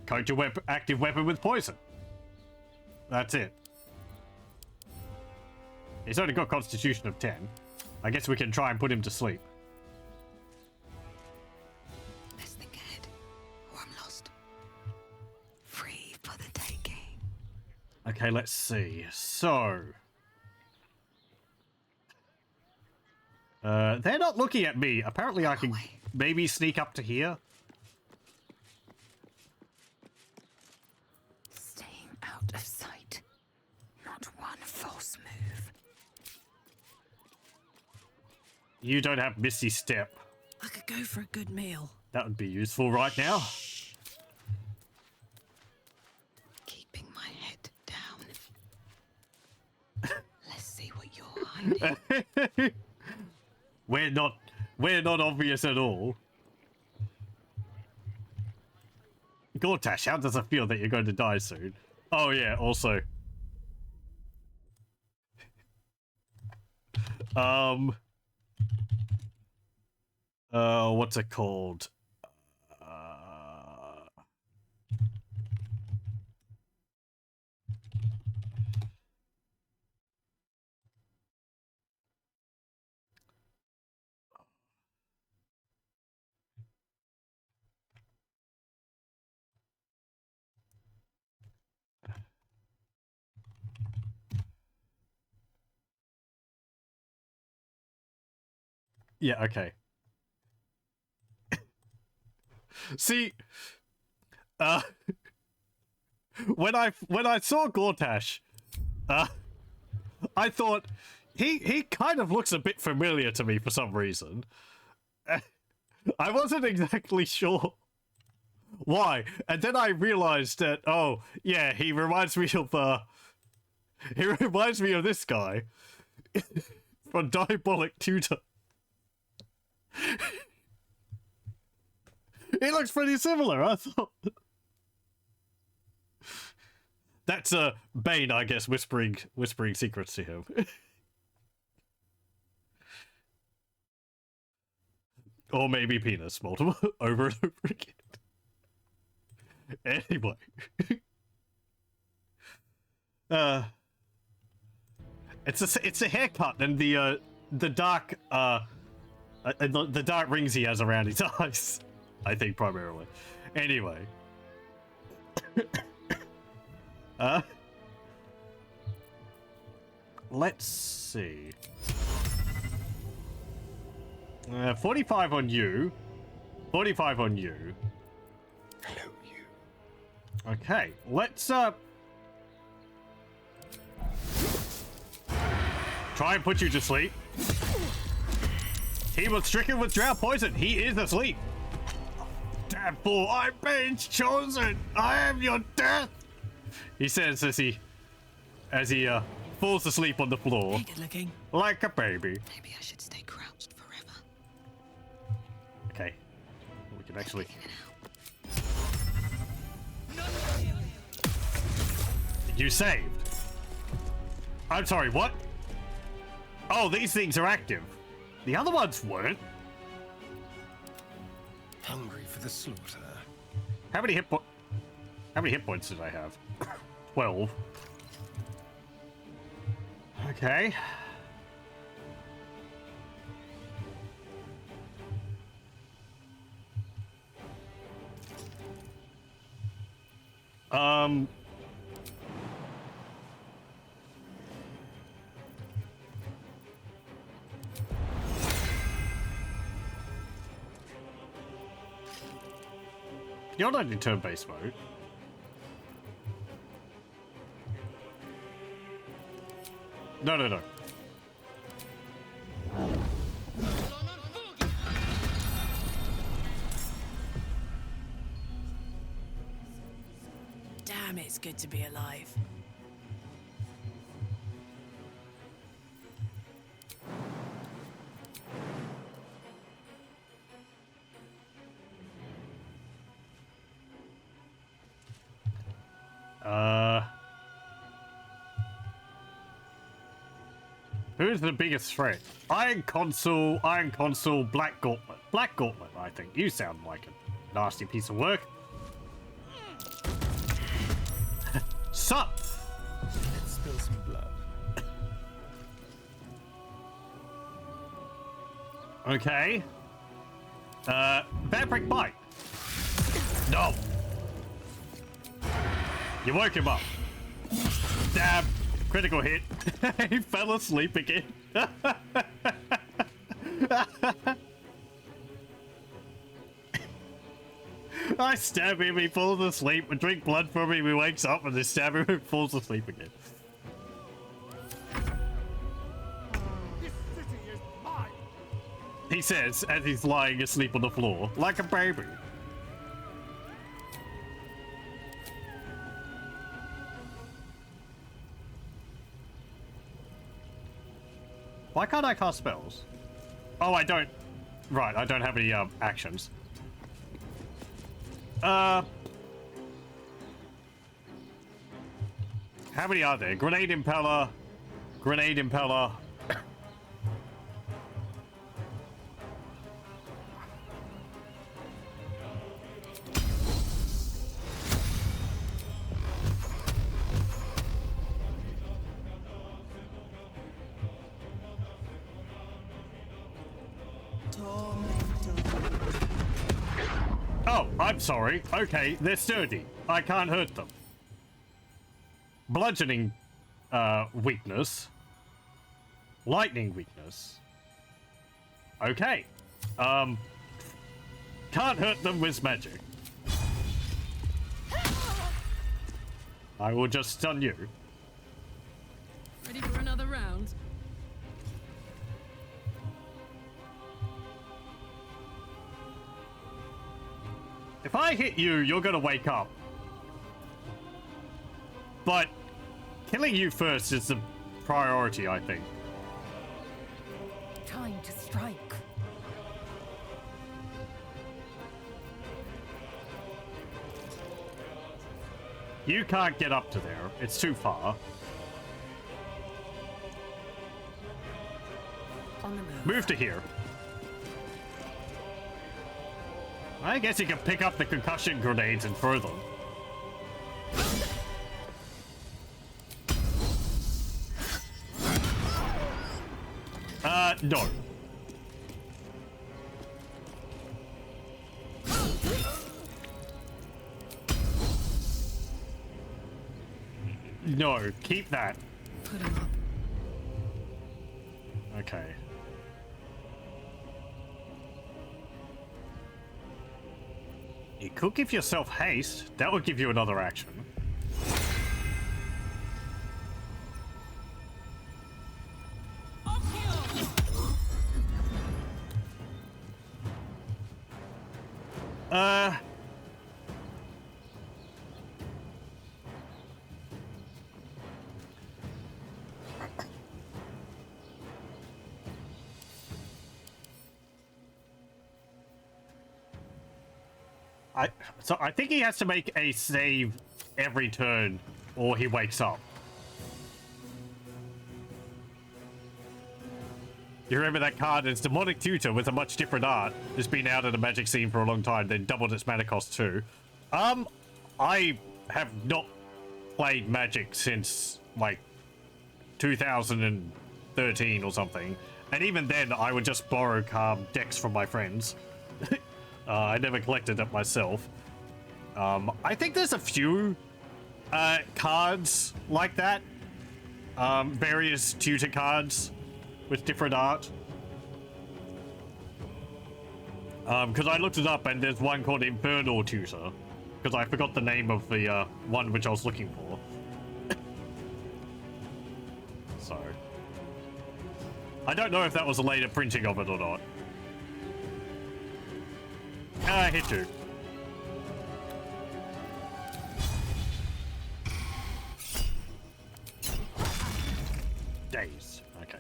Coat your active weapon with poison. That's it. He's only got Constitution of 10. I guess we can try and put him to sleep. Let's think ahead, or I'm lost. Free for the taking. Okay, let's see. So... they're not looking at me. Apparently I can maybe sneak up to here. Staying out of sight. Not one false move. You don't have Misty Step. I could go for a good meal. That would be useful right now. Keeping my head down. Let's see what you're hiding. We're not obvious at all. Gortash, how does it feel that you're going to die soon? Oh yeah, also. What's it called? Yeah, okay. See, when I saw Gortash, I thought he kind of looks a bit familiar to me for some reason. I wasn't exactly sure why, and then I realized that, oh yeah, he reminds me of this guy from Diabolic Tutor. He looks pretty similar, I thought. That's Bane, I guess, whispering secrets to him. Or maybe penis multiple over and over again. Anyway. It's a haircut and the dark the dark rings he has around his eyes, I think, primarily. Anyway. Let's see. 45 on you. 45 on you. Hello, you. Okay, let's try and put you to sleep. He was stricken with drought poison. He is asleep. Damn fool, I'm Bane's chosen. I am your death. He says as he falls asleep on the floor. Good looking. Like a baby. Maybe I should stay crouched forever. Okay. We can actually... You saved. I'm sorry, what? Oh, these things are active. The other ones weren't. Hungry for the slaughter. How many hit points did I have? 12. Okay. You're not in turn-based mode. No. Damn, it's good to be alive. Who's the biggest threat? Iron Consul, Black Gauntlet. Black Gauntlet, I think. You sound like a nasty piece of work. Sup? Let's spill some blood. Okay. Vampiric Bite. No. You woke him up. Stab. Critical hit. He fell asleep again. I stab him, he falls asleep. I drink blood from him, he wakes up, and then stab him, he falls asleep again. This city is mine. He says as he's lying asleep on the floor, like a baby. Why can't I cast spells? Oh, I don't. Right, I don't have any actions. How many are there? Grenade Impeller. Grenade Impeller. Oh, I'm sorry. Okay, they're sturdy. I can't hurt them. Bludgeoning weakness. Lightning weakness. Okay. Can't hurt them with magic. I will just stun you. Ready for another round? If I hit you, you're gonna wake up. But killing you first is the priority, I think. Time to strike. You can't get up to there. It's too far. On the move. Move to here. I guess you can pick up the concussion grenades and throw them. No. No, keep that. Put him up. Okay. You could give yourself haste. That would give you another action. So I think he has to make a save every turn or he wakes up. You remember that card? It's Demonic Tutor with a much different art. It's been out in the Magic scene for a long time, then doubled its mana cost too. I have not played Magic since like 2013 or something, and even then I would just borrow decks from my friends. I never collected it myself. I think there's a few cards like that, various tutor cards with different art. Because I looked it up and there's one called Infernal Tutor, because I forgot the name of the one which I was looking for. So I don't know if that was a later printing of it or not. Hit you. Days. Okay.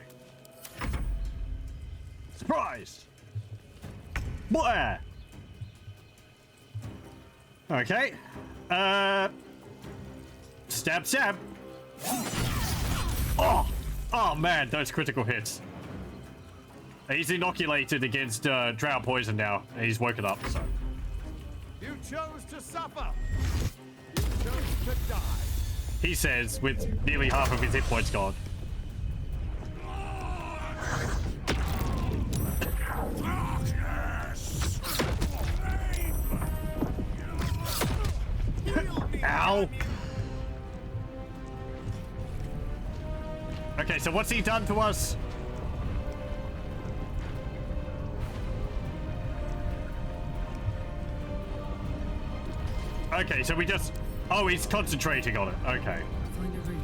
Surprise! What? Okay. Stab, stab. Oh man, those critical hits. He's inoculated against drow poison now. He's woken up, so. You chose to suffer. You chose to die. He says, with nearly half of his hit points gone. Ow! Okay, so what's he done to us? Okay, so we just... Oh, he's concentrating on it. Okay. Find a route.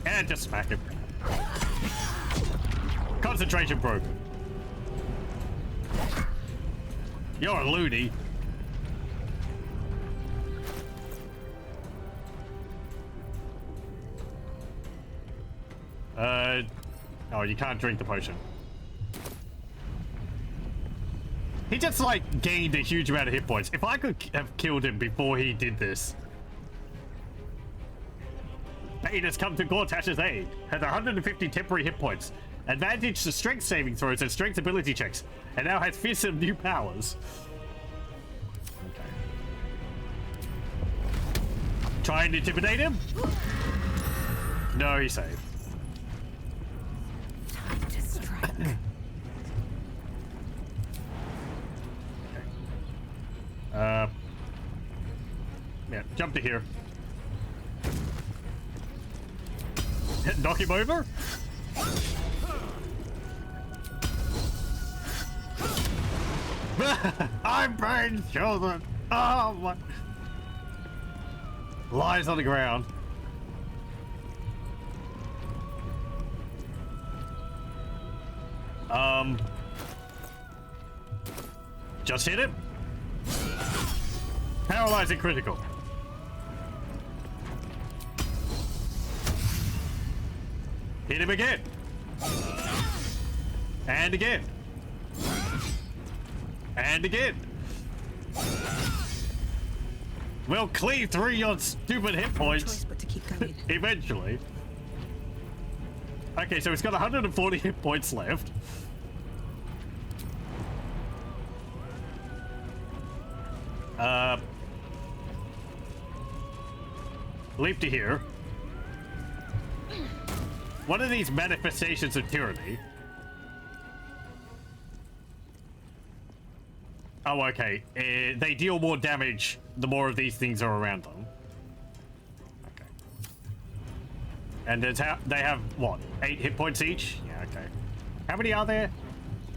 And just smack him. Concentration broken. You're a loony. Oh, you can't drink the potion. He just, like, gained a huge amount of hit points. If I could have killed him before he did this. Pain has come to Gortash's aid. Has 150 temporary hit points. Advantage to strength saving throws and strength ability checks. And now has fearsome new powers. Okay. Try and intimidate him? No, he saved. Time to strike. Yeah, jump to here. Knock him over? I'm brain children. Oh my. Lies on the ground. Just hit him. Paralyzing critical. Hit him again. And again. And again. We'll cleave through your stupid hit points. No choice but to keep going. Eventually. Okay, so he's got 140 hit points left. Leap to here. What are these manifestations of tyranny? Oh, okay. They deal more damage the more of these things are around them. Okay. And they have, what, 8 hit points each? Yeah, okay. How many are there?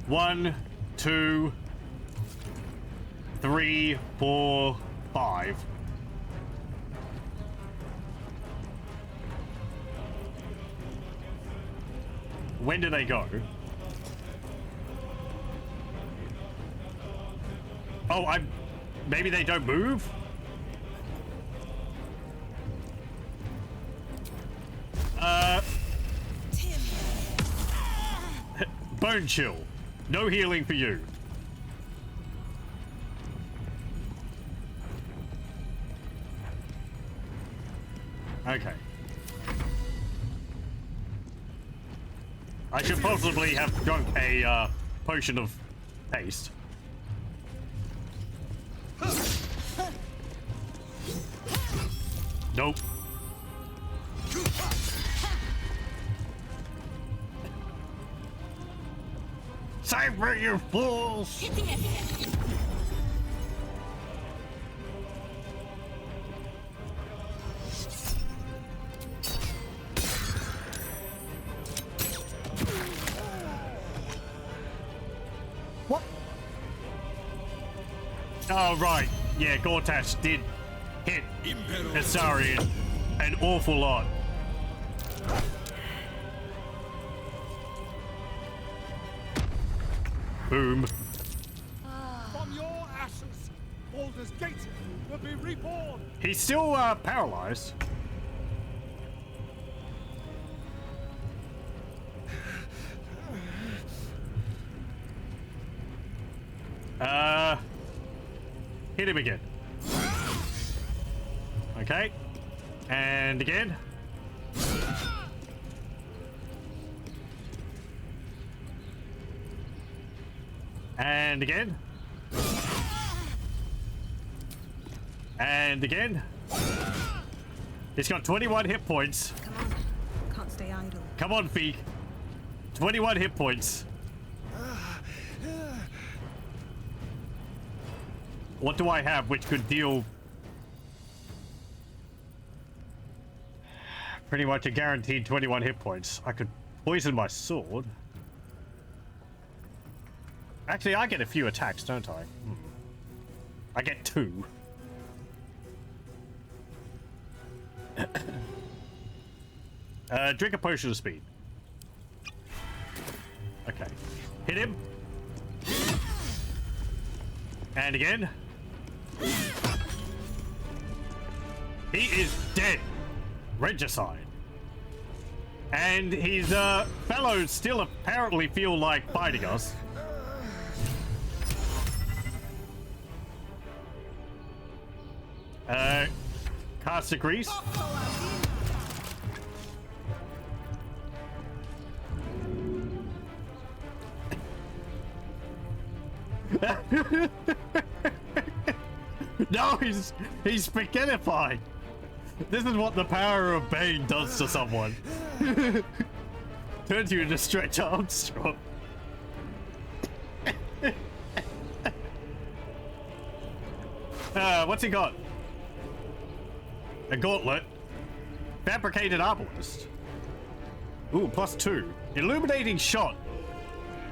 1, 2, 3, 4, 5. When do they go? Oh, maybe they don't move? Bone chill. No healing for you. Okay. I should possibly have drunk a potion of haste. Nope. Save me, you fools! What? Oh, right. Yeah, Gortash did hit Asarian an awful lot. Boom. From your ashes, Baldur's Gate will be reborn. He's still paralyzed. Hit him again. Okay. And again. And again. And again. He's got 21 hit points. Come on. Can't stay idle. Come on, Pheak. 21 hit points. What do I have which could deal pretty much a guaranteed 21 hit points? I could poison my sword. Actually, I get a few attacks, don't I? I get 2. Drink a potion of speed. Okay. Hit him. And again. He is dead. Regicide. And his fellows still apparently feel like fighting us. Cast a grease. No, he's spaghettified. This is what the power of Bane does to someone. Turns you into Stretch Armstrong. What's he got? A gauntlet. Fabricated arbalist. Ooh, +2. Illuminating shot.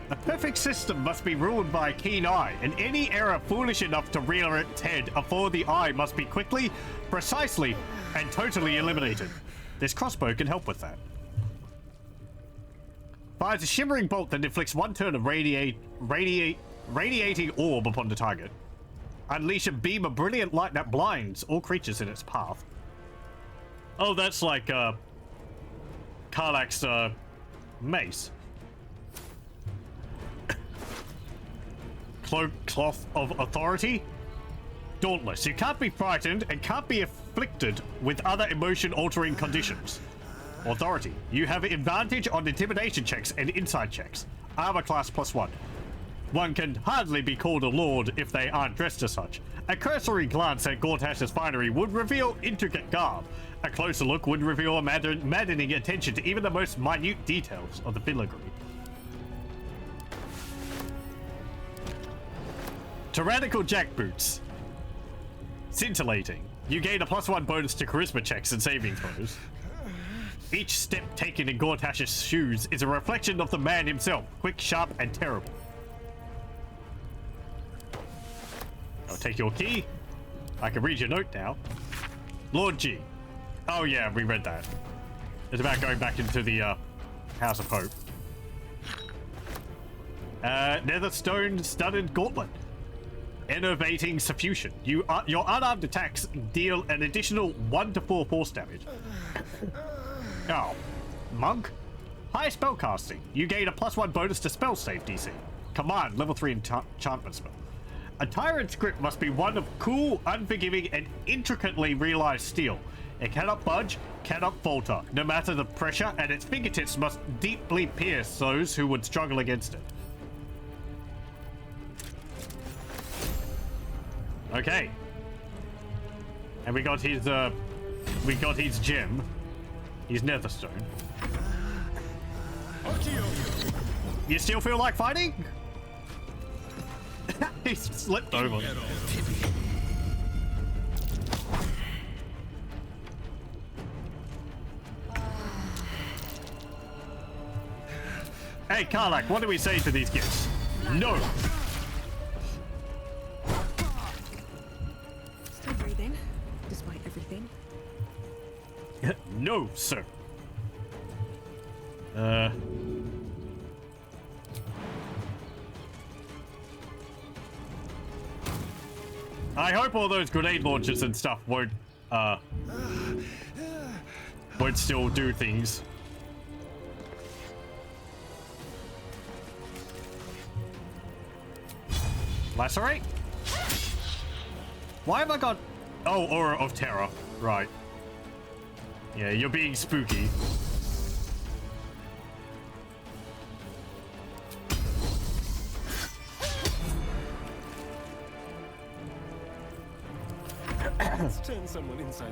A perfect system must be ruled by a keen eye, and any error foolish enough to rear its head afore the eye must be quickly, precisely, and totally eliminated. This crossbow can help with that. Fires a shimmering bolt that inflicts 1 turn of radiating orb upon the target. Unleash a beam of brilliant light that blinds all creatures in its path. Oh, that's like Karlach's mace. Cloth of authority. Dauntless. You can't be frightened and can't be afflicted with other emotion-altering conditions. Authority. You have advantage on intimidation checks and insight checks. Armor class +1. One can hardly be called a lord if they aren't dressed as such. A cursory glance at Gortash's finery would reveal intricate garb. A closer look would reveal a maddening attention to even the most minute details of the filigree. Tyrannical jackboots. Scintillating. You gain a +1 bonus to charisma checks and saving throws. Each step taken in Gortash's shoes is a reflection of the man himself, quick, sharp, and terrible. I'll take your key. I can read your note now. Lord G. Oh yeah, we read that. It's about going back into the House of Hope. Netherstone studded gauntlet. Enervating suffusion. Your unarmed attacks deal an additional 1 to 4 force damage. Oh, monk? High spellcasting. You gain a +1 bonus to spell save DC. Command, level 3 enchantment spell. A tyrant's grip must be one of cool, unforgiving, and intricately realized steel. It cannot budge, cannot falter, no matter the pressure, and its fingertips must deeply pierce those who would struggle against it. Okay. And we got his gem. His netherstone. You still feel like fighting? He slipped over. Hey, Karlak, what do we say to these kids? No! Still breathing, despite everything. No, sir. I hope all those grenade launchers and stuff won't still do things. Lacerate? Why have I got... Oh, Aura of Terror. Right. Yeah, you're being spooky. Let's turn someone inside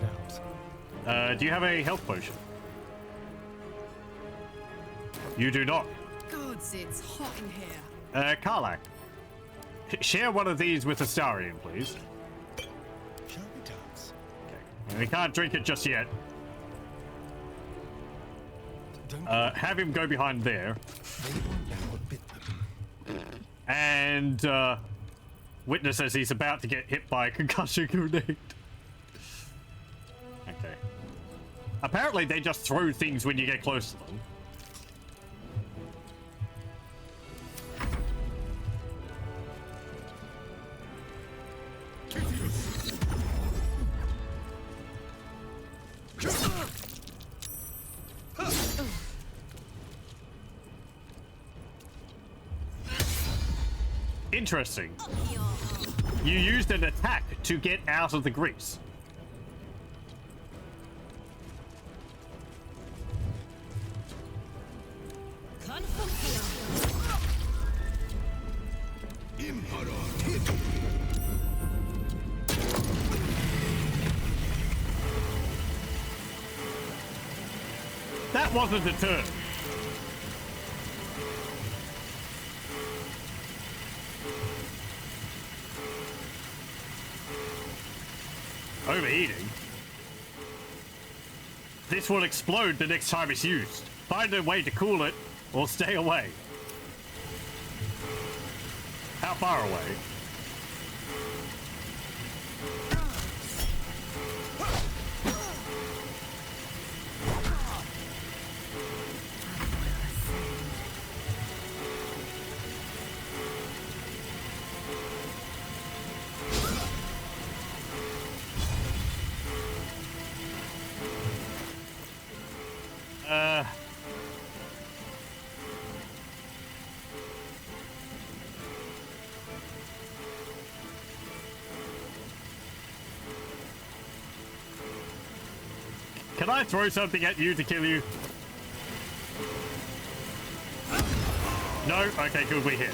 out. Do you have a health potion? You do not. Gods, it's hot in here. Karlak. Share one of these with Astarion, please. Okay. We can't drink it just yet. Have him go behind there. And witness as he's about to get hit by a concussion grenade. Okay. Apparently they just throw things when you get close to them. Interesting. You used an attack to get out of the grease. That wasn't a turn. Overheating? This will explode the next time it's used. Find a way to cool it, or stay away. How far away? Can I throw something at you to kill you? No? Okay, good, we hit.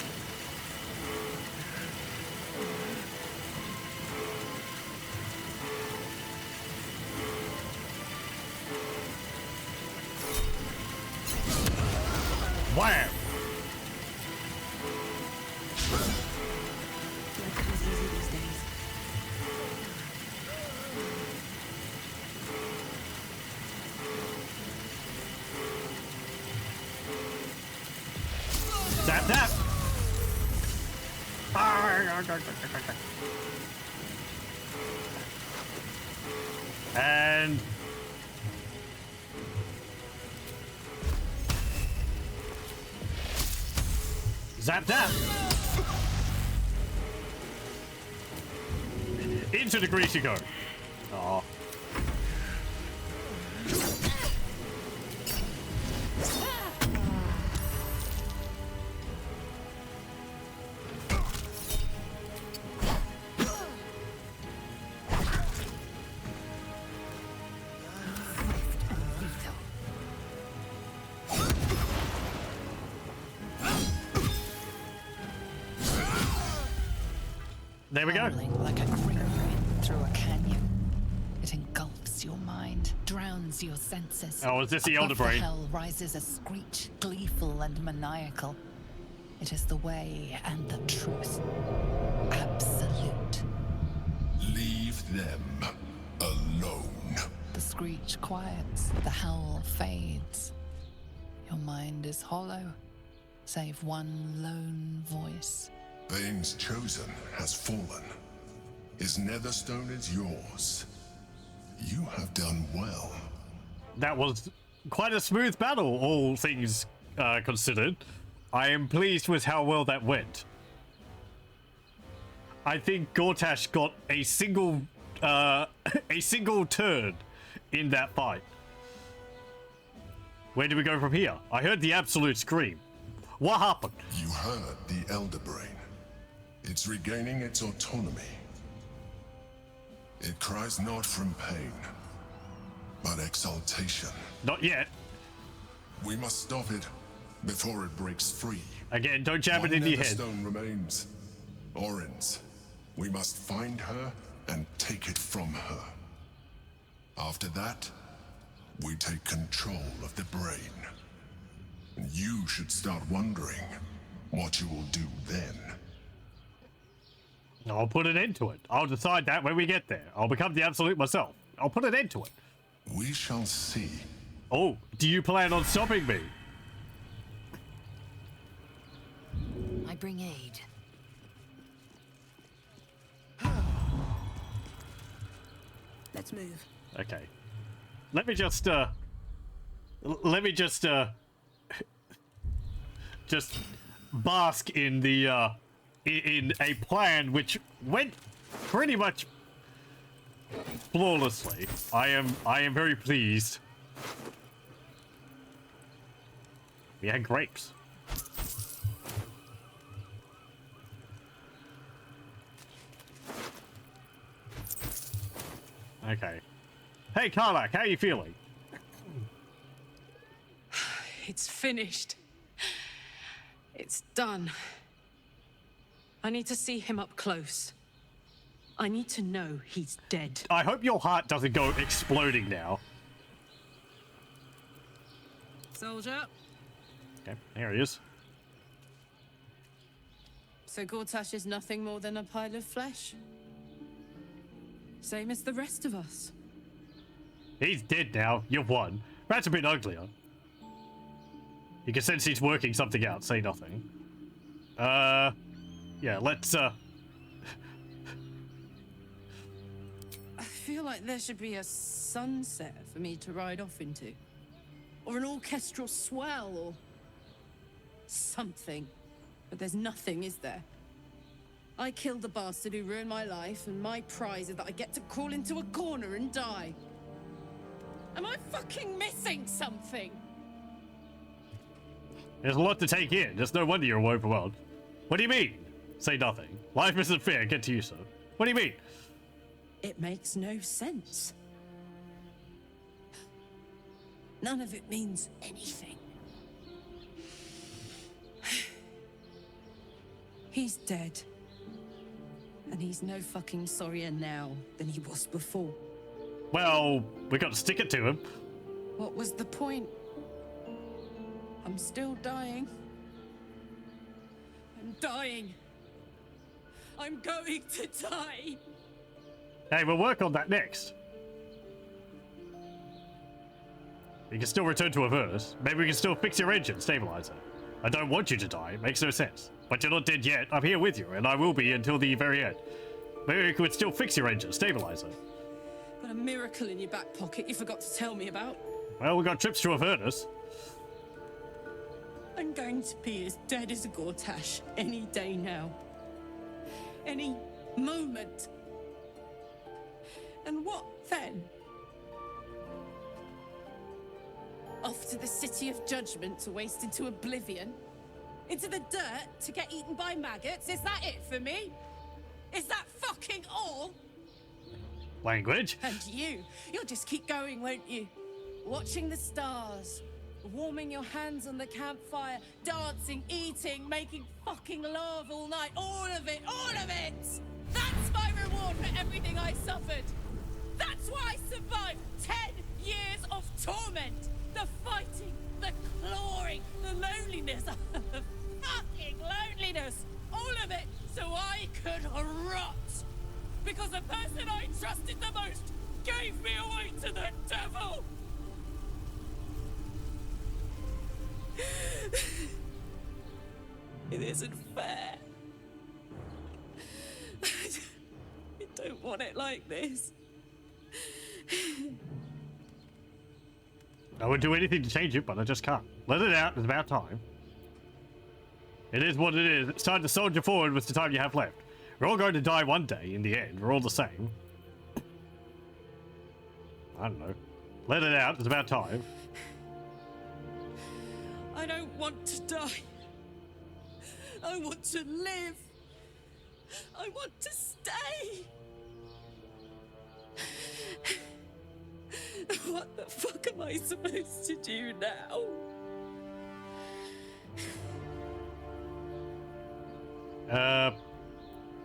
Wham! Zap, zap! And... zap, zap! Into the grease you go. Aw. There we go. Howling like a great wind through a canyon. It engulfs your mind, drowns your senses. Oh, is this the Elder Above Brain? hell rises a screech, gleeful and maniacal. It is the way and the truth. Absolute. Leave them alone. The screech quiets, the howl fades. Your mind is hollow, save one lone voice. Bane's chosen has fallen. His netherstone is yours. You have done well. That was quite a smooth battle, all things considered. I am pleased with how well that went. I think Gortash got a single turn in that fight. Where do we go from here? I heard the absolute scream. What happened? You heard the Elder Brain. It's regaining its autonomy. It cries not from pain, but exaltation. Not yet. We must stop it before it breaks free. Again, don't jab it into your head. Stone remains. Orin's. We must find her and take it from her. After that, we take control of the brain. And you should start wondering what you will do then. I'll put an end to it. I'll decide that when we get there. I'll become the Absolute myself. I'll put an end to it. We shall see. Oh, do you plan on stopping me? I bring aid. Let's move. Okay. Let me just bask in the in a plan which went pretty much flawlessly. I am very pleased. We had grapes. Okay. Hey, Karlak, how are you feeling? It's finished. It's done. I need to see him up close. I need to know he's dead. I hope your heart doesn't go exploding now. Soldier. Okay, there he is. So Gortash is nothing more than a pile of flesh? Same as the rest of us. He's dead now. You've won. That's a bit uglier. You can sense he's working something out. Say nothing. Yeah, let's, I feel like there should be a sunset for me to ride off into. Or an orchestral swell, or something. But there's nothing, is there? I killed the bastard who ruined my life, and my prize is that I get to crawl into a corner and die. Am I fucking missing something? There's a lot to take in. There's no wonder you're overwhelmed. What do you mean? Say nothing. Life isn't fair. Get to you, sir. What do you mean? It makes no sense. None of it means anything. He's dead. And he's no fucking sorrier now than he was before. Well, we got to stick it to him. What was the point? I'm still dying. I'm dying. I'm going to die. Hey, we'll work on that next. You can still return to Avernus. Maybe we can still fix your engine, stabilizer. I don't want you to die. It makes no sense. But you're not dead yet. I'm here with you, and I will be until the very end. Maybe we could still fix your engine, stabilizer. Got a miracle in your back pocket you forgot to tell me about. Well, we got trips to Avernus. I'm going to be as dead as a Gortash any day now. Any moment. And what then? Off to the City of Judgment to waste into oblivion? Into the dirt to get eaten by maggots? Is that it for me? Is that fucking all? Language. And you'll just keep going, won't you? Watching the stars, warming your hands on the campfire, dancing, eating, making fucking love all night. All of it, all of it! That's reward for everything I suffered. That's why I survived 10 years of torment. The fighting, the clawing, the loneliness, the fucking loneliness. All of it so I could rot. Because the person I trusted the most gave me away to the devil. It isn't fair. I don't want it like this. I would do anything to change it, but I just can't. Let it out. It's about time. It is what it is. It's time to soldier forward with the time you have left. We're all going to die one day in the end. We're all the same. I don't know. Let it out. It's about time. I don't want to die. I want to live. I want to stay. What the fuck am I supposed to do now?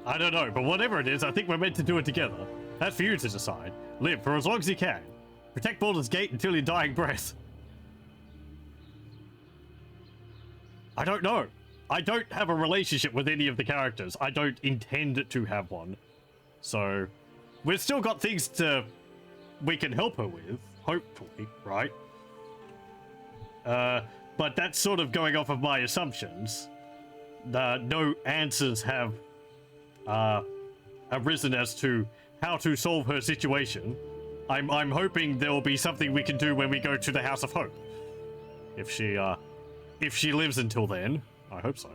I don't know, but whatever it is, I think we're meant to do it together. That's for you to decide. Live for as long as you can. Protect Baldur's Gate until your dying breath. I don't know. I don't have a relationship with any of the characters. I don't intend to have one. So, we've still got things we can help her with, hopefully, right? But that's sort of going off of my assumptions. No answers have arisen as to how to solve her situation. I'm hoping there will be something we can do when we go to the House of Hope. If she lives until then, I hope so.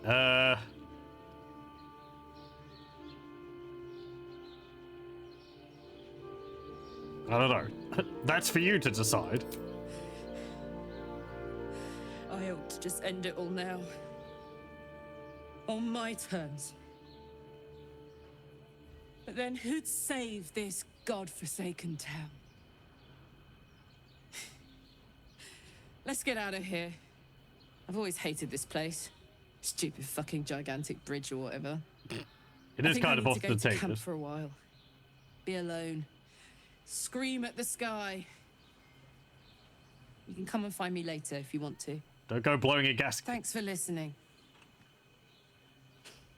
I don't know. That's for you to decide. I ought to just end it all now. On my terms. But then who'd save this godforsaken town? Let's get out of here. I've always hated this place. Stupid fucking gigantic bridge or whatever. It is kind of ostentatious. I need to go to camp ostentatious. for a while. Be alone. Scream at the sky. You can come and find me later if you want to. Don't go blowing a gasket. Thanks for listening.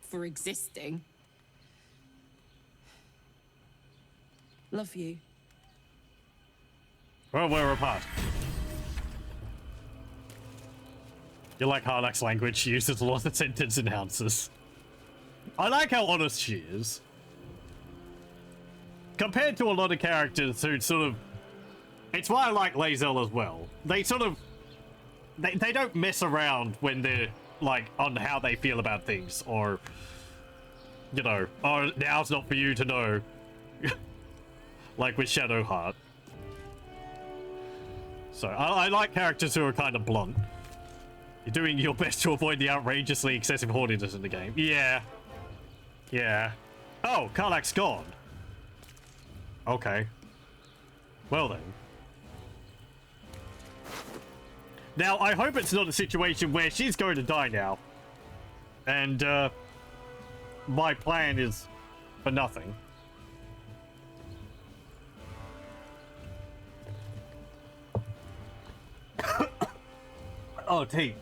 For existing. Love you. Well, we're apart. You like Harlack's language? She uses a lot of sentence enhancers. I like how honest she is. Compared to a lot of characters who sort of... It's why I like Lae'zel as well. They sort of... They don't mess around when they're, like, on how they feel about things. Or, you know, oh, now's not for you to know. Like with Shadowheart. So, I like characters who are kind of blunt. You're doing your best to avoid the outrageously excessive horniness in the game. Yeah. Yeah. Oh, Karlach's gone. Okay. Well then. Now, I hope it's not a situation where she's going to die now. And, my plan is for nothing. Oh, tea.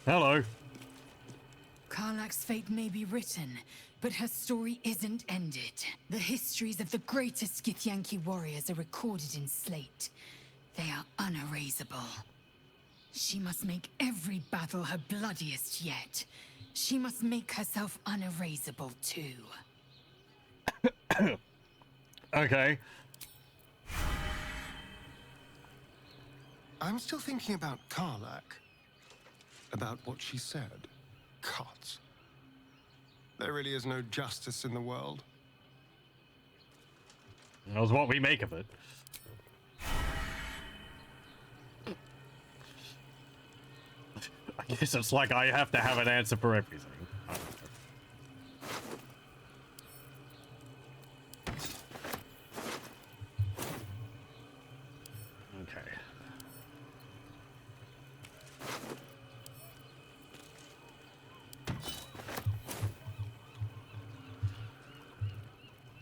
Hello. Karlach's fate may be written, but her story isn't ended. The histories of the greatest Githyanki warriors are recorded in slate. They are unerasable. She must make every battle her bloodiest yet. She must make herself unerasable too. Okay. I'm still thinking about Karlach. About what she said. Gods. There really is no justice in the world. That was what we make of it. I guess it's like I have to have an answer for everything. I don't know.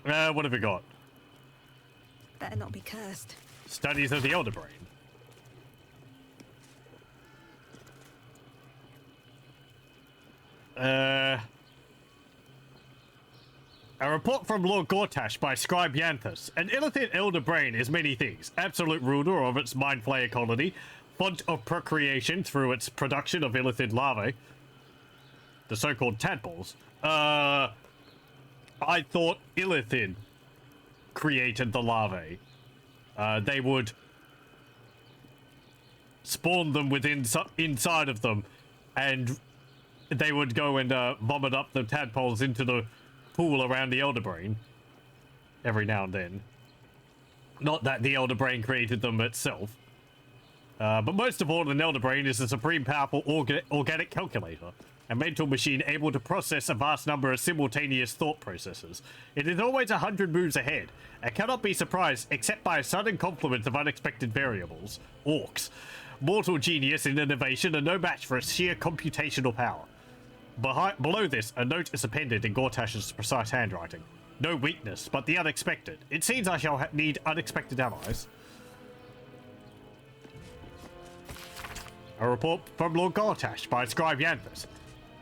What have we got? Better not be cursed. Studies of the Elder Brain. A report from Lord Gortash by Scribe Yanthus. An illithid elder brain is many things. Absolute ruler of its mind flayer colony, font of procreation through its production of illithid larvae, the so-called tadpoles. I thought illithid created the larvae. They would spawn them inside of them, and they would go and vomit up the tadpoles into the pool around the Elder Brain every now and then. Not that the Elder Brain created them itself. But most of all, an Elder Brain is a supreme powerful organic calculator, a mental machine able to process a vast number of simultaneous thought processes. It is always 100 moves ahead, and cannot be surprised except by a sudden complement of unexpected variables. Orcs. Mortal genius in innovation and no match for its sheer computational power. Below this, a note is appended in Gortash's precise handwriting. No weakness, but the unexpected. It seems I shall need unexpected allies. A report from Lord Gortash by Scribe Yanthus.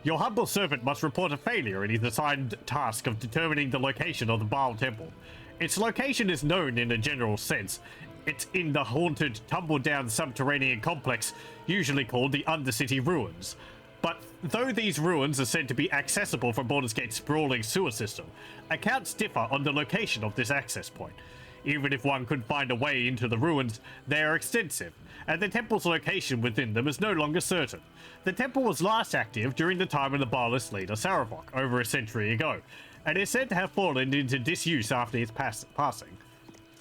Your humble servant must report a failure in his assigned task of determining the location of the Baal Temple. Its location is known in a general sense. It's in the haunted, tumble-down subterranean complex, usually called the Undercity Ruins. But though these ruins are said to be accessible from Baldur's Gate's sprawling sewer system, accounts differ on the location of this access point. Even if one could find a way into the ruins, they are extensive, and the temple's location within them is no longer certain. The temple was last active during the time of the Baalist leader Saravok, over a century ago, and is said to have fallen into disuse after his passing.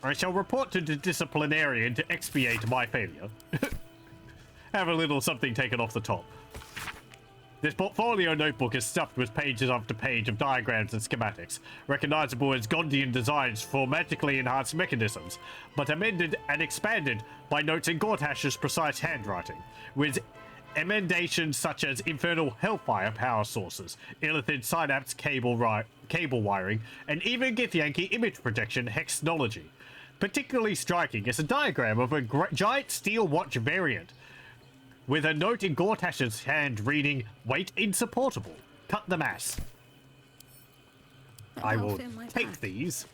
I shall report to the disciplinarian to expiate my failure. Have a little something taken off the top. This portfolio notebook is stuffed with pages after page of diagrams and schematics, recognizable as Gondian designs for magically enhanced mechanisms, but amended and expanded by notes in Gortash's precise handwriting, with emendations such as infernal hellfire power sources, illithid synapse cable wiring, and even Githyanki image projection hexnology. Particularly striking is a diagram of a giant steel watch variant, with a note in Gortash's hand reading, "Weight insupportable. Cut the mass." I will take these.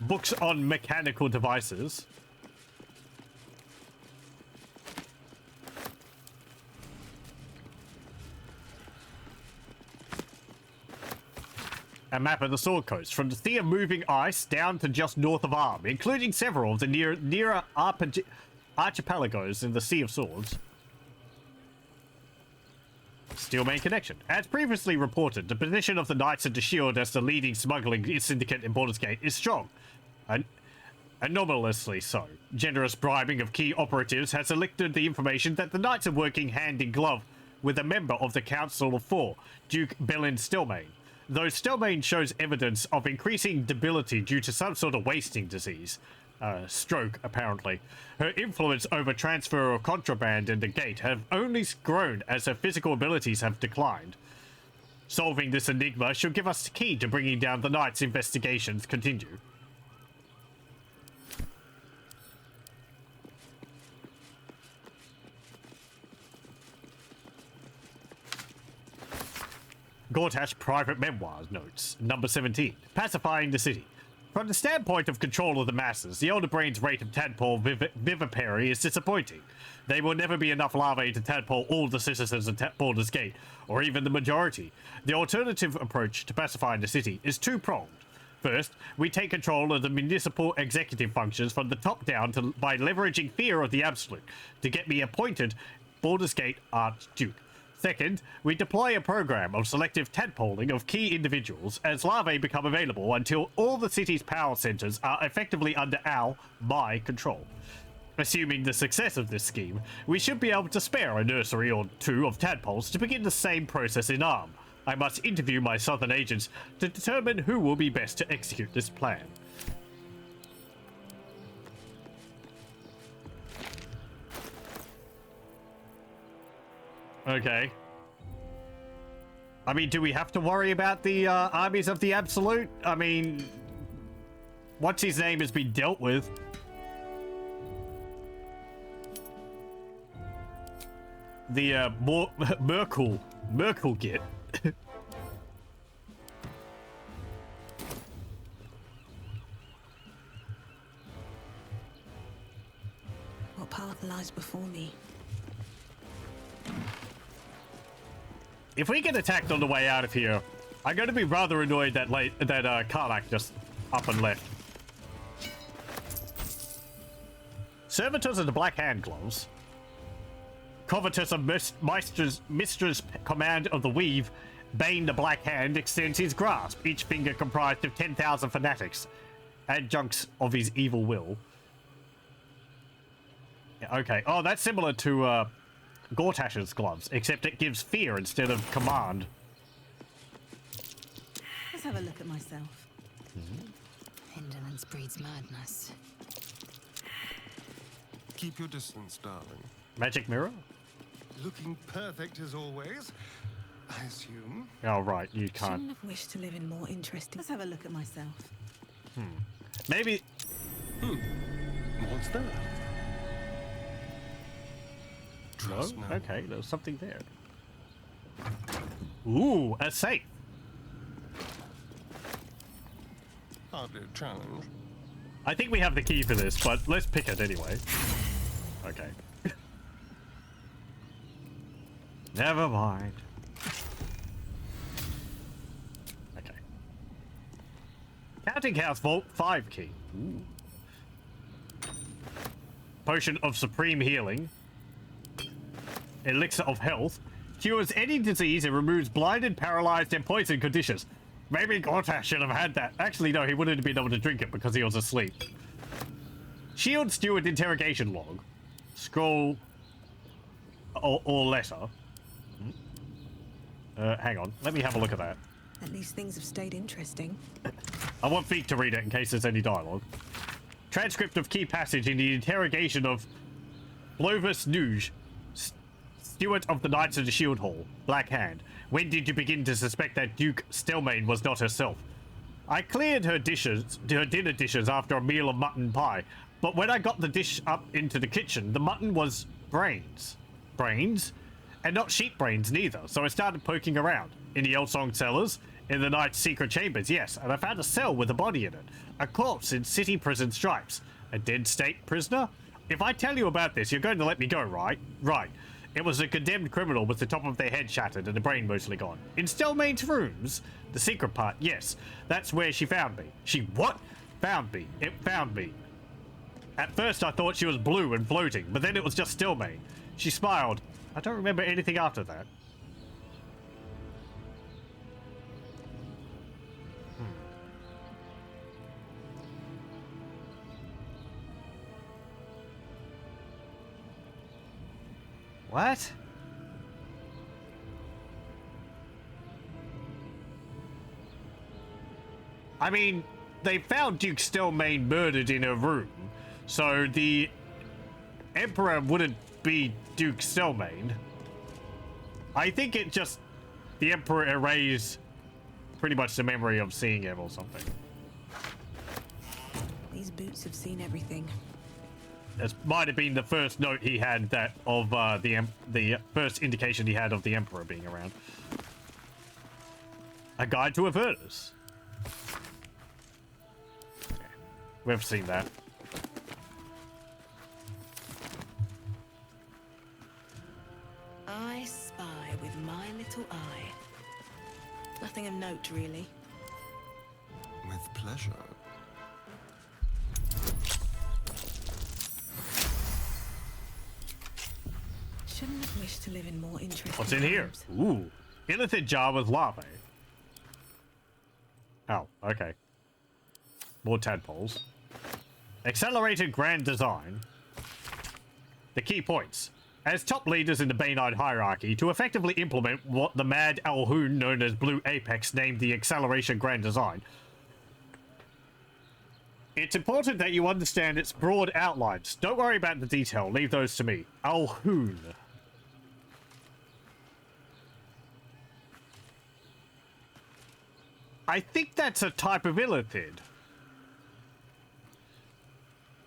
Books on mechanical devices. A map of the Sword Coast, from the sea of moving ice down to just north of Arm, including several of the nearer archipelagos in the Sea of Swords. Steel main connection. As previously reported, the position of the Knights of the Shield as the leading smuggling syndicate in Baldur's Gate is strong. Anomalously so. Generous bribing of key operatives has elicited the information that the Knights are working hand in glove with a member of the Council of Four, Duke Belin Stelmane. Though Stelmane shows evidence of increasing debility due to some sort of wasting disease. Stroke, apparently. Her influence over transfer of contraband in the gate have only grown as her physical abilities have declined. Solving this enigma should give us the key to bringing down the Knights' investigations continue. Gortash Private Memoirs Notes, number 17. Pacifying the City. From the standpoint of control of the masses, the Elder Brain's rate of tadpole vivipary is disappointing. There will never be enough larvae to tadpole all the citizens of Baldur's Gate, or even the majority. The alternative approach to pacifying the city is two-pronged. First, we take control of the municipal executive functions from the top down by leveraging fear of the absolute to get me appointed Baldur's Gate Archduke. Second, we deploy a program of selective tadpoling of key individuals as larvae become available until all the city's power centers are effectively under my control. Assuming the success of this scheme, we should be able to spare a nursery or two of tadpoles to begin the same process in Arm. I must interview my southern agents to determine who will be best to execute this plan. Okay. I mean, do we have to worry about the armies of the Absolute? I mean, what's his name has been dealt with. The Merkel git. What path lies before me? If we get attacked on the way out of here, I'm going to be rather annoyed that Karlak just up and left. Servitors of the Black Hand Gloves. Covetous of Mistress command of the Weave, Bane the Black Hand extends his grasp, each finger comprised of 10,000 fanatics, adjuncts of his evil will. Yeah, okay. Oh, that's similar to Gortash's gloves, except it gives fear instead of command. Let's have a look at myself. Indolence breeds madness. Keep your distance, darling. Magic mirror? Looking perfect as always, I assume. Oh, right, you can't. Shouldn't have wished to live in more interesting. Let's have a look at myself. Maybe. What's that? No? Okay, there's something there. Ooh, a safe. Hardly a challenge. I think we have the key for this, but let's pick it anyway. Okay. Never mind. Okay. Counting House Vault 5 key. Ooh. Potion of Supreme Healing. Elixir of Health. Cures any disease and removes blinded, paralyzed, and poisoned conditions. Maybe Gortash should have had that. Actually, no, he wouldn't have been able to drink it because he was asleep. Shield Steward Interrogation Log. Scroll or letter. Hang on. Let me have a look at that. At least things have stayed interesting. I want Pheak to read it in case there's any dialogue. Transcript of key passage in the interrogation of Blovis Nuge, Steward of the Knights of the Shield Hall, Black Hand. When did you begin to suspect that Duke Stelmane was not herself? I cleared her dinner dishes after a meal of mutton pie, but when I got the dish up into the kitchen, the mutton was brains. Brains? And not sheep brains neither, so I started poking around. In the Elsong cellars, in the knight's secret chambers, yes, and I found a cell with a body in it. A corpse in city prison stripes. A dead state prisoner? If I tell you about this, you're going to let me go, right? Right. It was a condemned criminal with the top of their head shattered and the brain mostly gone. In Stelmane's rooms? The secret part, yes. That's where she found me. She what? Found me. It found me. At first I thought she was blue and floating, but then it was just Stelmane. She smiled. I don't remember anything after that. What? I mean, they found Duke Stelmane murdered in her room, so the Emperor wouldn't be Duke Stelmane. I think it just... the Emperor erased pretty much the memory of seeing him or something. These boots have seen everything. This might have been the first note he had that of the first indication he had of the Emperor being around. A guide to Avernus. Okay. We've seen that. I spy with my little eye. Nothing of note, really. With pleasure. Shouldn't have wished to live in more interesting What's in here? times. Ooh. Illithid jar with larvae. Oh, okay. More tadpoles. Accelerated grand design. The key points. As top leaders in the Baneite hierarchy, to effectively implement what the Mad Alhoon known as Blue Apex named the Acceleration Grand Design, it's important that you understand its broad outlines. Don't worry about the detail, leave those to me. Alhoon. I think that's a type of illithid.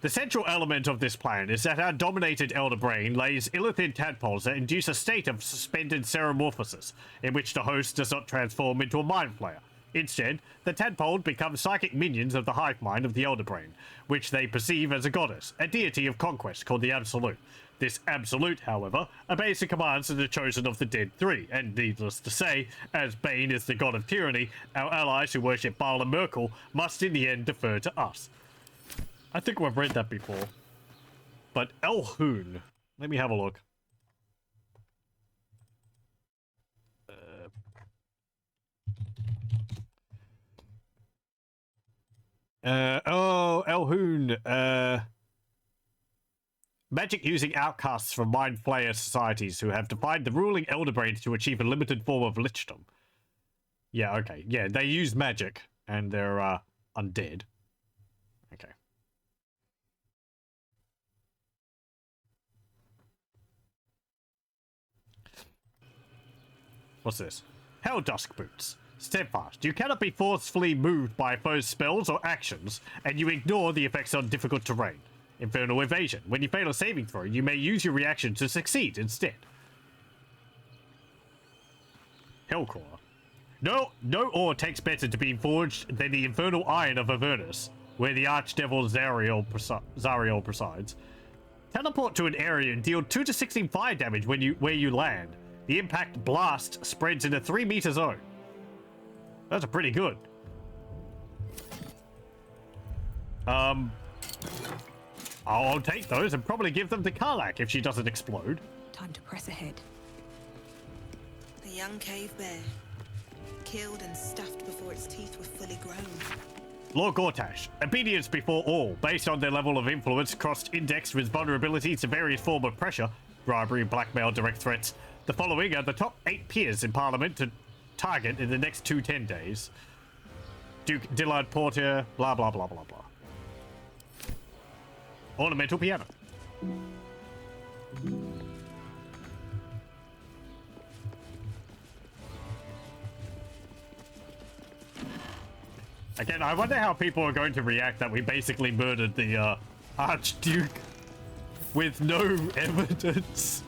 The central element of this plan is that our dominated elder brain lays illithid tadpoles that induce a state of suspended ceremorphosis, in which the host does not transform into a mind flayer. Instead, the tadpole becomes psychic minions of the hive mind of the elder brain, which they perceive as a goddess, a deity of conquest called the Absolute. This Absolute, however, obeys the commands of the Chosen of the Dead Three, and needless to say, as Bane is the god of tyranny, our allies who worship Baal and Merkel must in the end defer to us. I think we've read that before. But Elhoon, let me have a look. Elhoon, magic using outcasts from mind flayer societies who have defied the ruling elder brains to achieve a limited form of lichdom. Yeah, okay. Yeah, they use magic and they're undead. Okay. What's this? Hell Dusk Boots. Steadfast. You cannot be forcefully moved by foes' spells or actions, and you ignore the effects on difficult terrain. Infernal Evasion. When you fail a saving throw, you may use your reaction to succeed instead. Hellcrawler. No ore takes better to be forged than the infernal iron of Avernus, where the archdevil Zariel presides. Teleport to an area and deal 2 to 16 fire damage where you land. The impact blast spreads in a 3-meter zone. That's pretty good. I'll take those and probably give them to Karlach if she doesn't explode. Time to press ahead. The young cave bear. Killed and stuffed before its teeth were fully grown. Lord Gortash. Obedience before all, based on their level of influence, cross-indexed with vulnerabilities to various forms of pressure, bribery, blackmail, direct threats. The following are the top 8 peers in Parliament to target in the next 10 days. Duke Dillard Porter, blah blah blah blah blah. Ornamental piano. Again, I wonder how people are going to react that we basically murdered the Archduke with no evidence.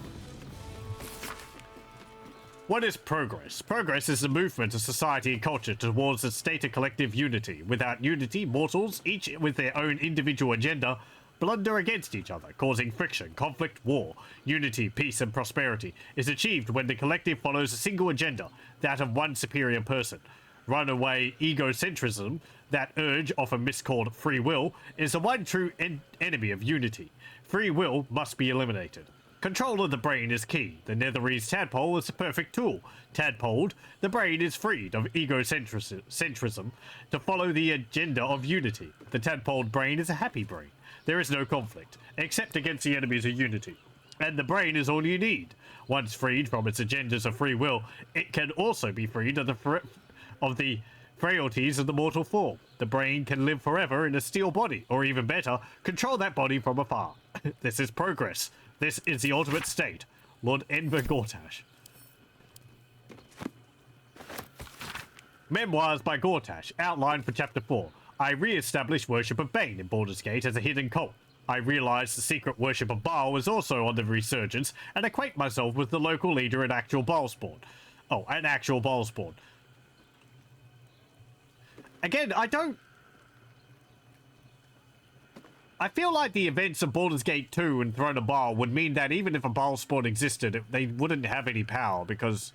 What is progress? Progress is the movement of society and culture towards a state of collective unity. Without unity, mortals, each with their own individual agenda, blunder against each other, causing friction, conflict, war. Unity, peace, and prosperity is achieved when the collective follows a single agenda, that of one superior person. Runaway egocentrism, that urge, often miscalled free will, is the one true enemy of unity. Free will must be eliminated. Control of the brain is key. The Netherese tadpole is the perfect tool. Tadpoled, the brain is freed of egocentrism to follow the agenda of unity. The tadpoled brain is a happy brain. There is no conflict, except against the enemies of unity. And the brain is all you need. Once freed from its agendas of free will, it can also be freed of the frailties of the mortal form. The brain can live forever in a steel body, or even better, control that body from afar. This is progress. This is the ultimate state. Lord Enver Gortash. Memoirs by Gortash, outlined for Chapter 4. I re-established worship of Bane in Baldur's Gate as a hidden cult. I realized the secret worship of Baal was also on the resurgence, and acquaint myself with the local leader and actual Baalspawn. Oh, an actual Baalspawn. Again, I feel like the events of Baldur's Gate 2 and Throne of Baal would mean that even if a Baalspawn existed, they wouldn't have any power, because...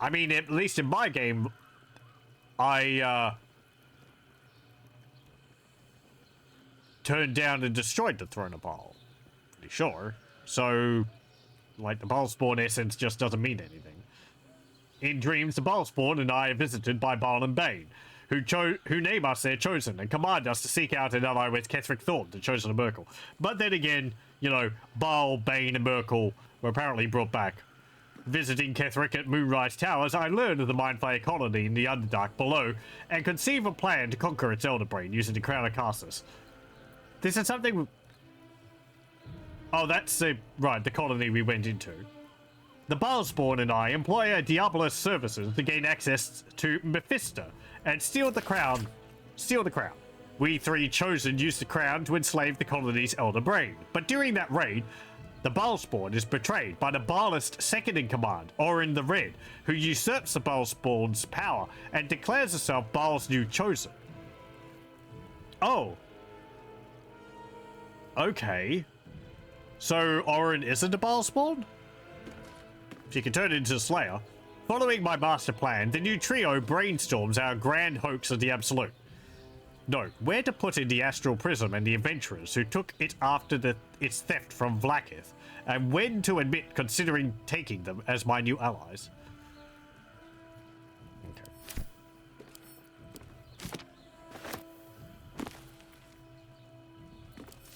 I mean, at least in my game, I, turned down and destroyed the Throne of Baal. Pretty sure. So, like, the Baalspawn essence just doesn't mean anything. In dreams, the Baalspawn and I are visited by Baal and Bane, who name us their chosen and command us to seek out and ally with Ketheric Thorn, the chosen of Merkel. But then again, you know, Baal, Bane, and Merkel were apparently brought back. Visiting Ketheric at Moonrise Towers, I learned of the Mindflayer colony in the Underdark below, and conceive a plan to conquer its Elder Brain using the Crown of Castus. This is something... Oh, that's the... Right, the colony we went into. The Balspawn and I employ a Diabolus services to gain access to Mephisto and steal the crown. We three chosen use the crown to enslave the colony's elder brain. But during that raid, the Balspawn is betrayed by the Balist second-in-command, Orin the Red, who usurps the Balspawn's power and declares herself Baal's new chosen. Oh. Okay. So Orin isn't a Balspawn? She can turn into a Slayer. Following my master plan, the new trio brainstorms our grand hoax of the Absolute. Note, where to put in the Astral Prism and the adventurers who took it after its theft from Vlaakith, and when to admit considering taking them as my new allies.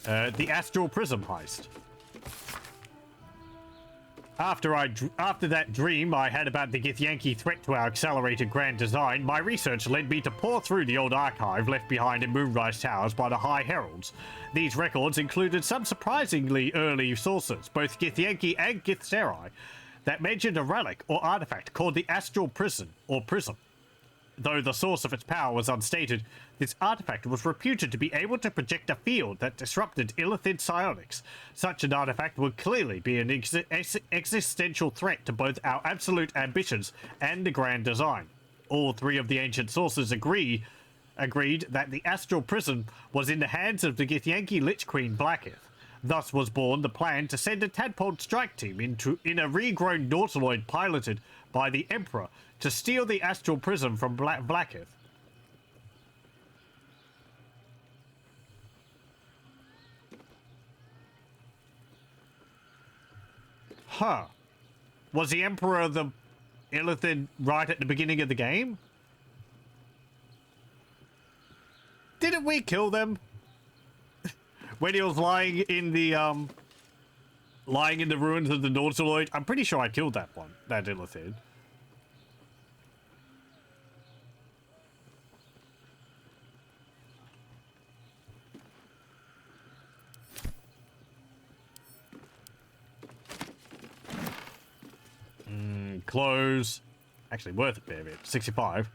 Okay. The Astral Prism heist. After that dream I had about the Githyanki threat to our accelerated grand design, my research led me to pore through the old archive left behind in Moonrise Towers by the High Heralds. These records included some surprisingly early sources, both Githyanki and Githzerai, that mentioned a relic or artifact called the Astral Prism, or Prism. Though the source of its power was unstated, this artifact was reputed to be able to project a field that disrupted Illithid psionics. Such an artifact would clearly be an existential threat to both our absolute ambitions and the grand design. All three of the ancient sources agreed that the Astral Prism was in the hands of the Githyanki Lich Queen Blackith. Thus was born the plan to send a tadpole strike team in a regrown Nautiloid piloted by the Emperor to steal the Astral Prism from Blackith. Huh. Was the Emperor the Illithid right at the beginning of the game? Didn't we kill them? When he was lying in the ruins of the Nautiloid? I'm pretty sure I killed that Illithid. Close. Actually worth a fair bit. 65.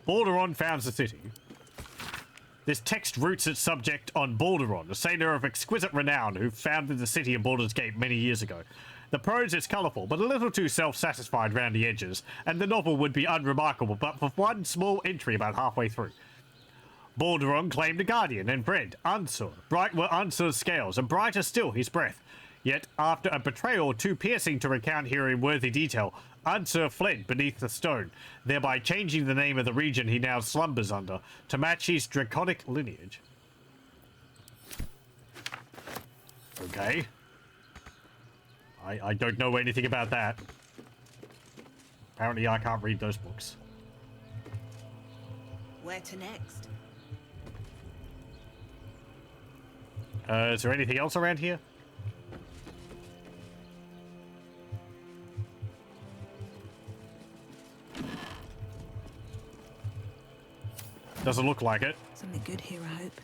Baldur founds the city. This text roots its subject on Baldur, a sailor of exquisite renown who founded the city of Baldur's Gate many years ago. The prose is colourful, but a little too self-satisfied round the edges, and the novel would be unremarkable but for one small entry about halfway through. Baldur claimed a guardian and friend, Unsur. Bright were Unsur's scales, and brighter still his breath. Yet, after a betrayal too piercing to recount here in worthy detail, Unsur fled beneath the stone, thereby changing the name of the region he now slumbers under to match his draconic lineage. Okay. I don't know anything about that. Apparently I can't read those books. Where to next? Is there anything else around here? Doesn't look like it. Something good here, I hope.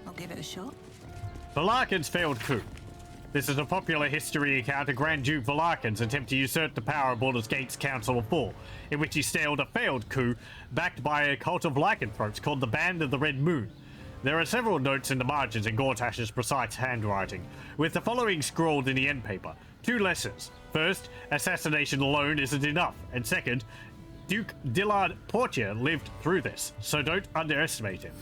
I'll give it a shot. Valarkin's failed coup. This is a popular history account of Grand Duke Valarkin's attempt to usurp the power of Baldur's Gate's Council of Four, in which he staged a failed coup backed by a cult of lycanthropes called the Band of the Red Moon. There are several notes in the margins in Gortash's precise handwriting, with the following scrawled in the end paper. 2 lessons. First, assassination alone isn't enough, and second, Duke Dillard Portier lived through this, so don't underestimate him.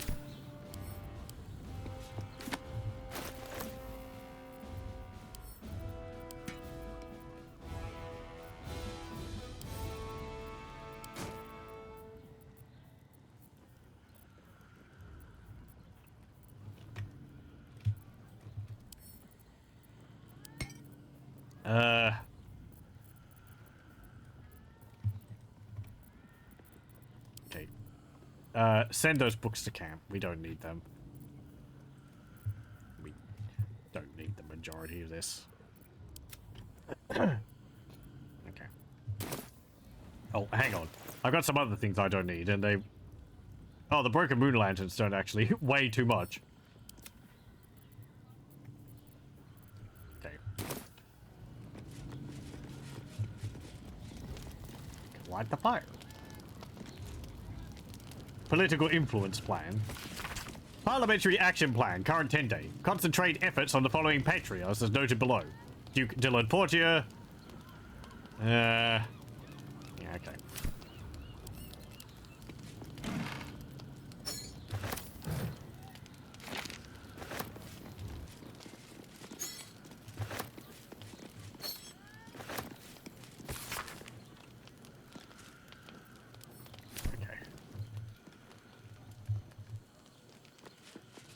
Okay. Send those books to camp. We don't need them. We don't need the majority of this. Oh, hang on. I've got some other things I don't need, and they... Oh, the broken moon lanterns don't actually weigh too much. Okay. Light the fire. Political influence plan. Parliamentary action plan, current 10-day. Concentrate efforts on the following patriarchs as noted below. Duke Dylan Portia. Yeah, okay.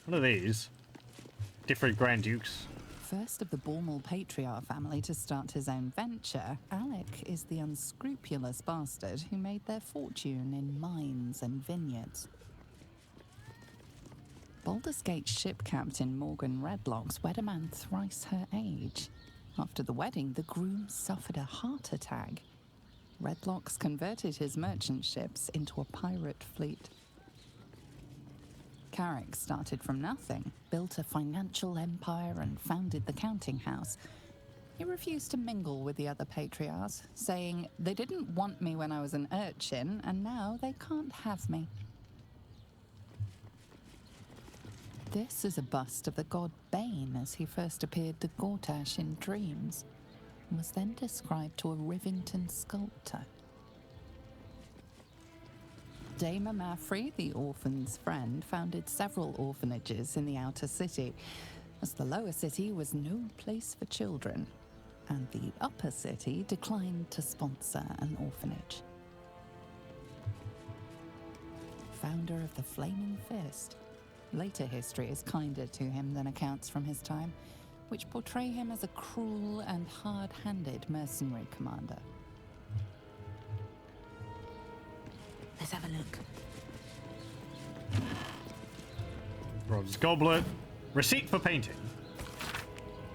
What are these? Different Grand Dukes. First of the Bormal patriarch family to start his own venture, Alec is the unscrupulous bastard who made their fortune in mines and vineyards. Baldur's Gate ship captain Morgan Redlocks wed a man thrice her age. After the wedding, the groom suffered a heart attack. Redlocks converted his merchant ships into a pirate fleet. Carrick started from nothing, built a financial empire and founded the counting house. He refused to mingle with the other patriarchs, saying they didn't want me when I was an urchin, and now they can't have me. This is a bust of the god Bane as he first appeared to Gortash in dreams, and was then described to a Rivington sculptor. Dame Mafrey, the orphan's friend, founded several orphanages in the outer city, as the lower city was no place for children, and the upper city declined to sponsor an orphanage. Founder of the Flaming Fist. Later history is kinder to him than accounts from his time, which portray him as a cruel and hard-handed mercenary commander. Let's have a look. Bronze goblet. Receipt for painting.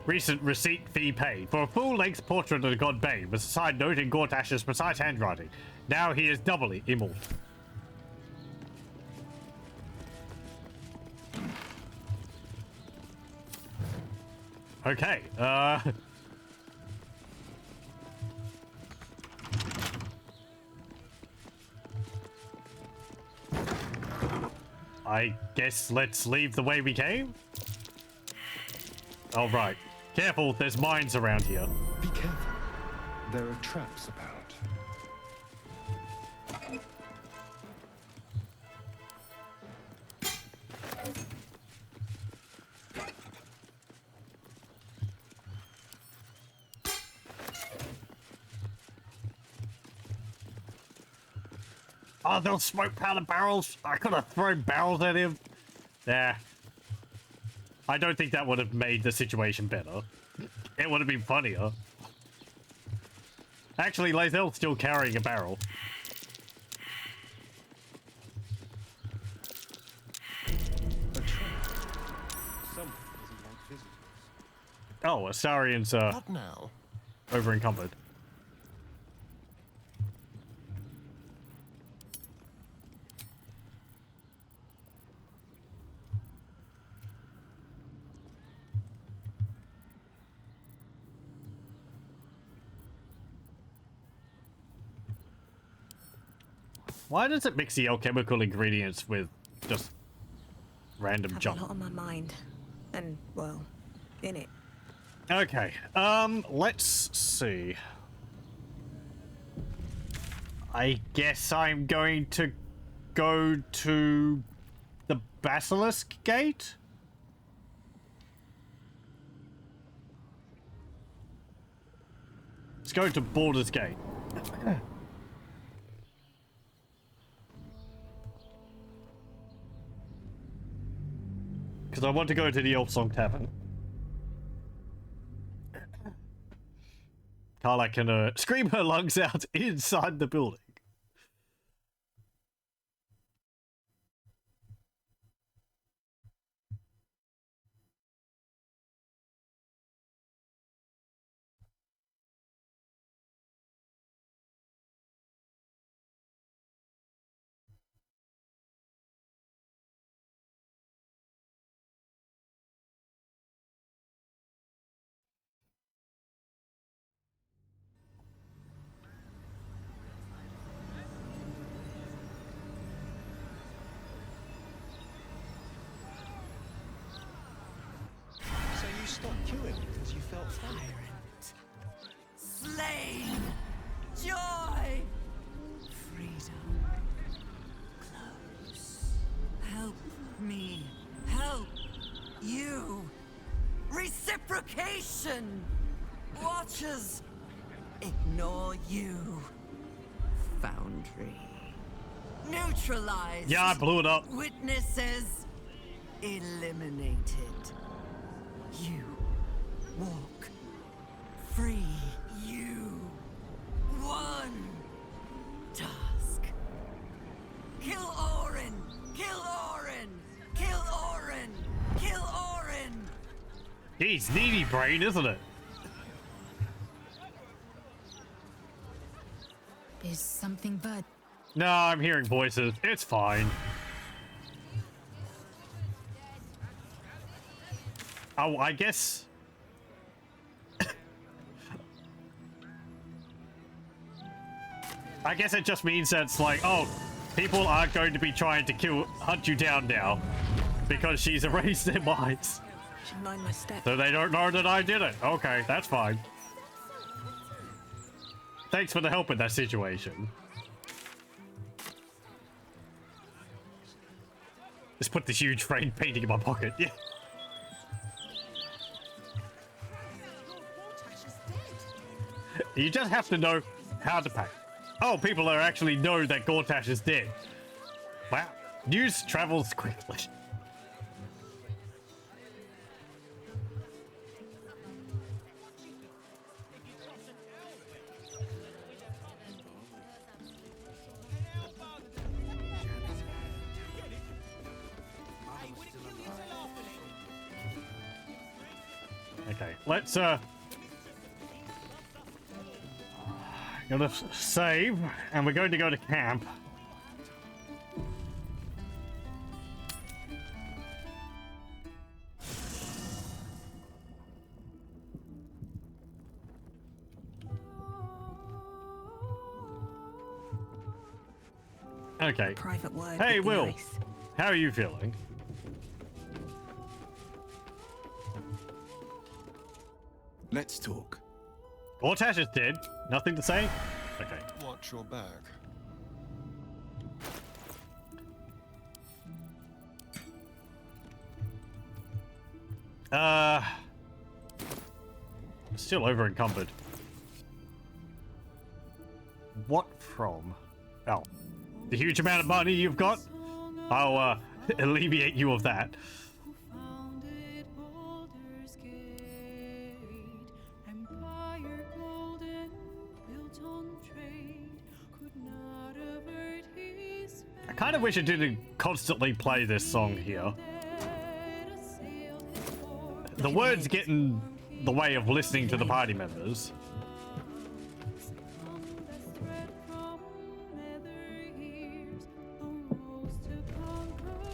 Recent receipt fee paid for a full-length portrait of the god Bane with a side note in Gortash's precise handwriting. Now he is doubly immortal. Okay, I guess let's leave the way we came? All right. Careful, there's mines around here. Be careful. There are traps about. Oh, those smoke powder barrels. I could have thrown barrels at him. There. I don't think that would have made the situation better. It would have been funnier. Actually, Lae'zel's still carrying a barrel. A trap. Someone doesn't want visitors. Oh, Astarian's Not now. over encumbered. Why does it mix the alchemical ingredients with just random Have junk? a lot on my mind, and well, in it. Okay, let's see. I guess I'm going to go to the Basilisk Gate? Let's go to Baldur's Gate. Because I want to go to the Elf Song Tavern. Carla can scream her lungs out inside the building. stopped queuing because you felt funny. Slain! Joy! Freedom. Close. Help me. Help you. Reciprocation! Watchers ignore you. Foundry. Neutralized. Yeah, I blew it up. Witnesses eliminated. You walk free. You one task. Kill Orin. Kill Orin. Kill Orin. Kill Orin. He's needy brain, isn't it? Is something bad? No, I'm hearing voices. It's fine. Oh, I guess. I guess it just means that it's like, oh, people aren't going to be trying to hunt you down now because she's erased their minds. Should mind my step. So they don't know that I did it. Okay, that's fine. Thanks for the help in that situation. Just put this huge framed painting in my pocket. Yeah. You just have to know how to paint. Oh, people are actually know that Gortash is dead. Wow. News travels quickly. Okay, let's gonna save, and we're going to go to camp. Okay. Private word. Hey, would be Will. nice. How are you feeling? Let's talk. Gortash is dead. Nothing to say? Okay. Watch your back. Still over encumbered. What from? Oh. The huge amount of money you've got? I'll alleviate you of that. I kind of wish it didn't constantly play this song here. The words get in the way of listening to the party members.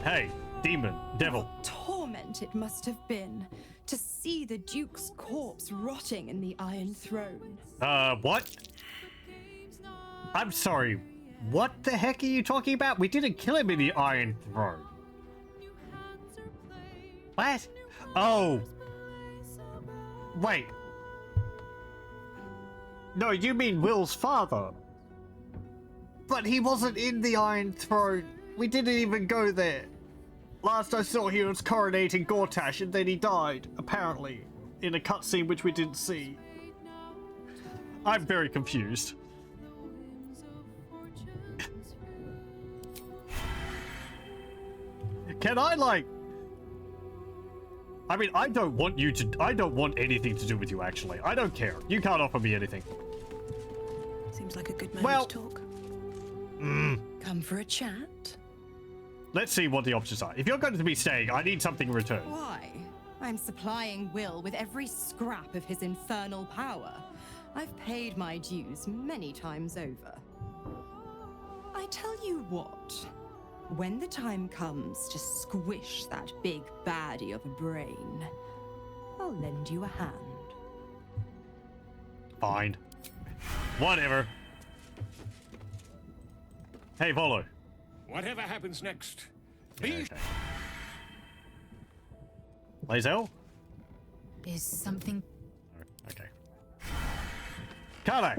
Hey, demon, devil. Torment it must have been to see the Duke's corpse rotting in the Iron Throne. What? I'm sorry. What the heck are you talking about? We didn't kill him in the Iron Throne. What? Oh. Wait. No, you mean Will's father. But he wasn't in the Iron Throne. We didn't even go there. Last I saw, he was coronating Gortash, and then he died, apparently, in a cutscene which we didn't see. I'm very confused. Can I, like... I mean, I don't want anything to do with you, actually. I don't care. You can't offer me anything. Seems like a good moment to talk. Come for a chat? Let's see what the options are. If you're going to be staying, I need something in return. Why? I'm supplying Will with every scrap of his infernal power. I've paid my dues many times over. I tell you what, when the time comes to squish that big baddie of a brain, I'll lend you a hand. Fine. Whatever. Hey, Volo. Whatever happens next, Okay. Lazel? Is something... Okay. Carlo!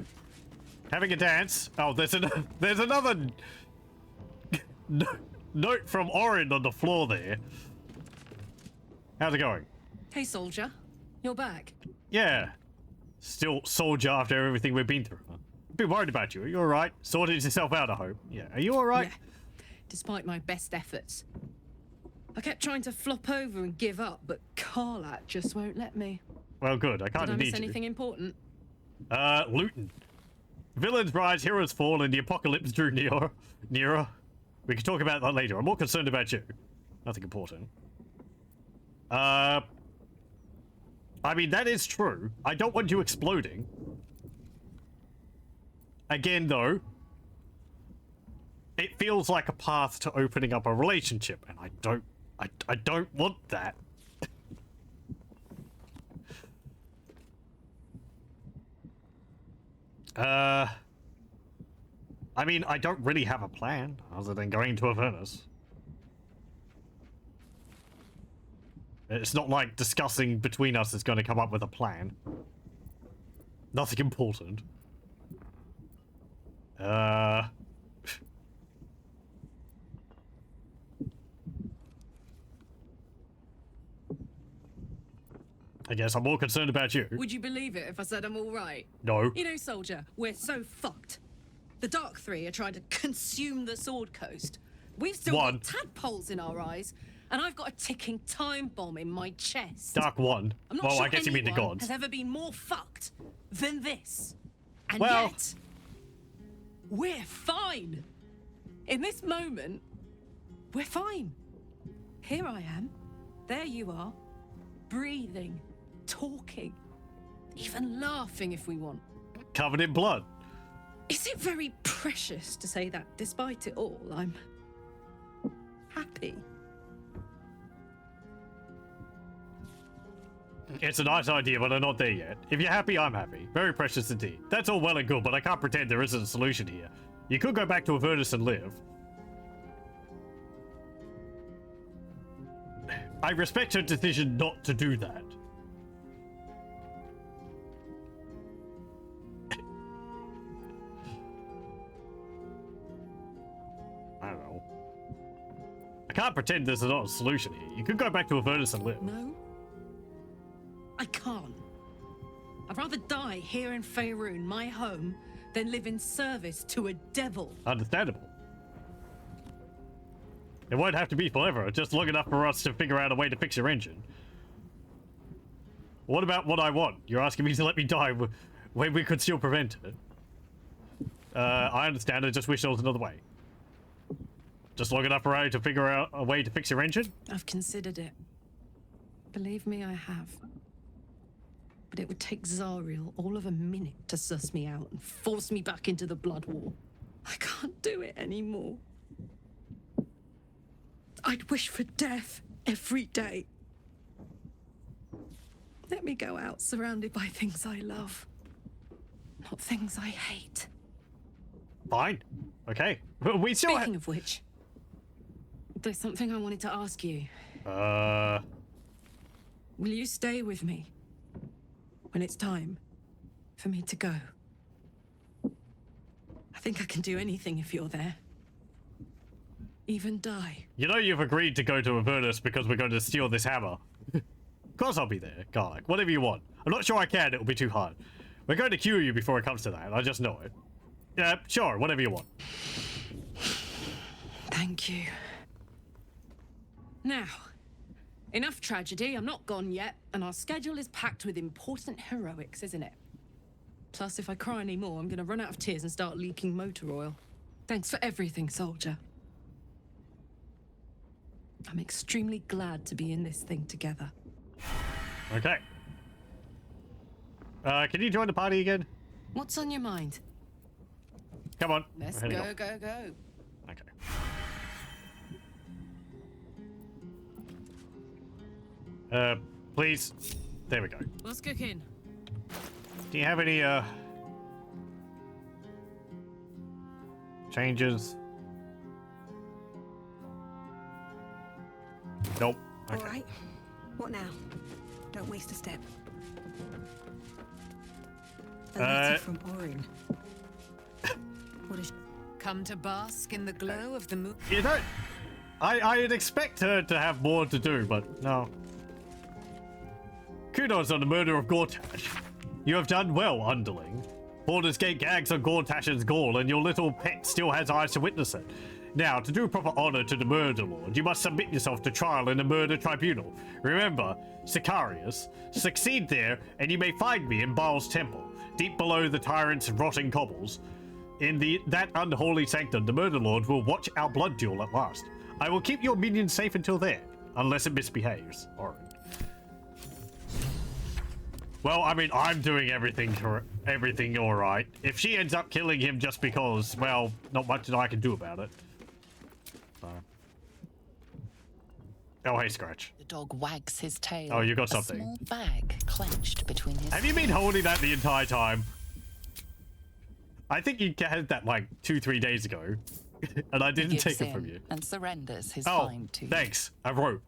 Having a dance. Oh, there's another note from Orin on the floor there. How's it going? Hey, soldier. You're back. Yeah. Still soldier after everything we've been through. Huh? Been worried about you. Are you alright? Sorted yourself out, I hope. Yeah. Are you alright? Yeah. Despite my best efforts. I kept trying to flop over and give up, but Karlak just won't let me. Well, good. I kind Did I of miss need anything important? Luton. Villains rise, heroes fall, and the apocalypse drew nearer. We can talk about that later. I'm more concerned about you. Nothing important. I mean, that is true. I don't want you exploding. Again, though, it feels like a path to opening up a relationship, and I don't want that. I mean, I don't really have a plan other than going to Avernus. It's not like discussing between us is going to come up with a plan. Nothing important. I guess I'm more concerned about you. Would you believe it if I said I'm all right? No. You know, soldier, we're so fucked. The Dark Three are trying to consume the Sword Coast. We've still got tadpoles in our eyes, and I've got a ticking time bomb in my chest. Dark One. I'm not well, sure I guess you mean the anyone gods. has ever been more fucked than this. And well, yet, we're fine. In this moment, we're fine. Here I am. There you are. Breathing, talking, even laughing if we want. Covered in blood. Is it very precious to say that despite it all, I'm happy? It's a nice idea, but I'm not there yet. If you're happy, I'm happy. Very precious indeed. That's all well and good, but I can't pretend there isn't a solution here. You could go back to Avernus and live. I respect your decision not to do that. I don't know. I can't pretend there's not a solution here. You could go back to Avernus and live. No. I can't. I'd rather die here in Faerun, my home, than live in service to a devil. Understandable. It won't have to be forever, just long enough for us to figure out a way to fix your engine. What about what I want? You're asking me to let me die when we could still prevent it. I understand, I just wish there was another way. Just long enough for you to figure out a way to fix your engine? I've considered it. Believe me, I have. But it would take Zariel all of a minute to suss me out and force me back into the Blood War. I can't do it anymore. I'd wish for death every day. Let me go out surrounded by things I love, not things I hate. Fine. Okay. We still Speaking of which, there's something I wanted to ask you. Will you stay with me when it's time for me to go? I think I can do anything if you're there. Even die. You know you've agreed to go to Avernus because we're going to steal this hammer. Of course I'll be there, Garlic. Whatever you want. I'm not sure I can, it'll be too hard. We're going to cure you before it comes to that, I just know it. Yeah, sure, whatever you want. Thank you. Now, enough tragedy, I'm not gone yet, and our schedule is packed with important heroics, isn't it? Plus, if I cry anymore, I'm gonna run out of tears and start leaking motor oil. Thanks for everything, soldier. I'm extremely glad to be in this thing together. Okay. Can you join the party again? What's on your mind? Come on. Let's Here we go. Okay. Please. There we go. What's cooking? Do you have any, changes? Nope. Okay. All right. What now? Don't waste a step. A letter from Orin. What is... Come to bask in the glow of the moon. You don't... I'd expect her to have more to do, but no. Kudos on the murder of Gortash. You have done well, underling. Baldur's Gate gags on Gortash's gall, and your little pet still has eyes to witness it. Now, to do proper honor to the murder lord, you must submit yourself to trial in a murder tribunal. Remember, Sicarius, succeed there, and you may find me in Baal's temple, deep below the tyrant's rotting cobbles. In that unholy sanctum, the murder lord will watch our blood duel at last. I will keep your minions safe until then, unless it misbehaves. Alright. Well, I mean, I'm doing everything alright. If she ends up killing him just because, well, not much that I can do about it. So. Oh, hey, Scratch. The dog wags his tail. Oh, you got something. A small bag clenched between his... Have you been holding that the entire time? I think you had that like 2-3 days ago, and I didn't take it from you. And surrenders his find to you. Thanks. I wrote.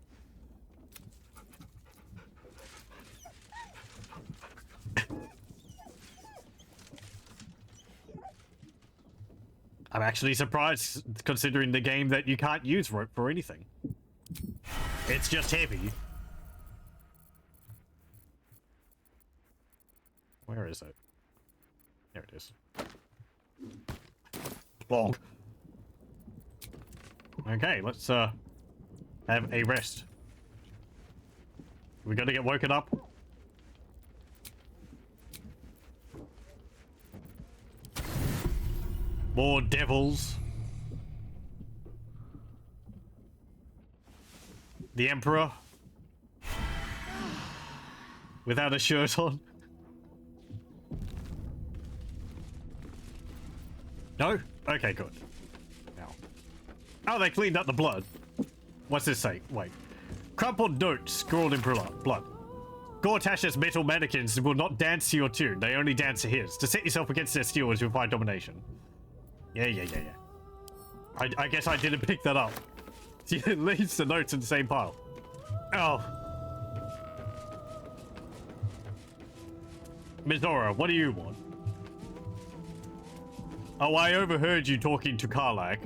I'm actually surprised, considering the game, that you can't use rope for anything. It's just heavy. Where is it? There it is. Long. Okay, let's have a rest. We gotta get woken up. More devils. The Emperor. Without a shirt on. No? Okay, good. Now. Oh, they cleaned up the blood. What's this say? Wait. Crumpled note scrawled in blood. Gortash's metal mannequins will not dance to your tune. They only dance to his. To set yourself against their stewards will find domination. Yeah. I guess I didn't pick that up. It leaves the notes in the same pile. Oh. Mizora, what do you want? Oh, I overheard you talking to Karlach.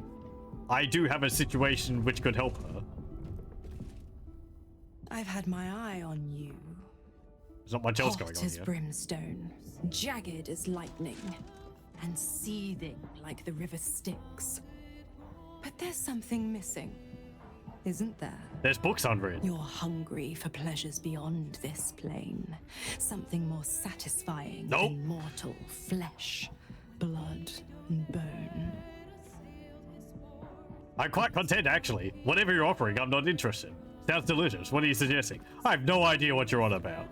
I do have a situation which could help her. I've had my eye on you. There's not much else going on Hot as here. brimstone, jagged as lightning, and seething like the river Styx. But there's something missing, isn't there? There's books unread. You're hungry for pleasures beyond this plane. Something more satisfying than mortal flesh, blood, and bone. I'm quite content, actually. Whatever you're offering, I'm not interested. Sounds delicious. What are you suggesting? I have no idea what you're on about.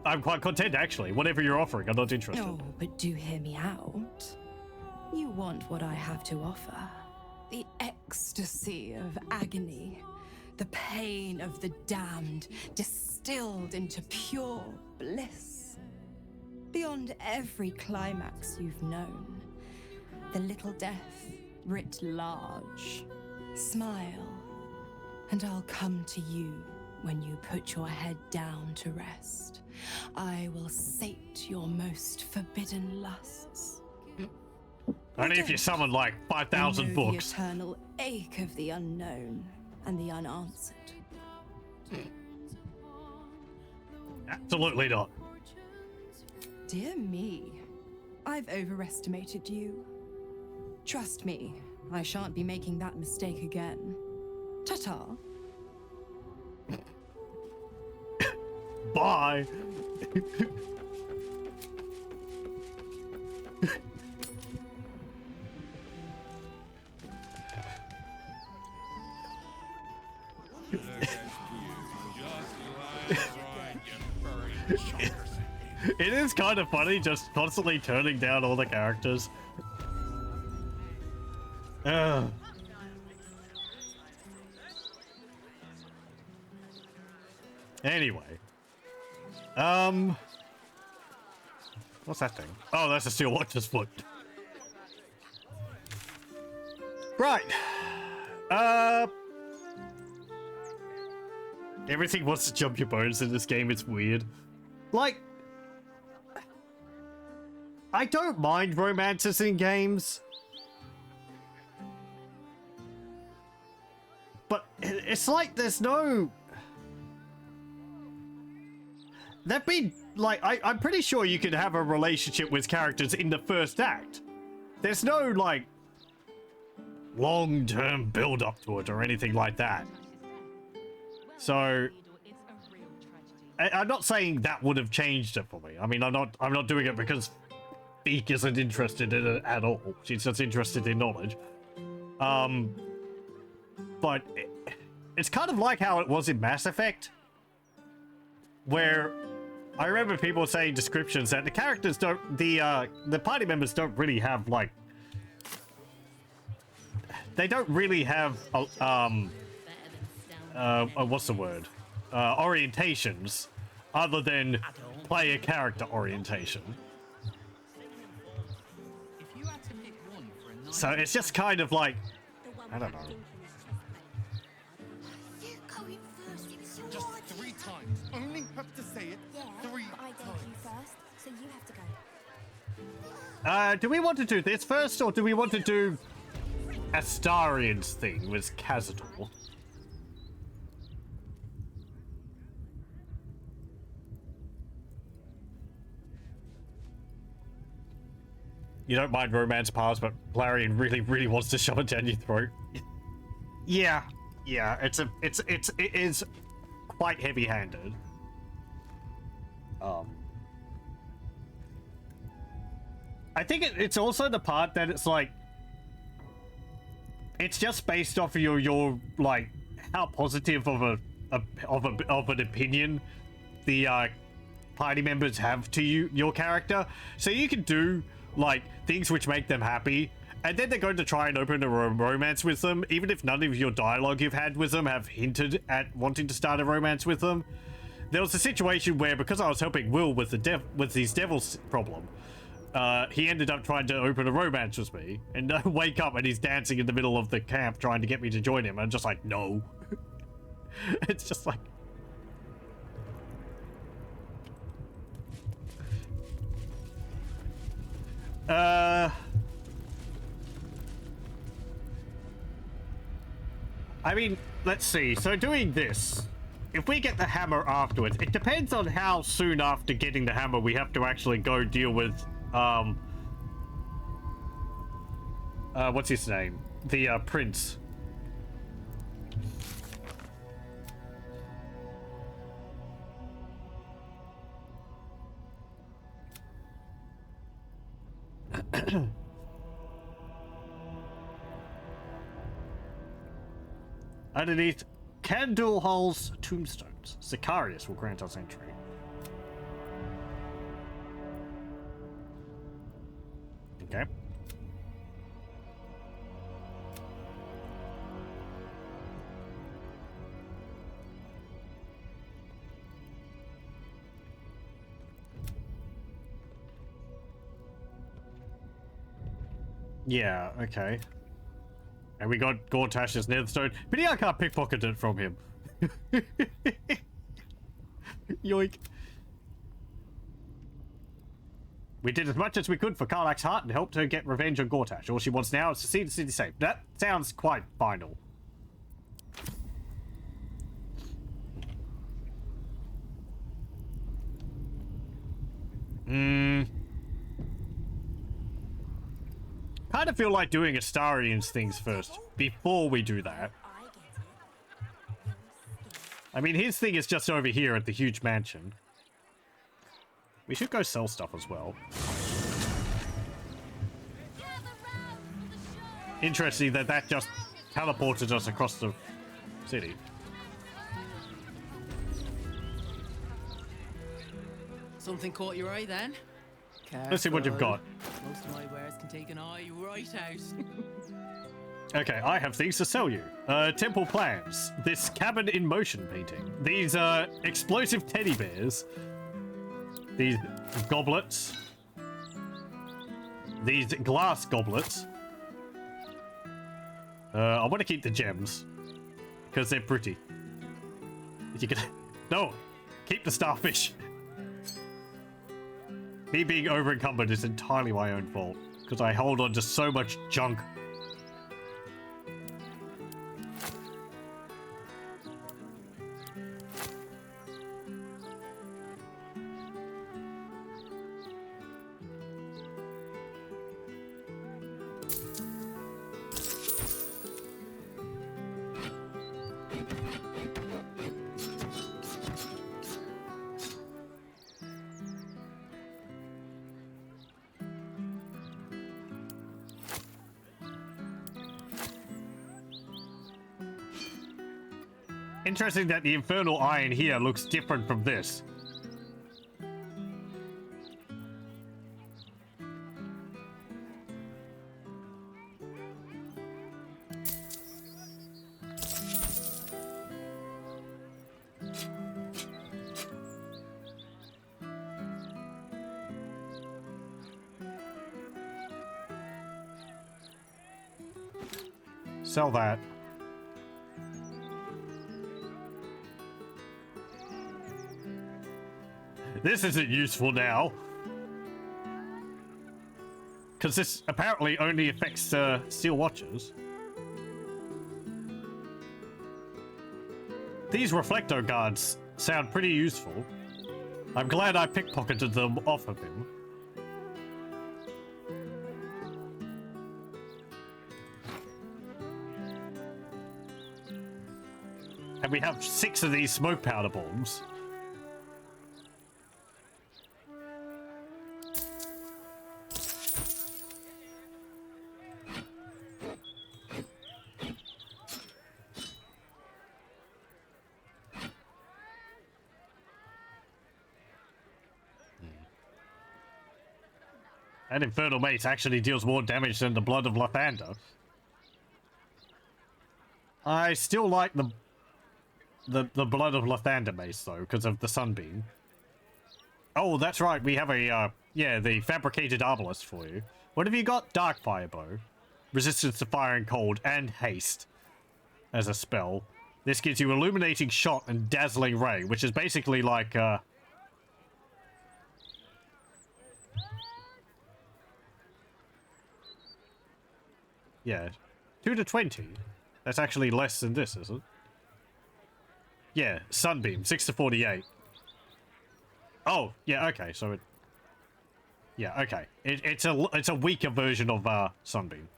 I'm quite content, actually. Whatever you're offering, I'm not interested. Oh, but do hear me out. You want what I have to offer. The ecstasy of agony. The pain of the damned, distilled into pure bliss. Beyond every climax you've known. The little death writ large. Smile, and I'll come to you when you put your head down to rest. I will sate your most forbidden lusts. Only if you summon like 5,000 books. The eternal ache of the unknown and the unanswered. Absolutely not. Dear me, I've overestimated you. Trust me, I shan't be making that mistake again. Ta-ta. Bye. It is kind of funny just constantly turning down all the characters. Anyway. What's that thing? Oh, that's a Steel Watcher's foot. Right. Everything wants to jump your bones in this game. It's weird. Like, I don't mind romances in games, but it's like there's no... They've been, like, I'm pretty sure you could have a relationship with characters in the first act. There's no, like, long-term build-up to it or anything like that. So, I'm not saying that would have changed it for me. I mean, I'm not doing it because Pheak isn't interested in it at all. She's just interested in knowledge. But it's kind of like how it was in Mass Effect, where I remember people saying descriptions that the characters don't, the party members don't really have, like, they don't really have what's the word? Orientations other than player character orientation. So it's just kind of like, I don't know. Just 3 times. Only have to say it 3 I gave you first, so you have to go. Do we want to do this first, or do we want to do Astarian's thing with Cazador? You don't mind romance paths, but Larian really wants to shove it down your throat. Yeah, it is quite heavy-handed. I think it's also the part that it's like, it's just based off of your like how positive of an opinion the party members have to your character. So you can do like things which make them happy, and then they're going to try and open a romance with them, even if none of your dialogue you've had with them have hinted at wanting to start a romance with them. There was a situation where, because I was helping Will with his devil's problem, he ended up trying to open a romance with me, and I wake up and he's dancing in the middle of the camp trying to get me to join him, and I'm just like, no. It's just like... I mean, let's see. So doing this, if we get the hammer afterwards, it depends on how soon after getting the hammer we have to actually go deal with, what's his name? The, prince. Underneath Candlehol's tombstones, Sicarius will grant us entry. Okay. Yeah, okay. And we got Gortash's Netherstone. But yeah, I can't pickpocket it from him. Yoink. We did as much as we could for Karlach's heart and helped her get revenge on Gortash. All she wants now is to see the city safe. That sounds quite final. Kind of feel like doing Astarian's things first, before we do that. I mean, his thing is just over here at the huge mansion. We should go sell stuff as well. Interesting that just teleported us across the city. Something caught your eye then? Let's see what you've got. Most of my wares can take an eye right out. Okay, I have things to sell you. Temple plans. This cabin in motion painting. These explosive teddy bears. These goblets. These glass goblets. I want to keep the gems because they're pretty. You can... No! Keep the starfish! Me being over encumbered is entirely my own fault, because I hold on to so much junk. Interesting that the infernal iron here looks different from this. Sell that. This isn't useful now. Because this apparently only affects steel watchers. These reflector guards sound pretty useful. I'm glad I pickpocketed them off of him. And we have 6 of these smoke powder bombs. That Infernal Mace actually deals more damage than the Blood of Lathander. I still like the Blood of Lathander Mace, though, because of the Sunbeam. Oh, that's right, we have a, yeah, the Fabricated Arbalist for you. What have you got? Dark Fire Bow. Resistance to fire and cold, and haste as a spell. This gives you Illuminating Shot and Dazzling Ray, which is basically like, yeah, 2 to 20. That's actually less than this, isn't it? Yeah, Sunbeam, 6 to 48. Oh, yeah, okay, so it... Yeah, okay. It's a weaker version of Sunbeam.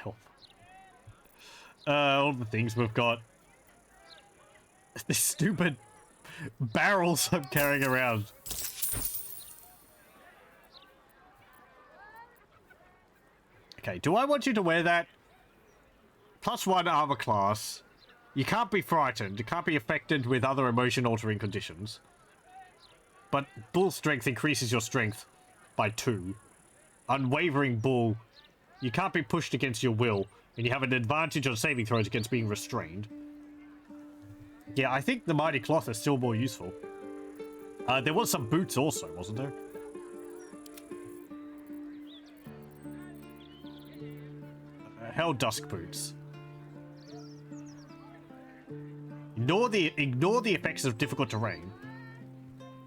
Health. All the things we've got. This stupid barrels I'm carrying around. Okay, do I want you to wear that? +1 armor class. You can't be frightened. You can't be affected with other emotion-altering conditions. But bull strength increases your strength by 2. Unwavering bull. You can't be pushed against your will. And you have an advantage on saving throws against being restrained. Yeah, I think the Mighty Cloth is still more useful. There was some boots also, wasn't there? Hell Dusk Boots. Ignore the effects of difficult terrain.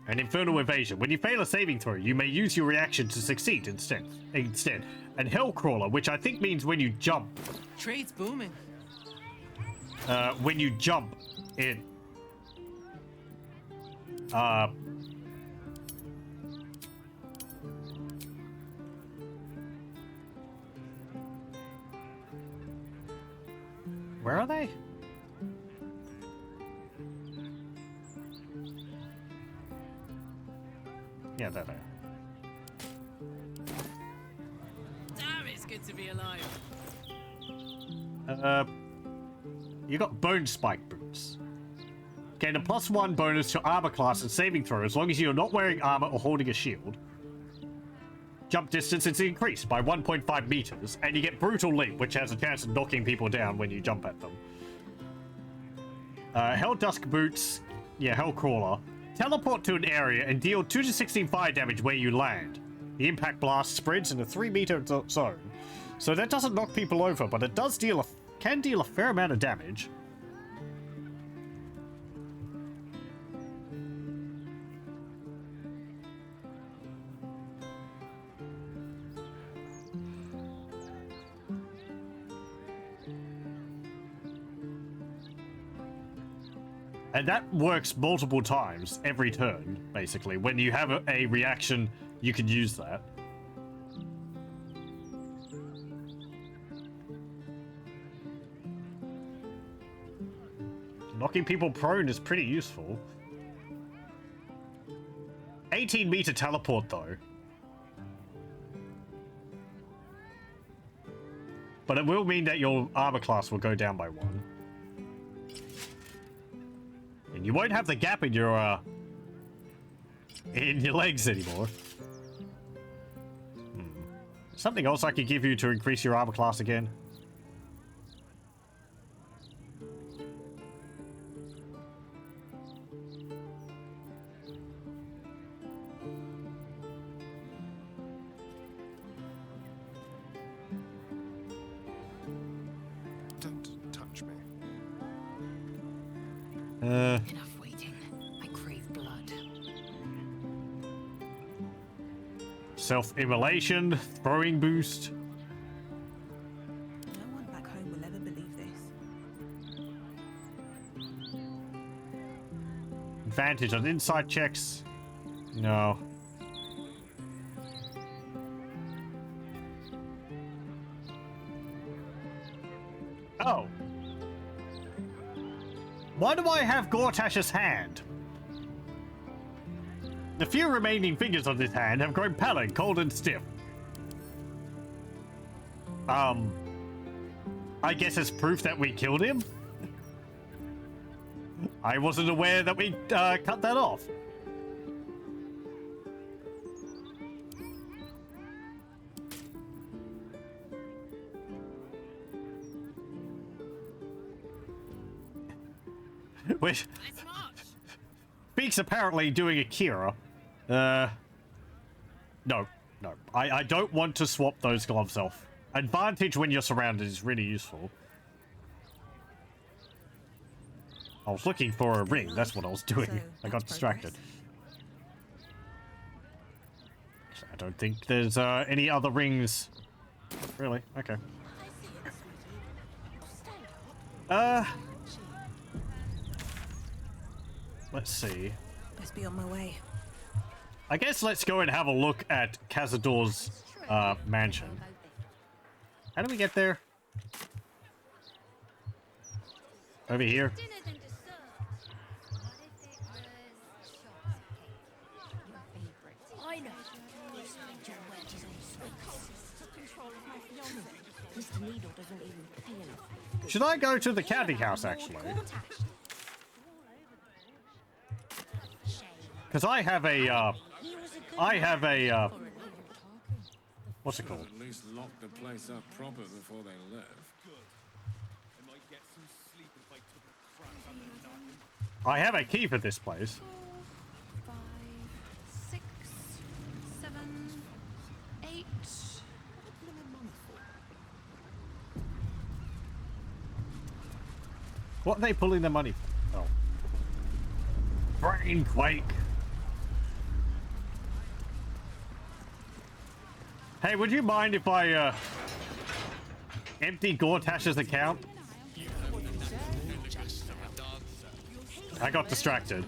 And Infernal Evasion. When you fail a saving throw, you may use your reaction to succeed instead. And Hellcrawler, which I think means when you jump. Trade's booming. When you jump, it... Where are they? Yeah, there they Damn, it's good to be alive. are. You got Bone Spike Boots. Gain a +1 bonus to armor class and saving throw as long as you're not wearing armor or holding a shield. Jump distance is increased by 1.5 meters, and you get Brutal Leap, which has a chance of knocking people down when you jump at them. Hell Dusk Boots, yeah, Hellcrawler. Teleport to an area and deal 2 to 16 fire damage where you land. The impact blast spreads in a 3-meter zone. So that doesn't knock people over, but it does can deal a fair amount of damage. And that works multiple times every turn, basically. When you have a reaction, you can use that. Knocking people prone is pretty useful. 18-meter teleport, though. But it will mean that your armor class will go down by 1. And you won't have the gap in your legs anymore. Something else I could give you to increase your armor class again? Don't touch me. Enough waiting. I crave blood. Self-immolation, throwing boost. No one back home will ever believe this. Advantage on inside checks. No. Oh. Why do I have Gortash's hand? The few remaining fingers on this hand have grown pallid, cold, and stiff. I guess it's proof that we killed him? I wasn't aware that we cut that off. Which Pheak's apparently doing a Kira. No. I don't want to swap those gloves off. Advantage when you're surrounded is really useful. I was looking for a ring, that's what I was doing. I got distracted. I don't think there's any other rings. Really? Okay. Let's see. Best be on my way. I guess let's go and have a look at Cazador's mansion. How do we get there? Over here. I know. Your wedges on sweets. Took control of my fiancé. Mr. Needle doesn't even pay enough. Should I go to the counting house, actually? Because I have a, what's it called? At least lock the place up proper before they left. I have a key for this place. 4, 5, 6, 7, 8. What are they pulling the money for? Oh. Brain quake. Hey, would you mind if I empty Gortash's account? I got distracted.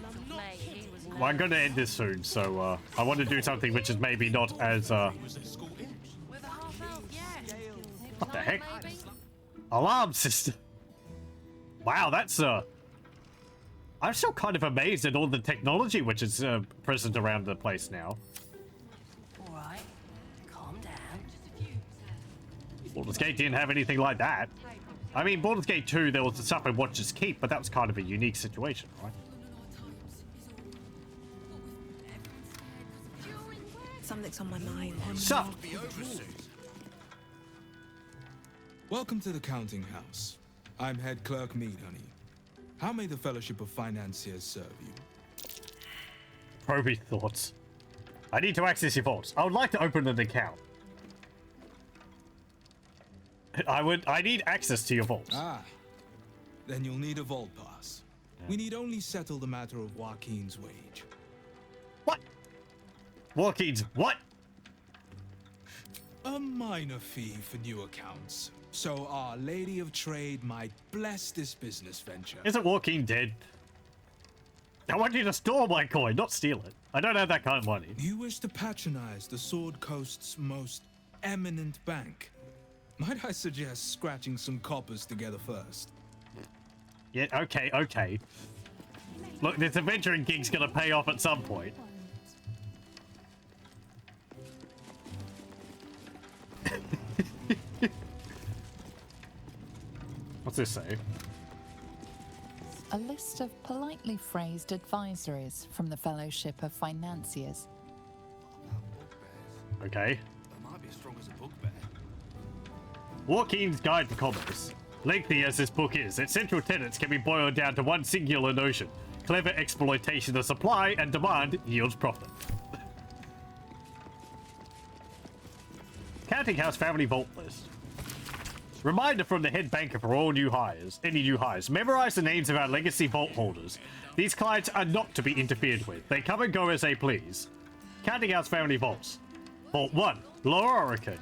Well, I'm going to end this soon, so I want to do something which is maybe not as what the heck? Alarm system. Wow, that's I'm still kind of amazed at all the technology which is present around the place now. Alright, calm down. Baldur's Gate didn't have anything like that. I mean, Baldur's Gate 2, there was the stuff in Watcher's Keep, but that was kind of a unique situation, right? Something's on my mind. Sup? Welcome to the counting house. I'm head clerk Mead, honey. How may the Fellowship of Financiers serve you? Probing thoughts. I need to access your vaults. I would like to open an account. I need access to your vaults. Ah, then you'll need a vault pass. We need only settle the matter of Joaquin's wage. What? Joaquin's what? A minor fee for new accounts, so Our Lady of Trade might bless this business venture. Isn't Joaquin dead? I want you to store my coin, not steal it. I don't have that kind of money. You wish to patronize the Sword Coast's most eminent bank? Might I suggest scratching some coppers together first? Yeah, okay, okay. Look, this adventuring gig's gonna pay off at some point. What's this say? A list of politely phrased advisories from the Fellowship of Financiers. Okay. That might be as strong as a bugbear. Joaquin's Guide to Commerce. Lengthy as this book is, its central tenets can be boiled down to one singular notion. Clever exploitation of supply and demand yields profit. Counting House Family Vault List. Reminder from the head banker for all new hires. Any new hires. Memorize the names of our legacy vault holders. These clients are not to be interfered with. They come and go as they please. Counting House Family Vaults. Vault 1, Larian.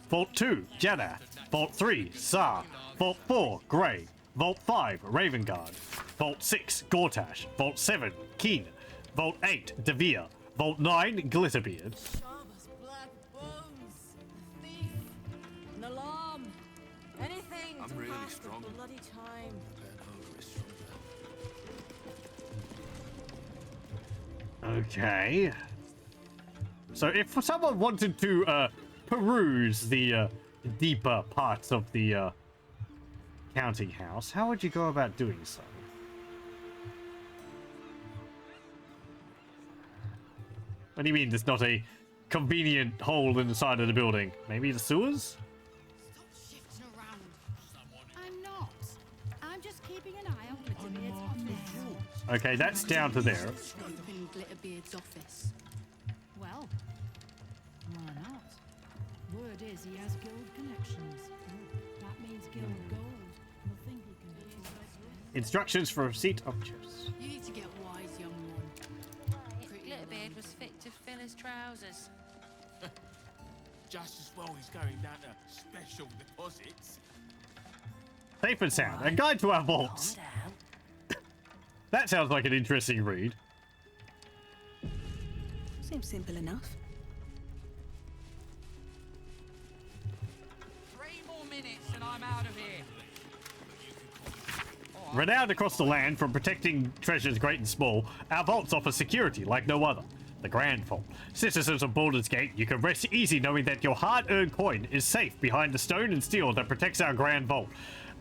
Vault 2, Janath. Vault 3, Sar. Vault 4, Grey. Vault 5, Raven Guard. Vault 6, Gortash. Vault 7, Keen. Vault 8, Devere. Vault 9, Glitterbeard. An alarm! Anything I'm to really pass strong. the bloody time. Okay. So if someone wanted to peruse the deeper parts of the counting house, how would you go about doing so? What do you mean there's not a convenient hole in the side of the building? Maybe the sewers? I'm not. I'm just keeping an eye on Glitterbeard's office. Okay, that's down to there. Open Glitterbeard's office. Well, why not? Word is he has guild connections. That means guild gold. Nothing he can do. Instructions for receipt of chest. You need to get wise, young one. Glitterbeard was fit to fill his trousers. Just as well he's going down to special deposits. Safe and sound. A guide to our vaults. That sounds like an interesting read. Seems simple enough. 3 more minutes and I'm out of here. Renowned across the land for protecting treasures great and small, our vaults offer security like no other. The Grand Vault. Citizens of Baldur's Gate, you can rest easy knowing that your hard-earned coin is safe behind the stone and steel that protects our Grand Vault.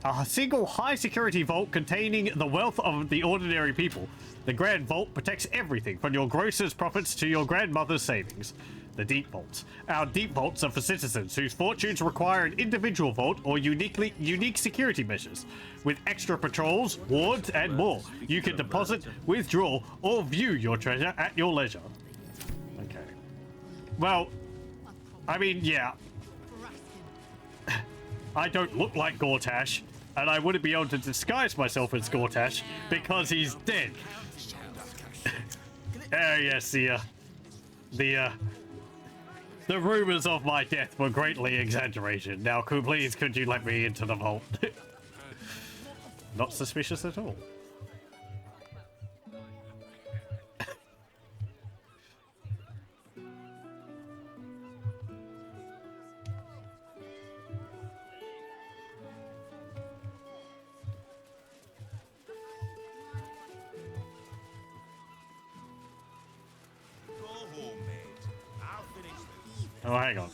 A single high-security vault containing the wealth of the ordinary people. The Grand Vault protects everything from your grocer's profits to your grandmother's savings. The Deep Vaults. Our Deep Vaults are for citizens whose fortunes require an individual vault or unique security measures. With extra patrols, wards, and more, you can deposit, withdraw, or view your treasure at your leisure. Okay. Well, I mean, yeah. I don't look like Gortash, and I wouldn't be able to disguise myself as Gortash because he's dead. Oh yes, the rumors of my death were greatly exaggerated. Now, please, could you let me into the vault? Not suspicious at all. Oh, hang on.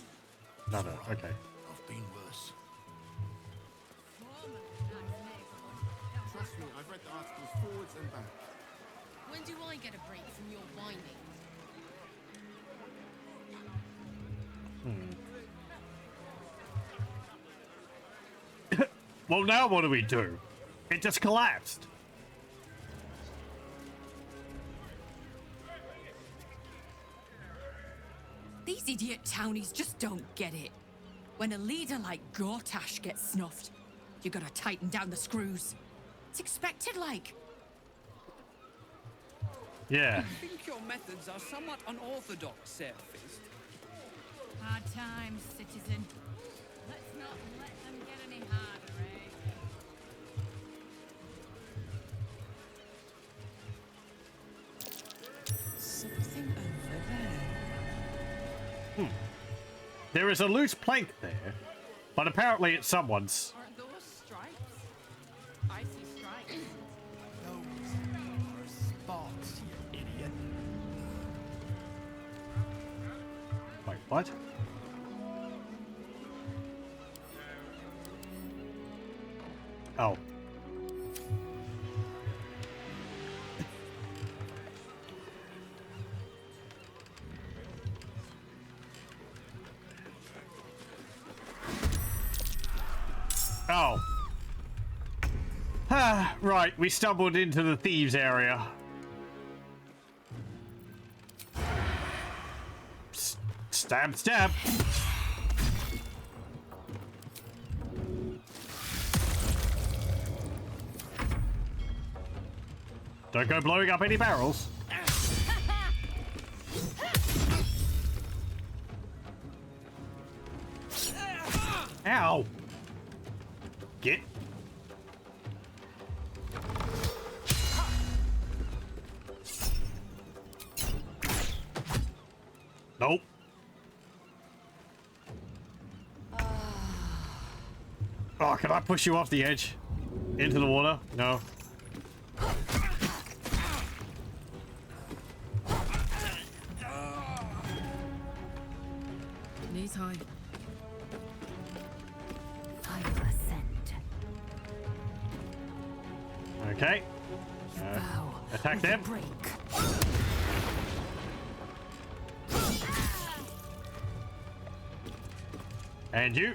No, okay. I've been worse. Trust me, I've read the articles forwards and back. When do I get a break from your whining? Well, now what do we do? It just collapsed. These idiot townies just don't get it. When a leader like Gortash gets snuffed, you gotta tighten down the screws. It's expected, like. Yeah. I think your methods are somewhat unorthodox, Surfist. Hard times, citizen. Let's not let them get any harder, eh? Something over there. There is a loose plank there, but apparently it's someone's. Aren't those stripes? I see stripes. Those are spots, you idiot. Wait, what? Oh. Oh. Ah, right, we stumbled into the thieves area. Stab, stab. Don't go blowing up any barrels. Ow. Get. Nope. Oh, can I push you off the edge? Into the water? No. Knees high. I will ascend. Okay. Attack them. And you.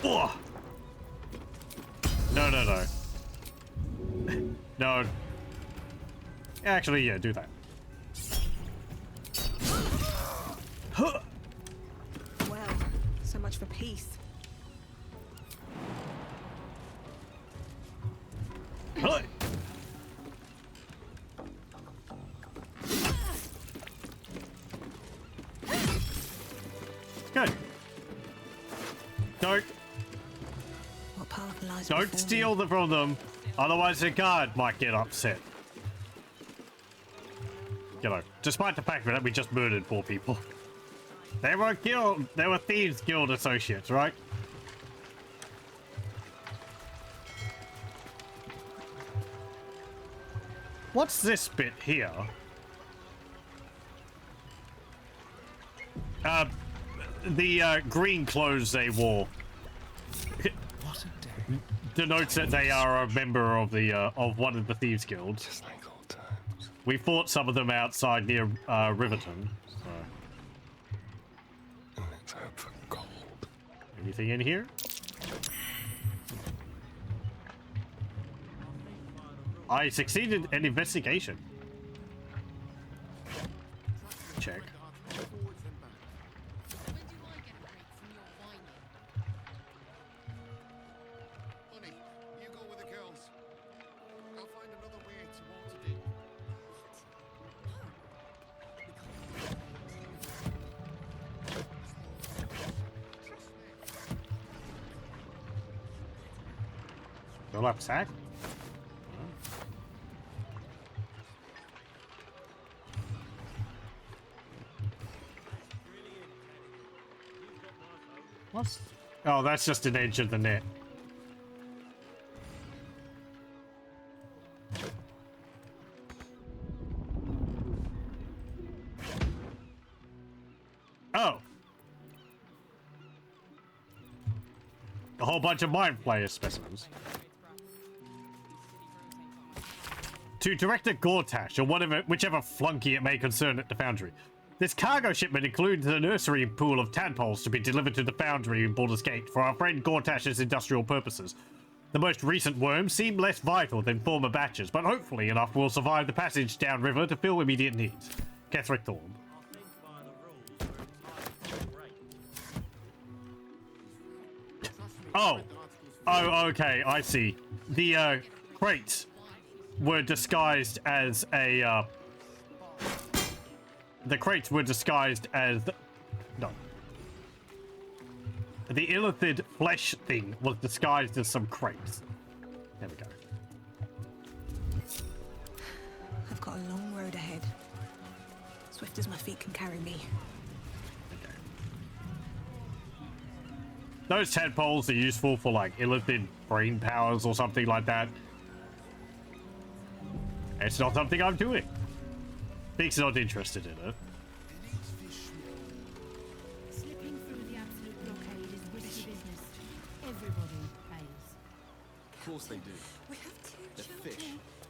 Oh. No, no, no. No. Actually, yeah, do that. Well, so much for peace. Good. Don't. What path lies Don't before steal me? them from them, otherwise the guard might get upset. You know, despite the fact that we just murdered 4 people. They were thieves guild associates, right? What's this bit here? The green clothes they wore. What a day. Denotes that they are a member of the of one of the thieves guilds. Just like old times. We fought some of them outside near Riverton. So. And let's hope for gold. Anything in here? I succeeded in investigation. Check. Honey, you go with the girls. I'll find another way to water it. Fill up sack. What's... Oh, that's just an edge of the net. Oh. A whole bunch of mind player specimens. To Director Gortash, or whatever, whichever flunky it may concern at the foundry. This cargo shipment includes a nursery pool of tadpoles to be delivered to the foundry in Baldur's Gate for our friend Gortash's industrial purposes. The most recent worms seem less vital than former batches, but hopefully enough will survive the passage downriver to fill immediate needs. Ketherick Thorn. I think by the rules, we're entitled to a break. Oh. Oh, okay, I see. The crates were disguised as a the crates were disguised as no. The illithid flesh thing was disguised as some crates. There we go. I've got a long road ahead. Swift as my feet can carry me. Those tadpoles are useful for like illithid brain powers or something like that. It's not something I'm doing. Pheak's not interested in it. Slipping through the absolute blockade is risky business. Everybody pays. Of course they do. We have two They're children. fish.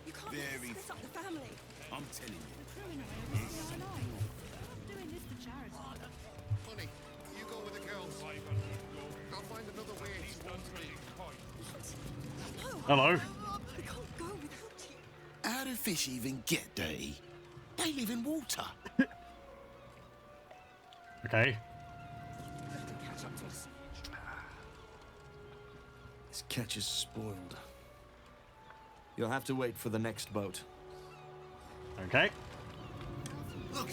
You can't Very split up the family. I'm telling you. Crewing away with the life. Not doing this for charity. Honey, you go with the girls. I'll find another way towards me. Hello. We can't go without you. How do fish even get there? They live in water. Okay. This catch is spoiled. You'll have to wait for the next boat. Okay. Look.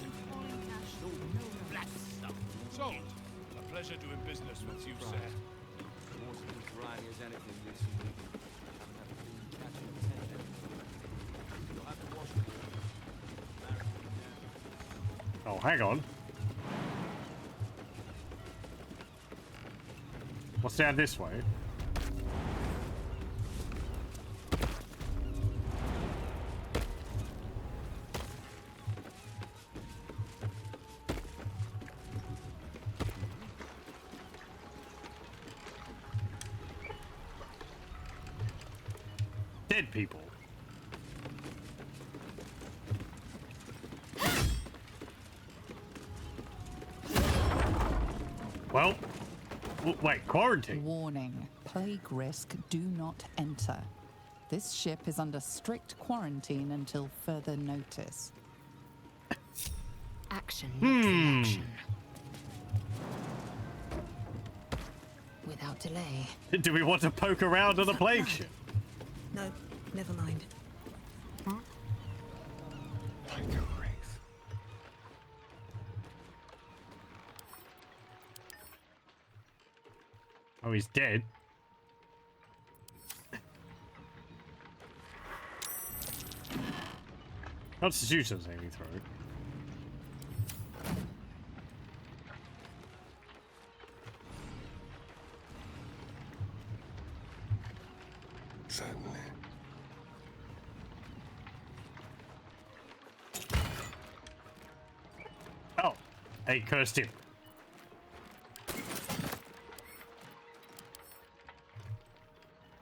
So, a pleasure doing business with you, sir. Water as dry as anything recently. Haven't had a clean catch in 10 days. You'll have to wash it. Oh, hang on. What's down this way? Dead people. Well, wait, quarantine. Warning, plague risk, do not enter. This ship is under strict quarantine until further notice. Action, not reaction. Without delay. Do we want to poke around on a plague ship? No, never mind. Oh, he's dead. Constitution saving throw. Certainly. Oh, hey, cursed him.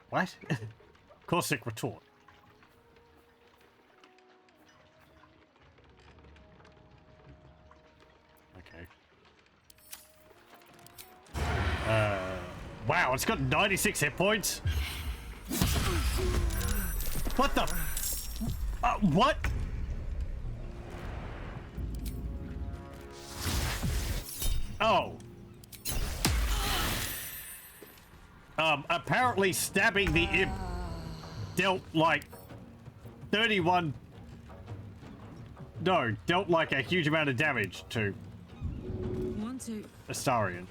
What? Caustic retort. Okay. Wow, it's got 96 hit points. What the? What? Oh. Apparently stabbing the imp dealt like 31... No, dealt like a huge amount of damage to Astarion.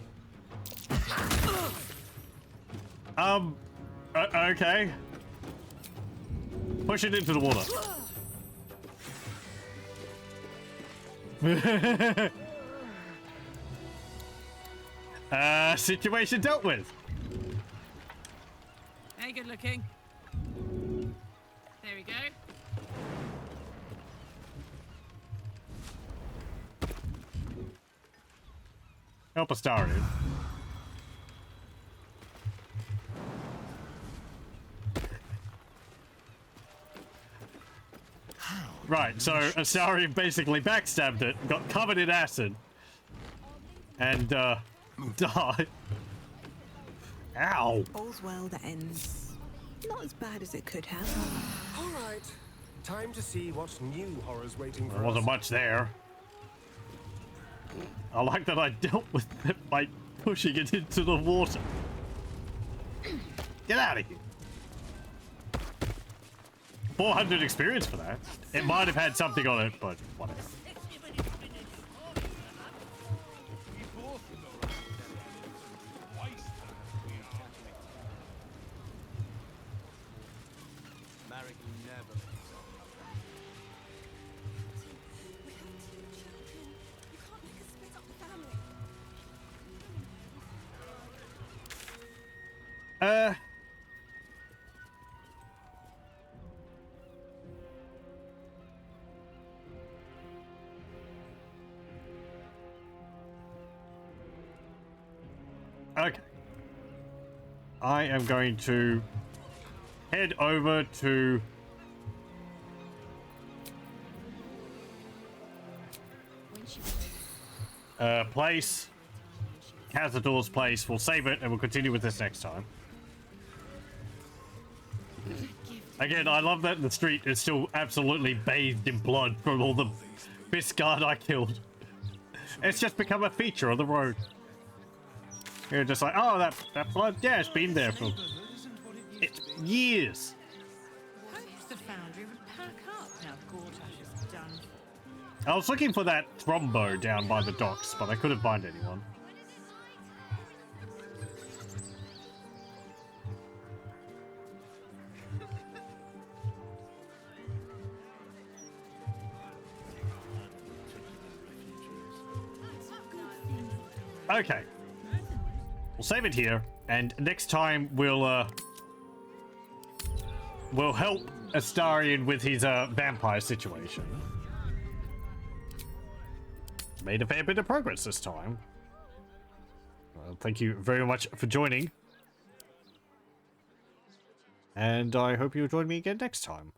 Okay. Push it into the water. Situation dealt with. Hey, good looking. There we go. Help Astarion. Right, so Astarion basically backstabbed it, got covered in acid, and died. Ow! All's well that ends not as bad as it could have. All right. Time to see what new horrors waiting for There wasn't us. much there. I like that I dealt with it by pushing it into the water. Get out of here. 400 experience for that. It might have had something on it, but whatever. Okay. I am going to head over to place. Cazador's place. We'll save it and we'll continue with this next time. Again, I love that the street is still absolutely bathed in blood from all the Biscard I killed. It's just become a feature of the road. You're just like, oh, that blood, yeah, it's been there for years. Hopes the foundry would pack up now Gortash is done for. I was looking for that thrombo down by the docks, but I couldn't find anyone. Okay. We'll save it here, and next time we'll help Astarion with his vampire situation. Made a fair bit of progress this time. Well, thank you very much for joining. And I hope you'll join me again next time.